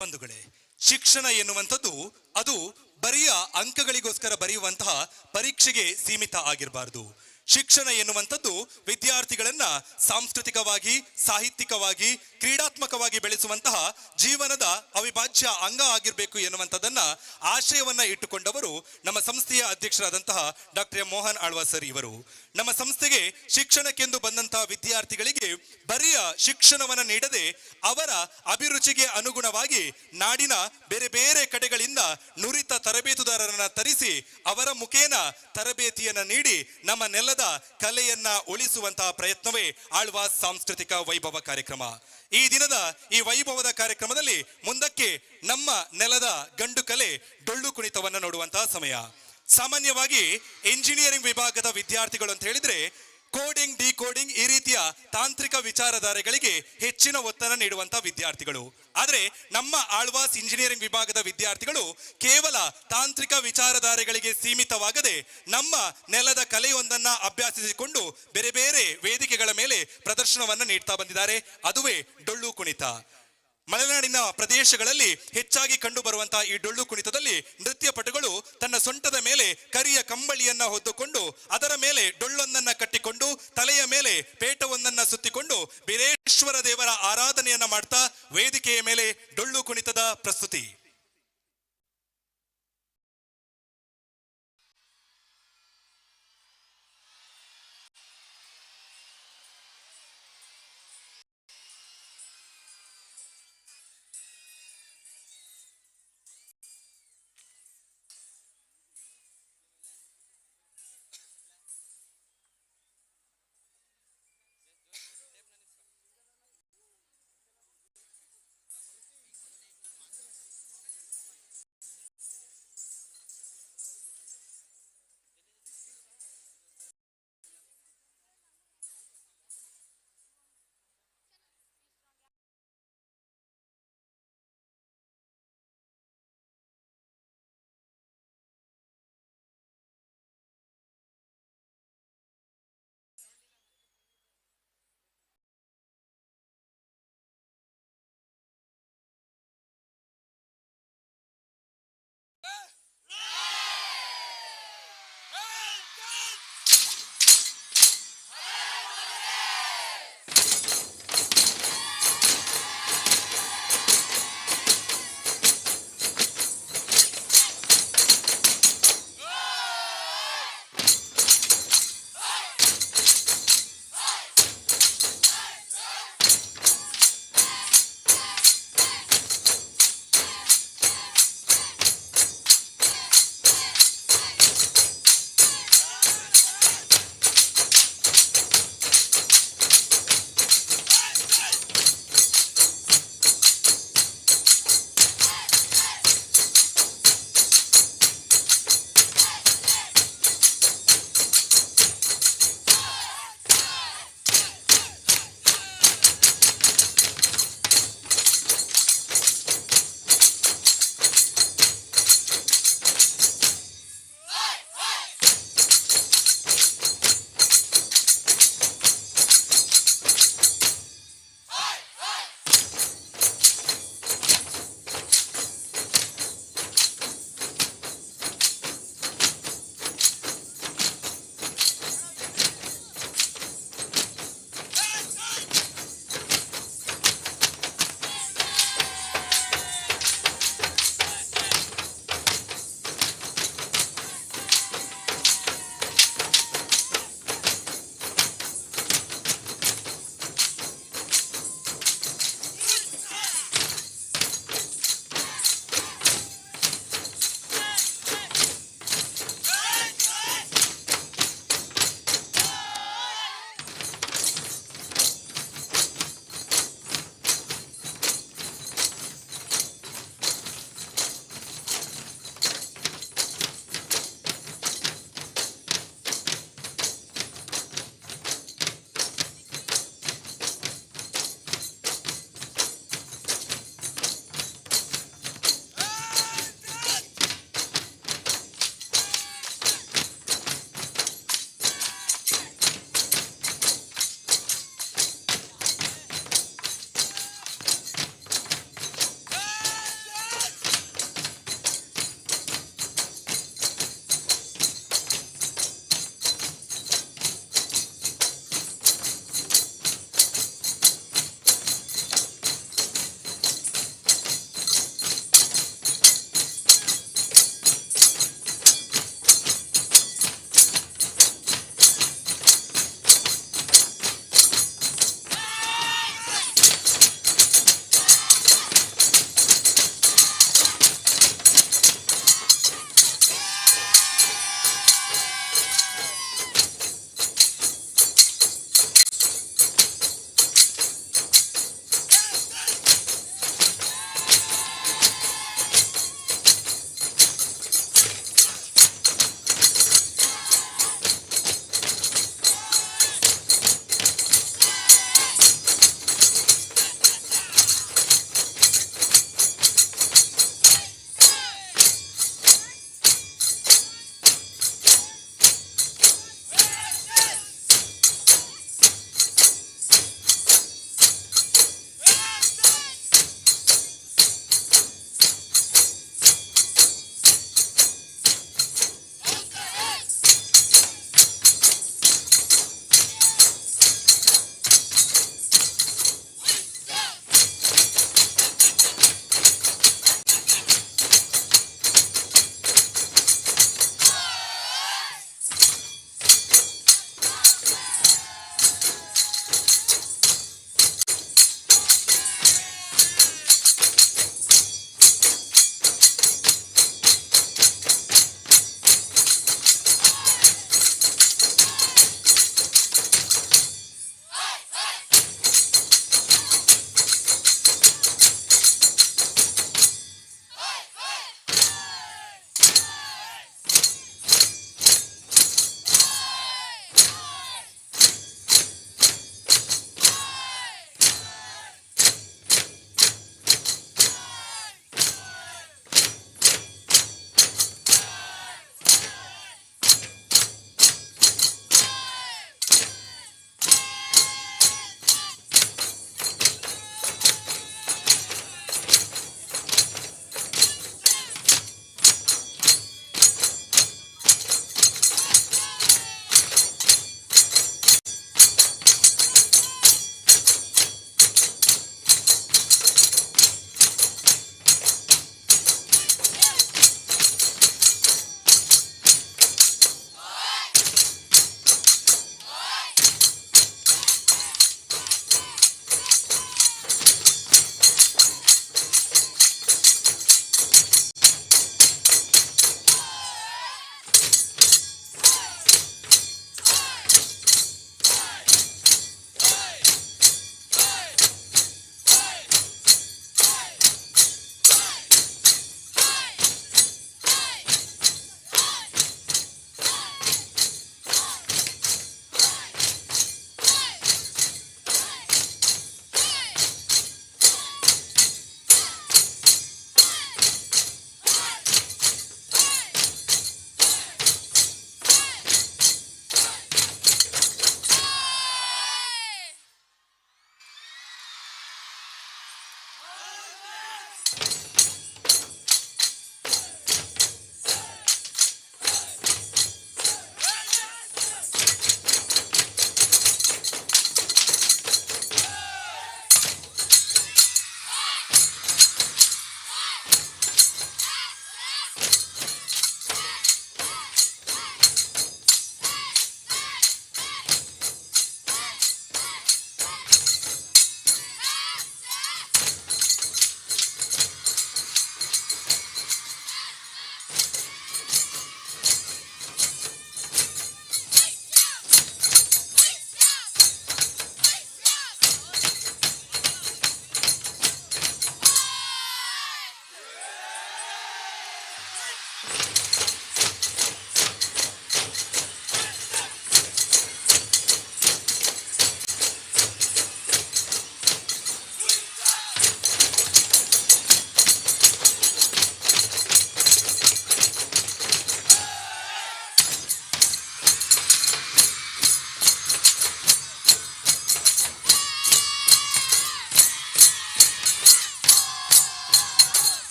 ಬಂಧುಗಳೇ, ಶಿಕ್ಷಣ ಎನ್ನುವಂಥದ್ದು ಅದು ಬರಿಯ ಅಂಕಗಳಿಗೋಸ್ಕರ ಬರೆಯುವಂತಹ ಪರೀಕ್ಷೆಗೆ ಸೀಮಿತ ಆಗಿರಬಾರದು. ಶಿಕ್ಷಣ ಎನ್ನುವಂಥದ್ದು ವಿದ್ಯಾರ್ಥಿಗಳನ್ನ ಸಾಂಸ್ಕೃತಿಕವಾಗಿ, ಸಾಹಿತ್ಯಿಕವಾಗಿ, ಕ್ರೀಡಾತ್ಮಕವಾಗಿ ಬೆಳೆಸುವಂತಹ ಜೀವನದ ಅವಿಭಾಜ್ಯ ಅಂಗ ಆಗಿರಬೇಕು ಎನ್ನುವಂಥದ್ದನ್ನ ಆಶಯವನ್ನ ಇಟ್ಟುಕೊಂಡವರು ನಮ್ಮ ಸಂಸ್ಥೆಯ ಅಧ್ಯಕ್ಷರಾದಂತಹ doctor M Mohan Alvas sir ಇವರು. ನಮ್ಮ ಸಂಸ್ಥೆಗೆ ಶಿಕ್ಷಣಕ್ಕೆಂದು ಬಂದಂತಹ ವಿದ್ಯಾರ್ಥಿಗಳಿಗೆ ಬರಿಯ ಶಿಕ್ಷಣವನ್ನ ನೀಡದೆ ಅವರ ಅಭಿರುಚಿಗೆ ಅನುಗುಣವಾಗಿ ನಾಡಿನ ಬೇರೆ ಬೇರೆ ಕಡೆಗಳಿಂದ ನುರಿತ ತರಬೇತುದಾರರನ್ನ ತರಿಸಿ ಅವರ ಮುಖೇನ ತರಬೇತಿಯನ್ನ ನೀಡಿ ನಮ್ಮ ನೆಲದ ಕಲೆಯನ್ನ ಉಳಿಸುವಂತಹ ಪ್ರಯತ್ನವೇ ಆಳ್ವಾಸ್ ಸಾಂಸ್ಕೃತಿಕ ವೈಭವ ಕಾರ್ಯಕ್ರಮ. ಈ ದಿನದ ಈ ವೈಭವದ ಕಾರ್ಯಕ್ರಮದಲ್ಲಿ ಮುಂದಕ್ಕೆ ನಮ್ಮ ನೆಲದ ಗಂಡು ಕಲೆ ಡೊಳ್ಳು ಕುಣಿತವನ್ನ ನೋಡುವಂತಹ ಸಮಯ. ಸಾಮಾನ್ಯವಾಗಿ ಇಂಜಿನಿಯರಿಂಗ್ ವಿಭಾಗದ ವಿದ್ಯಾರ್ಥಿಗಳು ಅಂತ ಹೇಳಿದ್ರೆ ಕೋಡಿಂಗ್, ಡಿಕೋಡಿಂಗ್ ಈ ರೀತಿಯ ತಾಂತ್ರಿಕ ವಿಚಾರಧಾರೆಗಳಿಗೆ ಹೆಚ್ಚಿನ ಒತ್ತನ್ನು ನೀಡುವಂತಹ ವಿದ್ಯಾರ್ಥಿಗಳು. ಆದರೆ ನಮ್ಮ ಆಳ್ವಾಸ್ ಇಂಜಿನಿಯರಿಂಗ್ ವಿಭಾಗದ ವಿದ್ಯಾರ್ಥಿಗಳು ಕೇವಲ ತಾಂತ್ರಿಕ ವಿಚಾರಧಾರೆಗಳಿಗೆ ಸೀಮಿತವಾಗದೆ ನಮ್ಮ ನೆಲದ ಕಲೆಯೊಂದನ್ನ ಅಭ್ಯಾಸಿಸಿಕೊಂಡು ಬೇರೆ ಬೇರೆ ವೇದಿಕೆಗಳ ಮೇಲೆ ಪ್ರದರ್ಶನವನ್ನ ನೀಡ್ತಾ ಬಂದಿದ್ದಾರೆ. ಅದುವೇ ಡೊಳ್ಳು ಕುಣಿತ. ಮಲೆನಾಡಿನ ಪ್ರದೇಶಗಳಲ್ಲಿ ಹೆಚ್ಚಾಗಿ ಕಂಡು ಬರುವಂತಹ ಈ ಡೊಳ್ಳು ಕುಣಿತದಲ್ಲಿ ನೃತ್ಯಪಟುಗಳು ತನ್ನ ಸೊಂಟದ ಮೇಲೆ ಕರಿಯ ಕಂಬಳಿಯನ್ನ ಹೊದ್ದುಕೊಂಡು ಅದರ ಮೇಲೆ ಡೊಳ್ಳೊಂದನ್ನ ಕಟ್ಟಿಕೊಂಡು ತಲೆಯ ಮೇಲೆ ಪೇಟವೊಂದನ್ನ ಸುತ್ತಿಕೊಂಡು ಬೀರೇಶ್ವರ ದೇವರ ಆರಾಧನೆಯನ್ನ ಮಾಡ್ತಾ ವೇದಿಕೆಯ ಮೇಲೆ ಡೊಳ್ಳು ಕುಣಿತದ ಪ್ರಸ್ತುತಿ.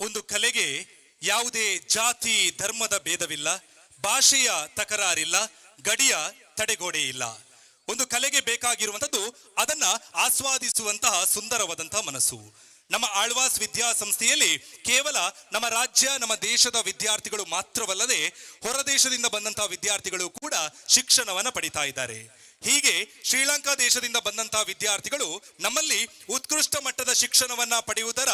ಒಂದು ಕಲೆಗೆ ಯಾವುದೇ ಜಾತಿ ಧರ್ಮದ ಭೇದವಿಲ್ಲ, ಭಾಷೆಯ ತಕರಾರಿಲ್ಲ, ಗಡಿಯ ತಡೆಗೋಡೆ ಇಲ್ಲ. ಒಂದು ಕಲೆಗೆ ಬೇಕಾಗಿರುವಂಥದ್ದು ಅದನ್ನ ಆಸ್ವಾದಿಸುವಂತಹ ಸುಂದರವಾದಂತಹ ಮನಸ್ಸು. ನಮ್ಮ ಆಳ್ವಾಸ್ ವಿದ್ಯಾಸಂಸ್ಥೆಯಲ್ಲಿ ಕೇವಲ ನಮ್ಮ ರಾಜ್ಯ, ನಮ್ಮ ದೇಶದ ವಿದ್ಯಾರ್ಥಿಗಳು ಮಾತ್ರವಲ್ಲದೆ ಹೊರದೇಶದಿಂದ ಬಂದಂತಹ ವಿದ್ಯಾರ್ಥಿಗಳು ಕೂಡ ಶಿಕ್ಷಣವನ್ನ ಪಡಿತಾ ಇದ್ದಾರೆ. ಹೀಗೆ ಶ್ರೀಲಂಕಾ ದೇಶದಿಂದ ಬಂದಂತಹ ವಿದ್ಯಾರ್ಥಿಗಳು ನಮ್ಮಲ್ಲಿ ಉತ್ಕೃಷ್ಟ ಮಟ್ಟದ ಶಿಕ್ಷಣವನ್ನ ಪಡೆಯುವುದರ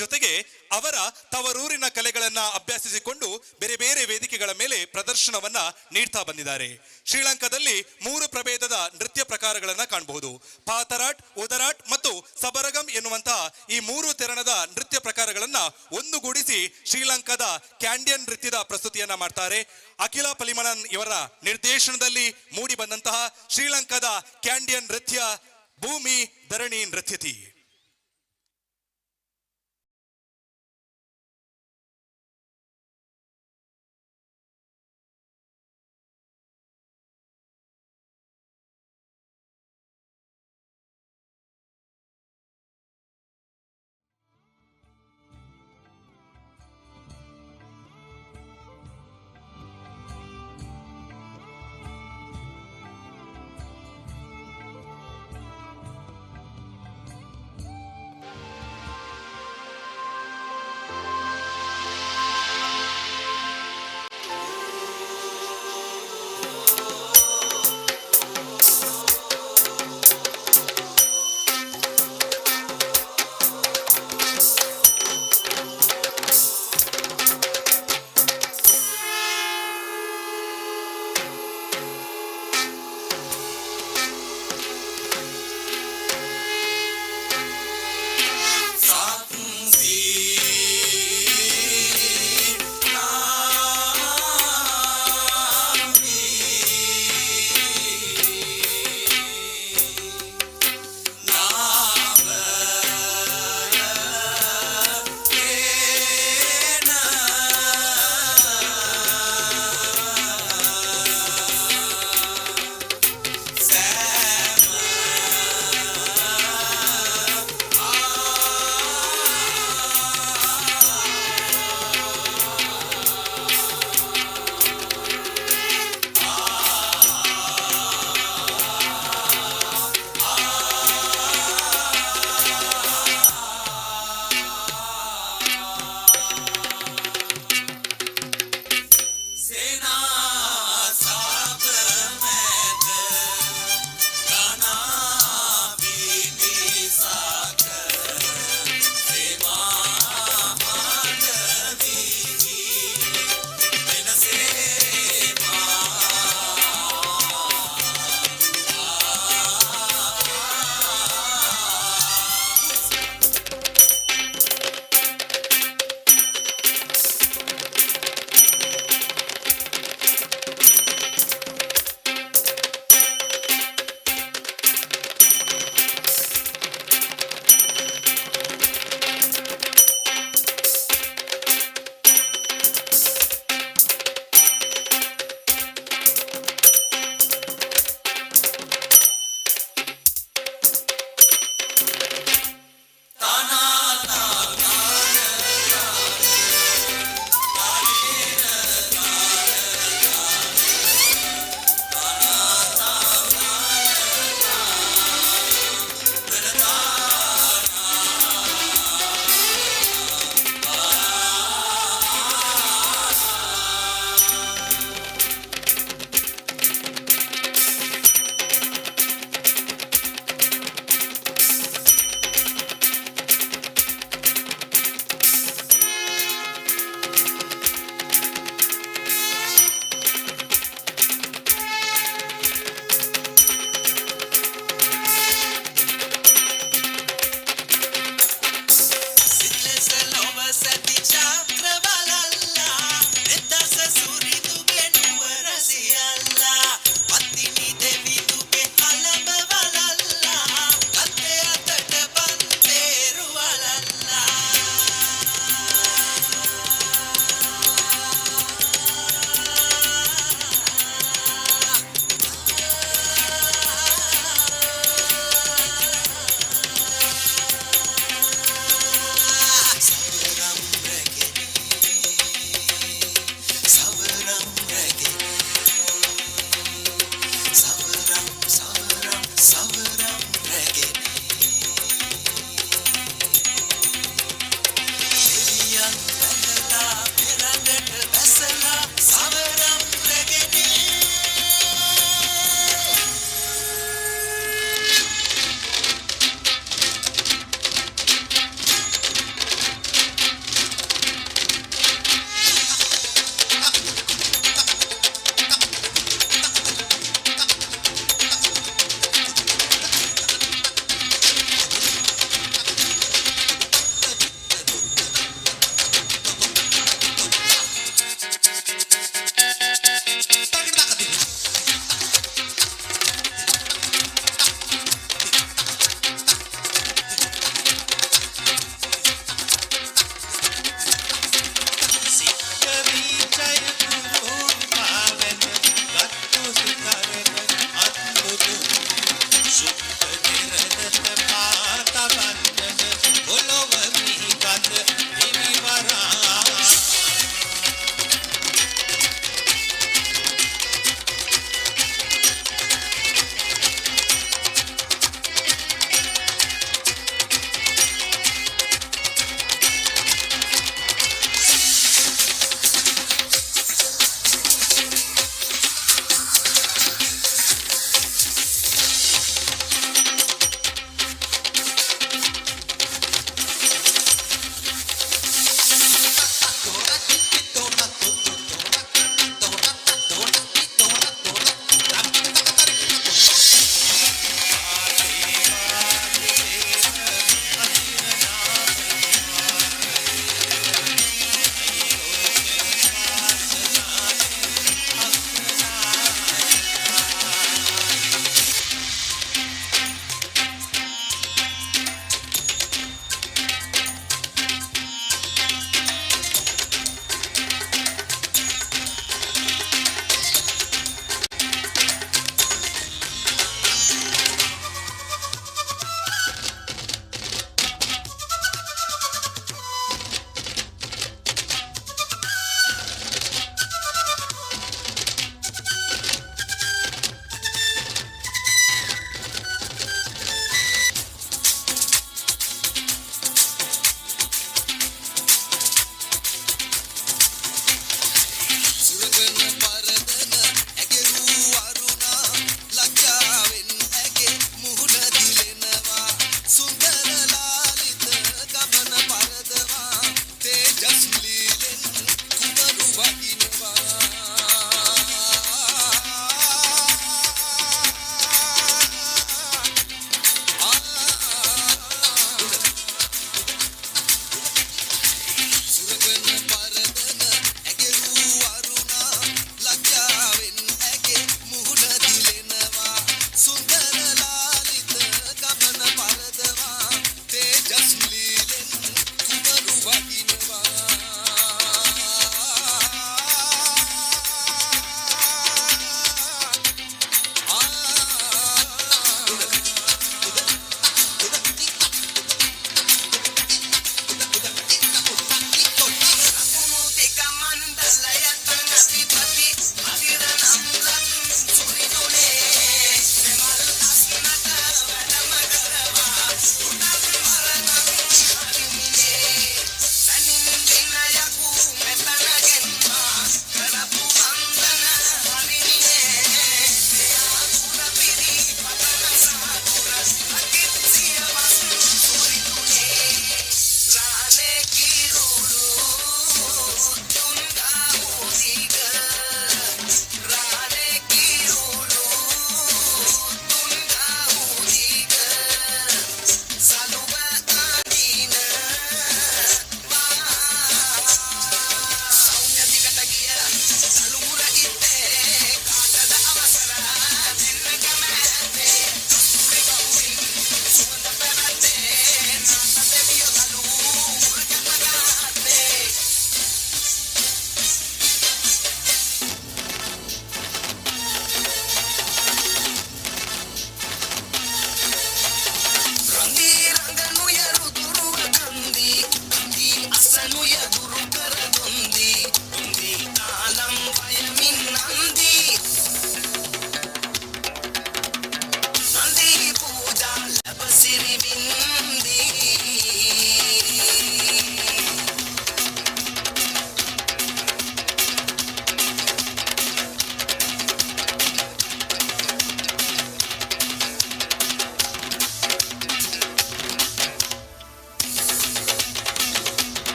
ಜೊತೆಗೆ ಅವರ ತವರೂರಿನ ಕಲೆಗಳನ್ನ ಅಭ್ಯಸಿಸಿಕೊಂಡು ಬೇರೆ ಬೇರೆ ವೇದಿಕೆಗಳ ಮೇಲೆ ಪ್ರದರ್ಶನವನ್ನ ನೀಡ್ತಾ ಬಂದಿದ್ದಾರೆ. ಶ್ರೀಲಂಕಾದಲ್ಲಿ 3 ಪ್ರಭೇದದ ನೃತ್ಯ ಪ್ರಕಾರಗಳನ್ನ ಕಾಣಬಹುದು. ಪಾತರಾಟ್, ಉದರಾಟ್ ಮತ್ತು ಸಬರಗಂ ಎನ್ನುವಂತಹ ಈ 3 ತೆರಣದ ನೃತ್ಯ ಪ್ರಕಾರಗಳನ್ನ ಒಂದುಗೂಡಿಸಿ ಶ್ರೀಲಂಕಾದ ಕ್ಯಾಂಡಿಯನ್ ನೃತ್ಯದ ಪ್ರಸ್ತುತಿಯನ್ನ ಮಾಡ್ತಾರೆ. ಅಖಿಲ ಪಲಿಮನನ್ ಇವರ ನಿರ್ದೇಶನದಲ್ಲಿ ಮೂಡಿ ಬಂದಂತಹ ಶ್ರೀಲಂಕಾದ ಕ್ಯಾಂಡಿಯನ್ ನೃತ್ಯ ಭೂಮಿ ಧರಣಿ ನೃತ್ಯತಿ.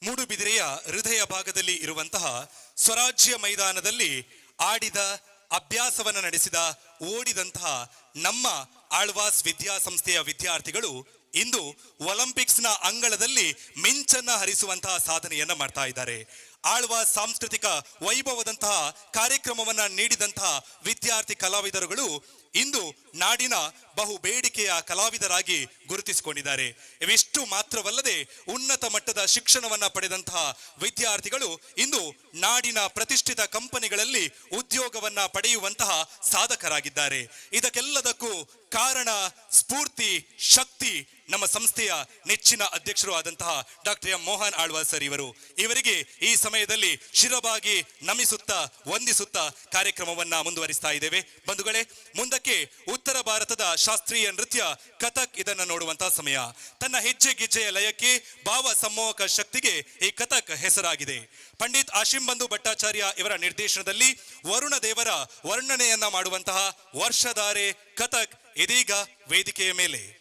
ಮೂಡುಬಿದಿರೆಯ ಹೃದಯ ಭಾಗದಲ್ಲಿ ಇರುವಂತಹ ಸ್ವರಾಜ್ಯ ಮೈದಾನದಲ್ಲಿ ಆಡಿದ, ಅಭ್ಯಾಸವನ್ನ ನಡೆಸಿದ, ಓಡಿದಂತಹ ನಮ್ಮ ಆಳ್ವಾಸ್ ವಿದ್ಯಾಸಂಸ್ಥೆಯ ವಿದ್ಯಾರ್ಥಿಗಳು ಇಂದು ಒಲಿಂಪಿಕ್ಸ್ನ ಅಂಗಳದಲ್ಲಿ ಮಿಂಚನ್ನ ಹರಿಸುವಂತಹ ಸಾಧನೆಯನ್ನ ಮಾಡ್ತಾ ಇದ್ದಾರೆ. ಆಳ್ವಾಸ್ ಸಾಂಸ್ಕೃತಿಕ ವೈಭವದಂತಹ ಕಾರ್ಯಕ್ರಮವನ್ನ ನೀಡಿದಂತಹ ವಿದ್ಯಾರ್ಥಿ ಕಲಾವಿದರುಗಳು ಇಂದು ನಾಡಿನ ಬಹು ಬೇಡಿಕೆಯ ಕಲಾವಿದರಾಗಿ ಗುರುತಿಸಿಕೊಂಡಿದ್ದಾರೆ. ಇವಿಷ್ಟು ಮಾತ್ರವಲ್ಲದೆ ಉನ್ನತ ಮಟ್ಟದ ಶಿಕ್ಷಣವನ್ನ ಪಡೆದಂತಹ ವಿದ್ಯಾರ್ಥಿಗಳು ಇಂದು ನಾಡಿನ ಪ್ರತಿಷ್ಠಿತ ಕಂಪನಿಗಳಲ್ಲಿ ಉದ್ಯೋಗವನ್ನ ಪಡೆಯುವಂತಹ ಸಾಧಕರಾಗಿದ್ದಾರೆ. ಇದಕ್ಕೆಲ್ಲದಕ್ಕೂ ಕಾರಣ, ಸ್ಫೂರ್ತಿ, ಶಕ್ತಿ ನಮ್ಮ ಸಂಸ್ಥೆಯ ನೆಚ್ಚಿನ ಅಧ್ಯಕ್ಷರು ಆದಂತಹ doctor M Mohan Alvas sir ಇವರು. ಇವರಿಗೆ ಈ ಸಮಯದಲ್ಲಿ ಶಿರಬಾಗಿ ನಮಿಸುತ್ತಾ, ವಂದಿಸುತ್ತಾ ಕಾರ್ಯಕ್ರಮವನ್ನ ಮುಂದುವರಿಸ್ತಾ ಇದ್ದೇವೆ. ಬಂಧುಗಳೇ, ಮುಂದಕ್ಕೆ ಉತ್ತರ ಭಾರತದ ಶಾಸ್ತ್ರೀಯ ನೃತ್ಯ ಕಥಕ್ ಇದನ್ನ ನೋಡುವಂತಹ ಸಮಯ. ತನ್ನ ಹೆಜ್ಜೆ ಗೆಜ್ಜೆಯ ಲಯಕ್ಕೆ, ಭಾವ ಸಂಮೋಹಕ ಶಕ್ತಿಗೆ ಈ ಕಥಕ್ ಹೆಸರಾಗಿದೆ. ಪಂಡಿತ್ ಆಶಿಂಬಂಧು ಭಟ್ಟಾಚಾರ್ಯ ಇವರ ನಿರ್ದೇಶನದಲ್ಲಿ ವರುಣ ದೇವರ ವರ್ಣನೆಯನ್ನ ಮಾಡುವಂತಹ ವರ್ಷಧಾರೆ ಕಥಕ್ ಇದೀಗ ವೇದಿಕೆಯ ಮೇಲೆ.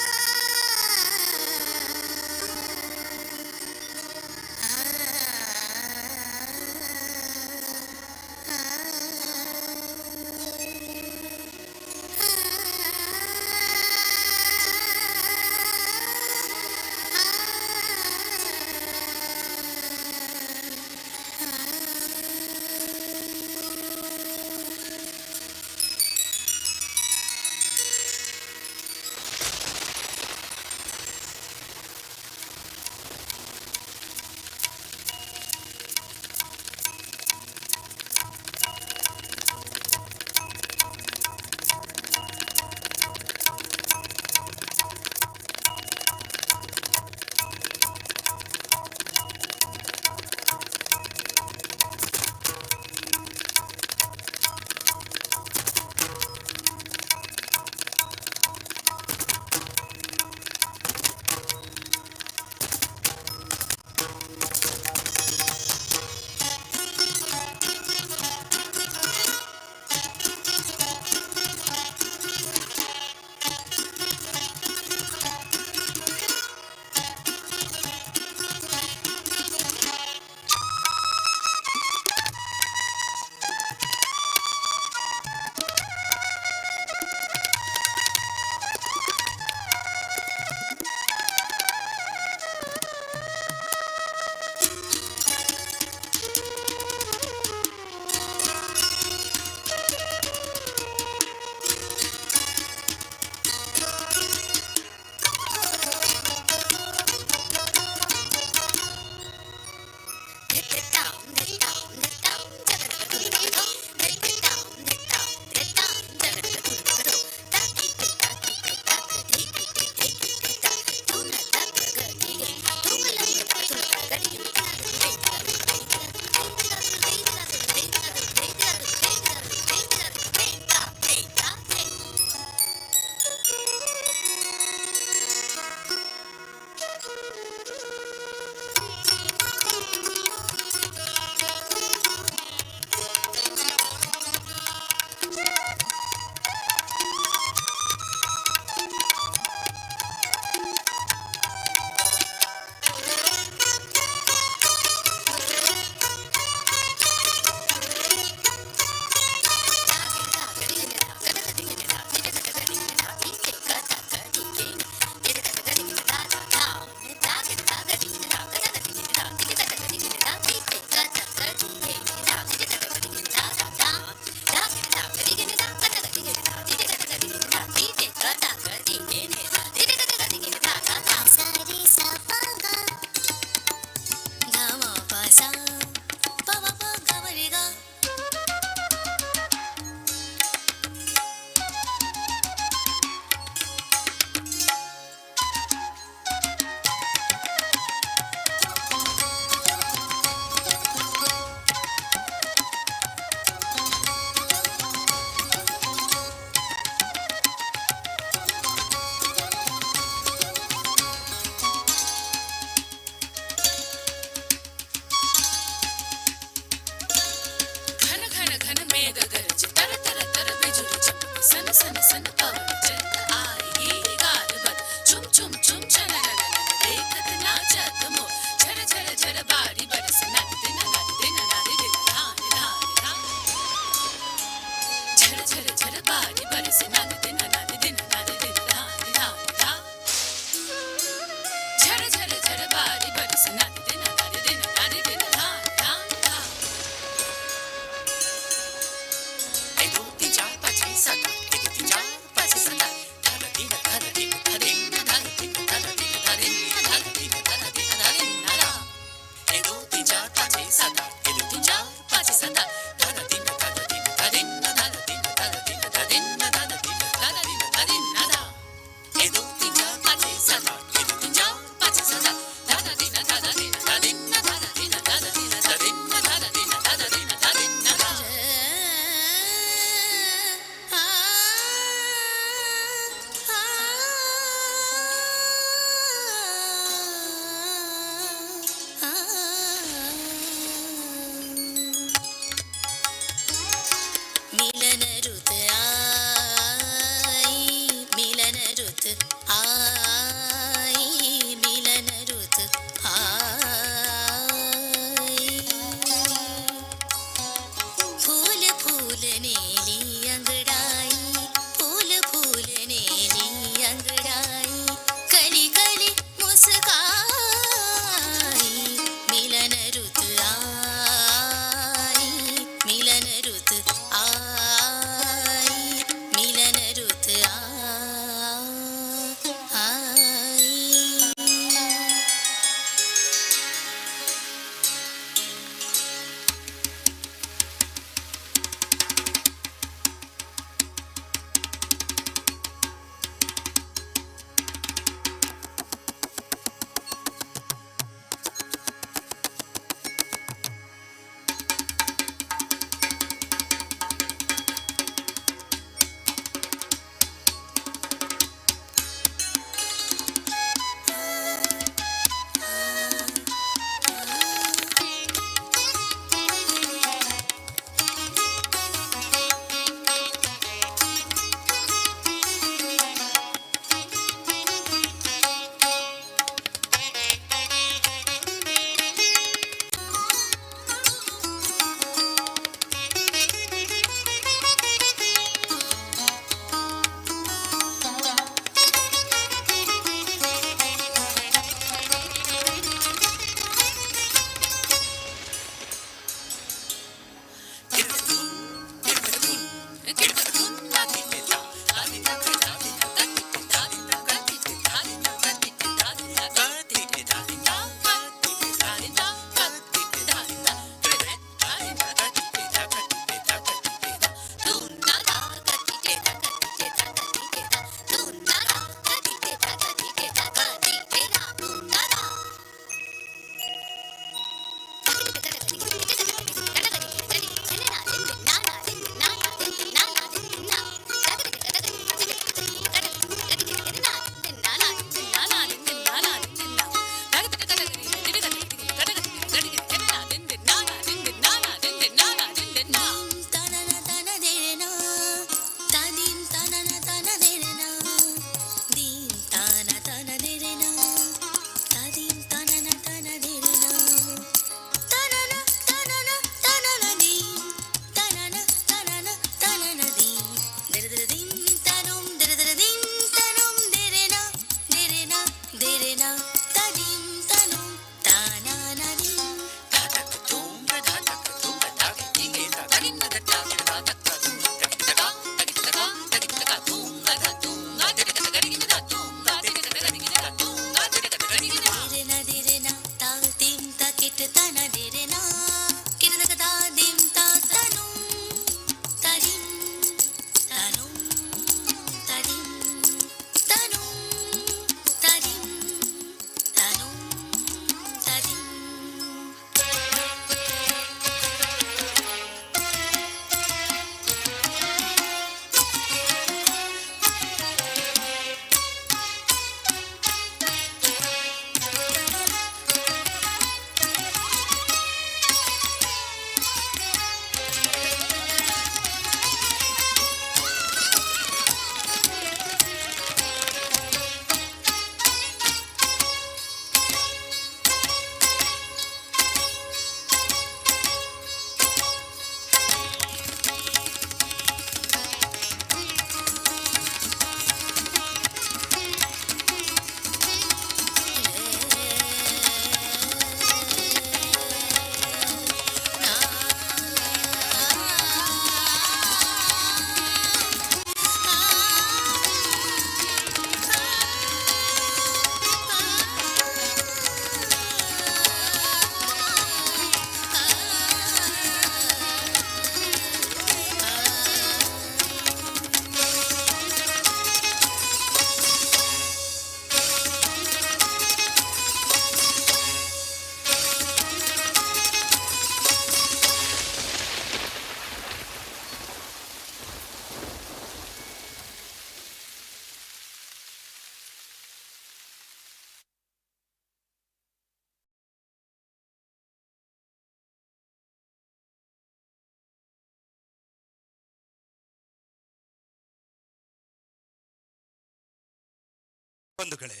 ಬಂಧುಗಳೇ,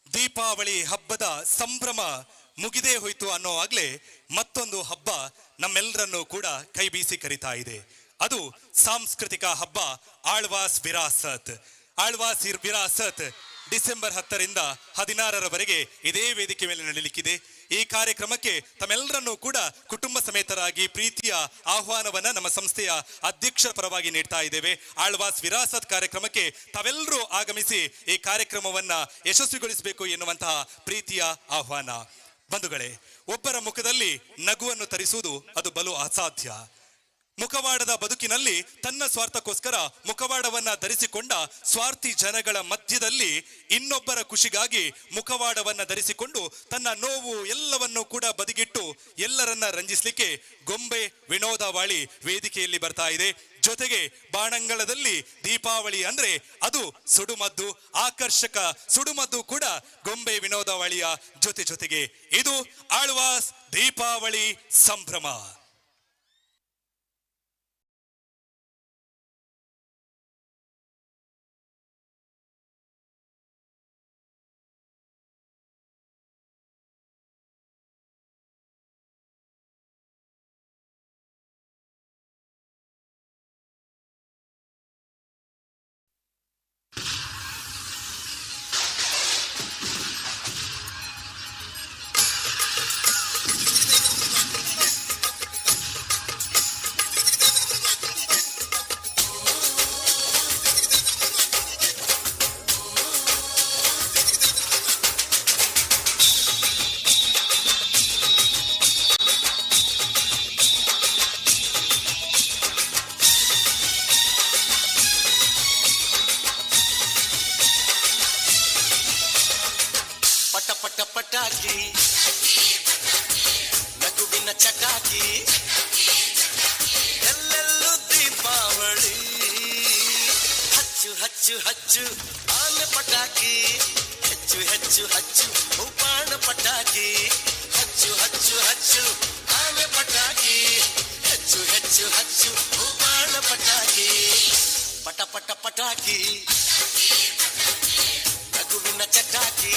ದೀಪಾವಳಿ ಹಬ್ಬದ ಸಂಭ್ರಮ ಮುಗಿದೇ ಹೋಯ್ತು ಅನ್ನೋವಾಗ್ಲೇ ಮತ್ತೊಂದು ಹಬ್ಬ ನಮ್ಮೆಲ್ಲರನ್ನೂ ಕೂಡ ಕೈ ಬೀಸಿ ಕರಿತಾ ಇದೆ. ಅದು ಸಾಂಸ್ಕೃತಿಕ ಹಬ್ಬ ಆಳ್ವಾಸ್ ವಿರಾಸತ್. ಆಳ್ವಾಸ್ ವಿರಾಸತ್ ಡಿಸೆಂಬರ್ 10ರಿಂದ 16ರವರೆಗೆ ಇದೇ ವೇದಿಕೆ ಮೇಲೆ ನಡೆಯಲಿಕ್ಕಿದೆ. ಈ ಕಾರ್ಯಕ್ರಮಕ್ಕೆ ತಮ್ಮೆಲ್ಲರನ್ನೂ ಕೂಡ ಕುಟುಂಬ ಸಮೇತರಾಗಿ ಪ್ರೀತಿಯ ಆಹ್ವಾನವನ್ನ ನಮ್ಮ ಸಂಸ್ಥೆಯ ಅಧ್ಯಕ್ಷರ ಪರವಾಗಿ ನೀಡ್ತಾ ಇದ್ದೇವೆ. ಆಳ್ವಾಸ್ ವಿರಾಸತ್ ಕಾರ್ಯಕ್ರಮಕ್ಕೆ ತಾವೆಲ್ಲರೂ ಆಗಮಿಸಿ ಈ ಕಾರ್ಯಕ್ರಮವನ್ನ ಯಶಸ್ವಿಗೊಳಿಸಬೇಕು ಎನ್ನುವಂತಹ ಪ್ರೀತಿಯ ಆಹ್ವಾನ. ಬಂಧುಗಳೇ, ಒಬ್ಬರ ಮುಖದಲ್ಲಿ ನಗುವನ್ನು ತರಿಸುವುದು ಅದು ಬಲು ಅಸಾಧ್ಯ. ಮುಖವಾಡದ ಬದುಕಿನಲ್ಲಿ ತನ್ನ ಸ್ವಾರ್ಥಕ್ಕೋಸ್ಕರ ಮುಖವಾಡವನ್ನ ಧರಿಸಿಕೊಂಡ ಸ್ವಾರ್ಥಿ ಜನಗಳ ಮಧ್ಯದಲ್ಲಿ ಇನ್ನೊಬ್ಬರ ಖುಷಿಗಾಗಿ ಮುಖವಾಡವನ್ನ ಧರಿಸಿಕೊಂಡು ತನ್ನ ನೋವು ಎಲ್ಲವನ್ನೂ ಕೂಡ ಬದಿಗಿಟ್ಟು ಎಲ್ಲರನ್ನ ರಂಜಿಸ್ಲಿಕ್ಕೆ ಗೊಂಬೆ ವಿನೋದವಾಳಿ ವೇದಿಕೆಯಲ್ಲಿ ಬರ್ತಾ ಇದೆ. ಜೊತೆಗೆ ಬಾಣಂಗಳದಲ್ಲಿ ದೀಪಾವಳಿ ಅಂದ್ರೆ ಅದು ಸುಡುಮದ್ದು, ಆಕರ್ಷಕ ಸುಡುಮದ್ದು ಕೂಡ ಗೊಂಬೆ ವಿನೋದವಾಳಿಯ ಜೊತೆಗೆ ಇದು ಆಳ್ವಾಸ್ ದೀಪಾವಳಿ ಸಂಭ್ರಮ. ಪಟಾಕಿ ನಗುವಿನ ಚಟಾಕಿ ಎಲ್ಲೆಲ್ಲೂ ದೀಪಾವಳಿ ಹಚ್ಚು ಹಚ್ಚು ಹಚ್ಚು ಆನೆ ಪಟಾಕಿ ಹೆಚ್ಚು ಹೆಚ್ಚು ಹಚ್ಚು ಬಾಣ ಪಟಾಕಿ ಹಚ್ಚು ಹಚ್ಚು ಹಚ್ಚು ಆನೆ ಪಟಾಕಿ ಹೆಚ್ಚು ಹೆಚ್ಚು ಹಚ್ಚು ಬಾಣ ಪಟಾಕಿ ಪಟ ಪಟ ಪಟಾಕಿ ನಗುವಿನ ಚಟಾಕಿ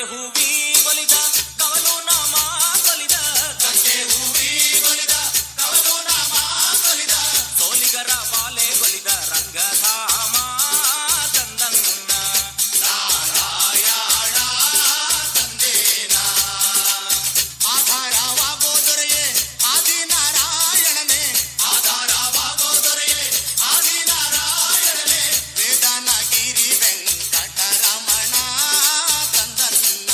ಹೂವಿ ಬಲಿದ ಕವಲು ನಾಮ ಬಲಿದ ಕಕ್ಕೆ ಹೂವಿ ಬಲಿದ ಕವಲು ನಾಮ ಬಲಿದ ಸೋಲಿಗರ ಬಾಲೆ ಬಲಿದ ರಂಗಧಾಮ ತಂದನ್ನ ನಾರಾಯಣ ತಂದೇನ ಆಧಾರವಾಗೋ ದೊರೆಯೇ ಆದಿನಾರಾಯಣನೇ ಆಧಾರವಾಗೋ ದೊರೆಯೇ ಆದಿನಾರಾಯಣನೇ ವೇದನಗಿರಿ ವೆಂಕಟರಮಣ ತಂದನ್ನ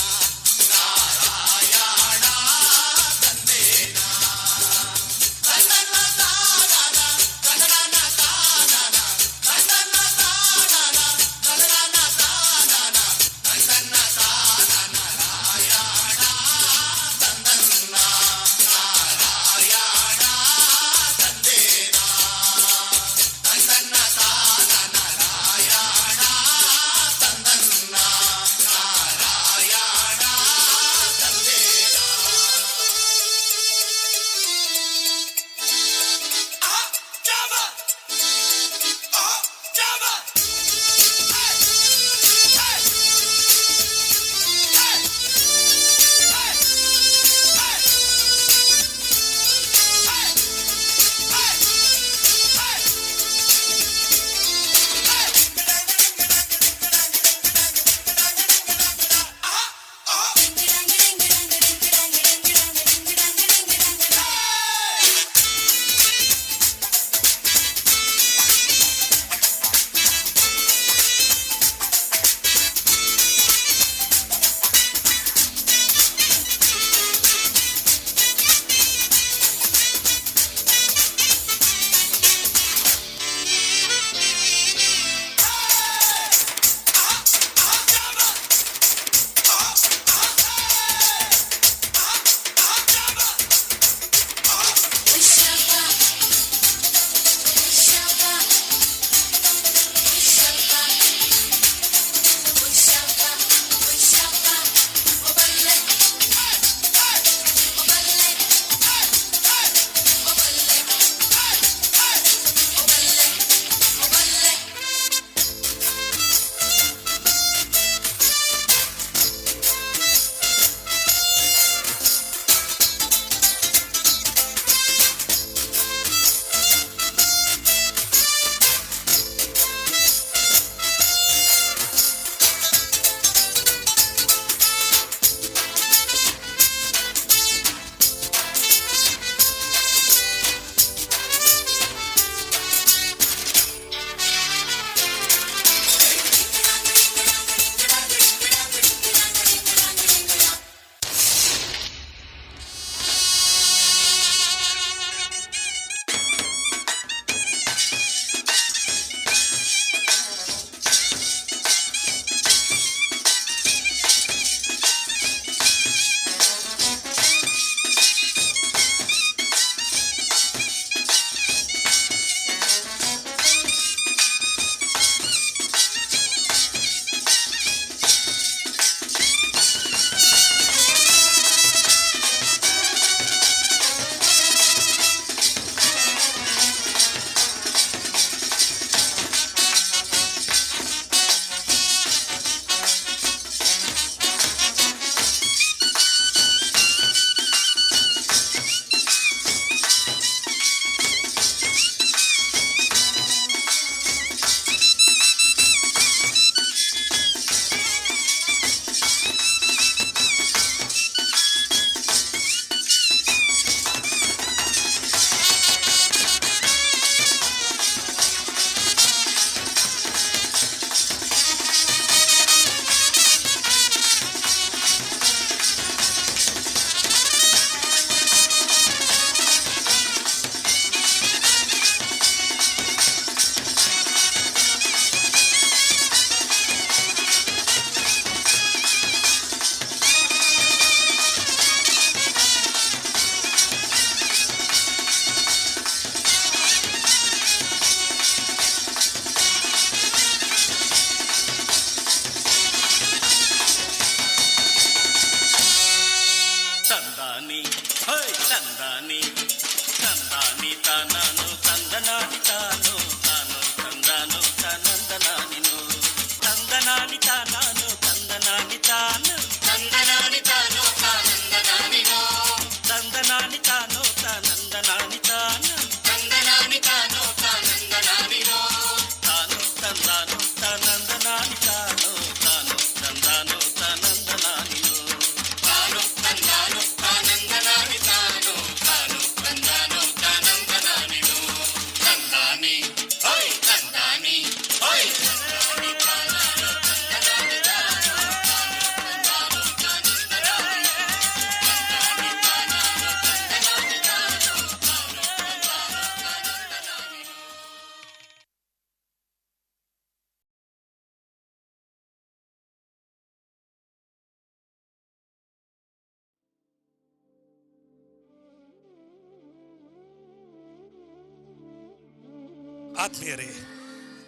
ಆತ್ಮೀಯರೇ,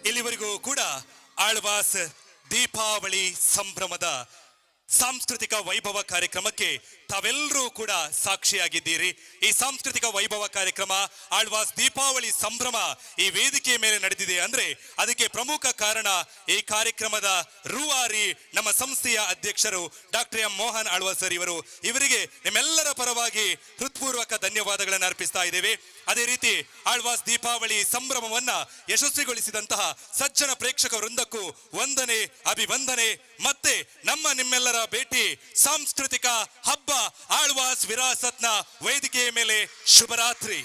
ಇಲ್ಲಿವರೆಗೂ ಕೂಡ ಆಳ್ವಾಸ್ ದೀಪಾವಳಿ ಸಂಭ್ರಮದ ಸಾಂಸ್ಕೃತಿಕ ವೈಭವ ಕಾರ್ಯಕ್ರಮಕ್ಕೆ ತಾವೆಲ್ಲರೂ ಕೂಡ ಸಾಕ್ಷಿಯಾಗಿದ್ದೀರಿ. ಈ ಸಾಂಸ್ಕೃತಿಕ ವೈಭವ ಕಾರ್ಯಕ್ರಮ ಆಳ್ವಾಸ್ ದೀಪಾವಳಿ ಸಂಭ್ರಮ ಈ ವೇದಿಕೆಯ ಮೇಲೆ ನಡೆದಿದೆ ಅಂದ್ರೆ ಅದಕ್ಕೆ ಪ್ರಮುಖ ಕಾರಣ ಈ ಕಾರ್ಯಕ್ರಮದ ರೂವಾರಿ ನಮ್ಮ ಸಂಸ್ಥೆಯ ಅಧ್ಯಕ್ಷರು doctor M Mohan Alvas sir ಇವರಿಗೆ ನಿಮ್ಮೆಲ್ಲರ ಪರವಾಗಿ ಹೃತ್ಪೂರ್ವಕ ಧನ್ಯವಾದಗಳನ್ನು ಅರ್ಪಿಸ್ತಾ ಇದ್ದೇವೆ. ಅದೇ ರೀತಿ ಆಳ್ವಾಸ್ ದೀಪಾವಳಿ ಸಂಭ್ರಮವನ್ನ ಯಶಸ್ವಿಗೊಳಿಸಿದಂತಹ ಸಜ್ಜನ ಪ್ರೇಕ್ಷಕ ವೃಂದಕ್ಕೂ ವಂದನೆ, ಅಭಿವಂದನೆ. ಮತ್ತೆ ನಿಮ್ಮೆಲ್ಲರ ಭೇಟಿ ಸಾಂಸ್ಕೃತಿಕ ಹಬ್ಬ ಆಳ್ವಾಸ್ ವಿರಾಸತ್ನ ವೇದಿಕೆಯ ಮೇಲೆ. ಶುಭರಾತ್ರಿ.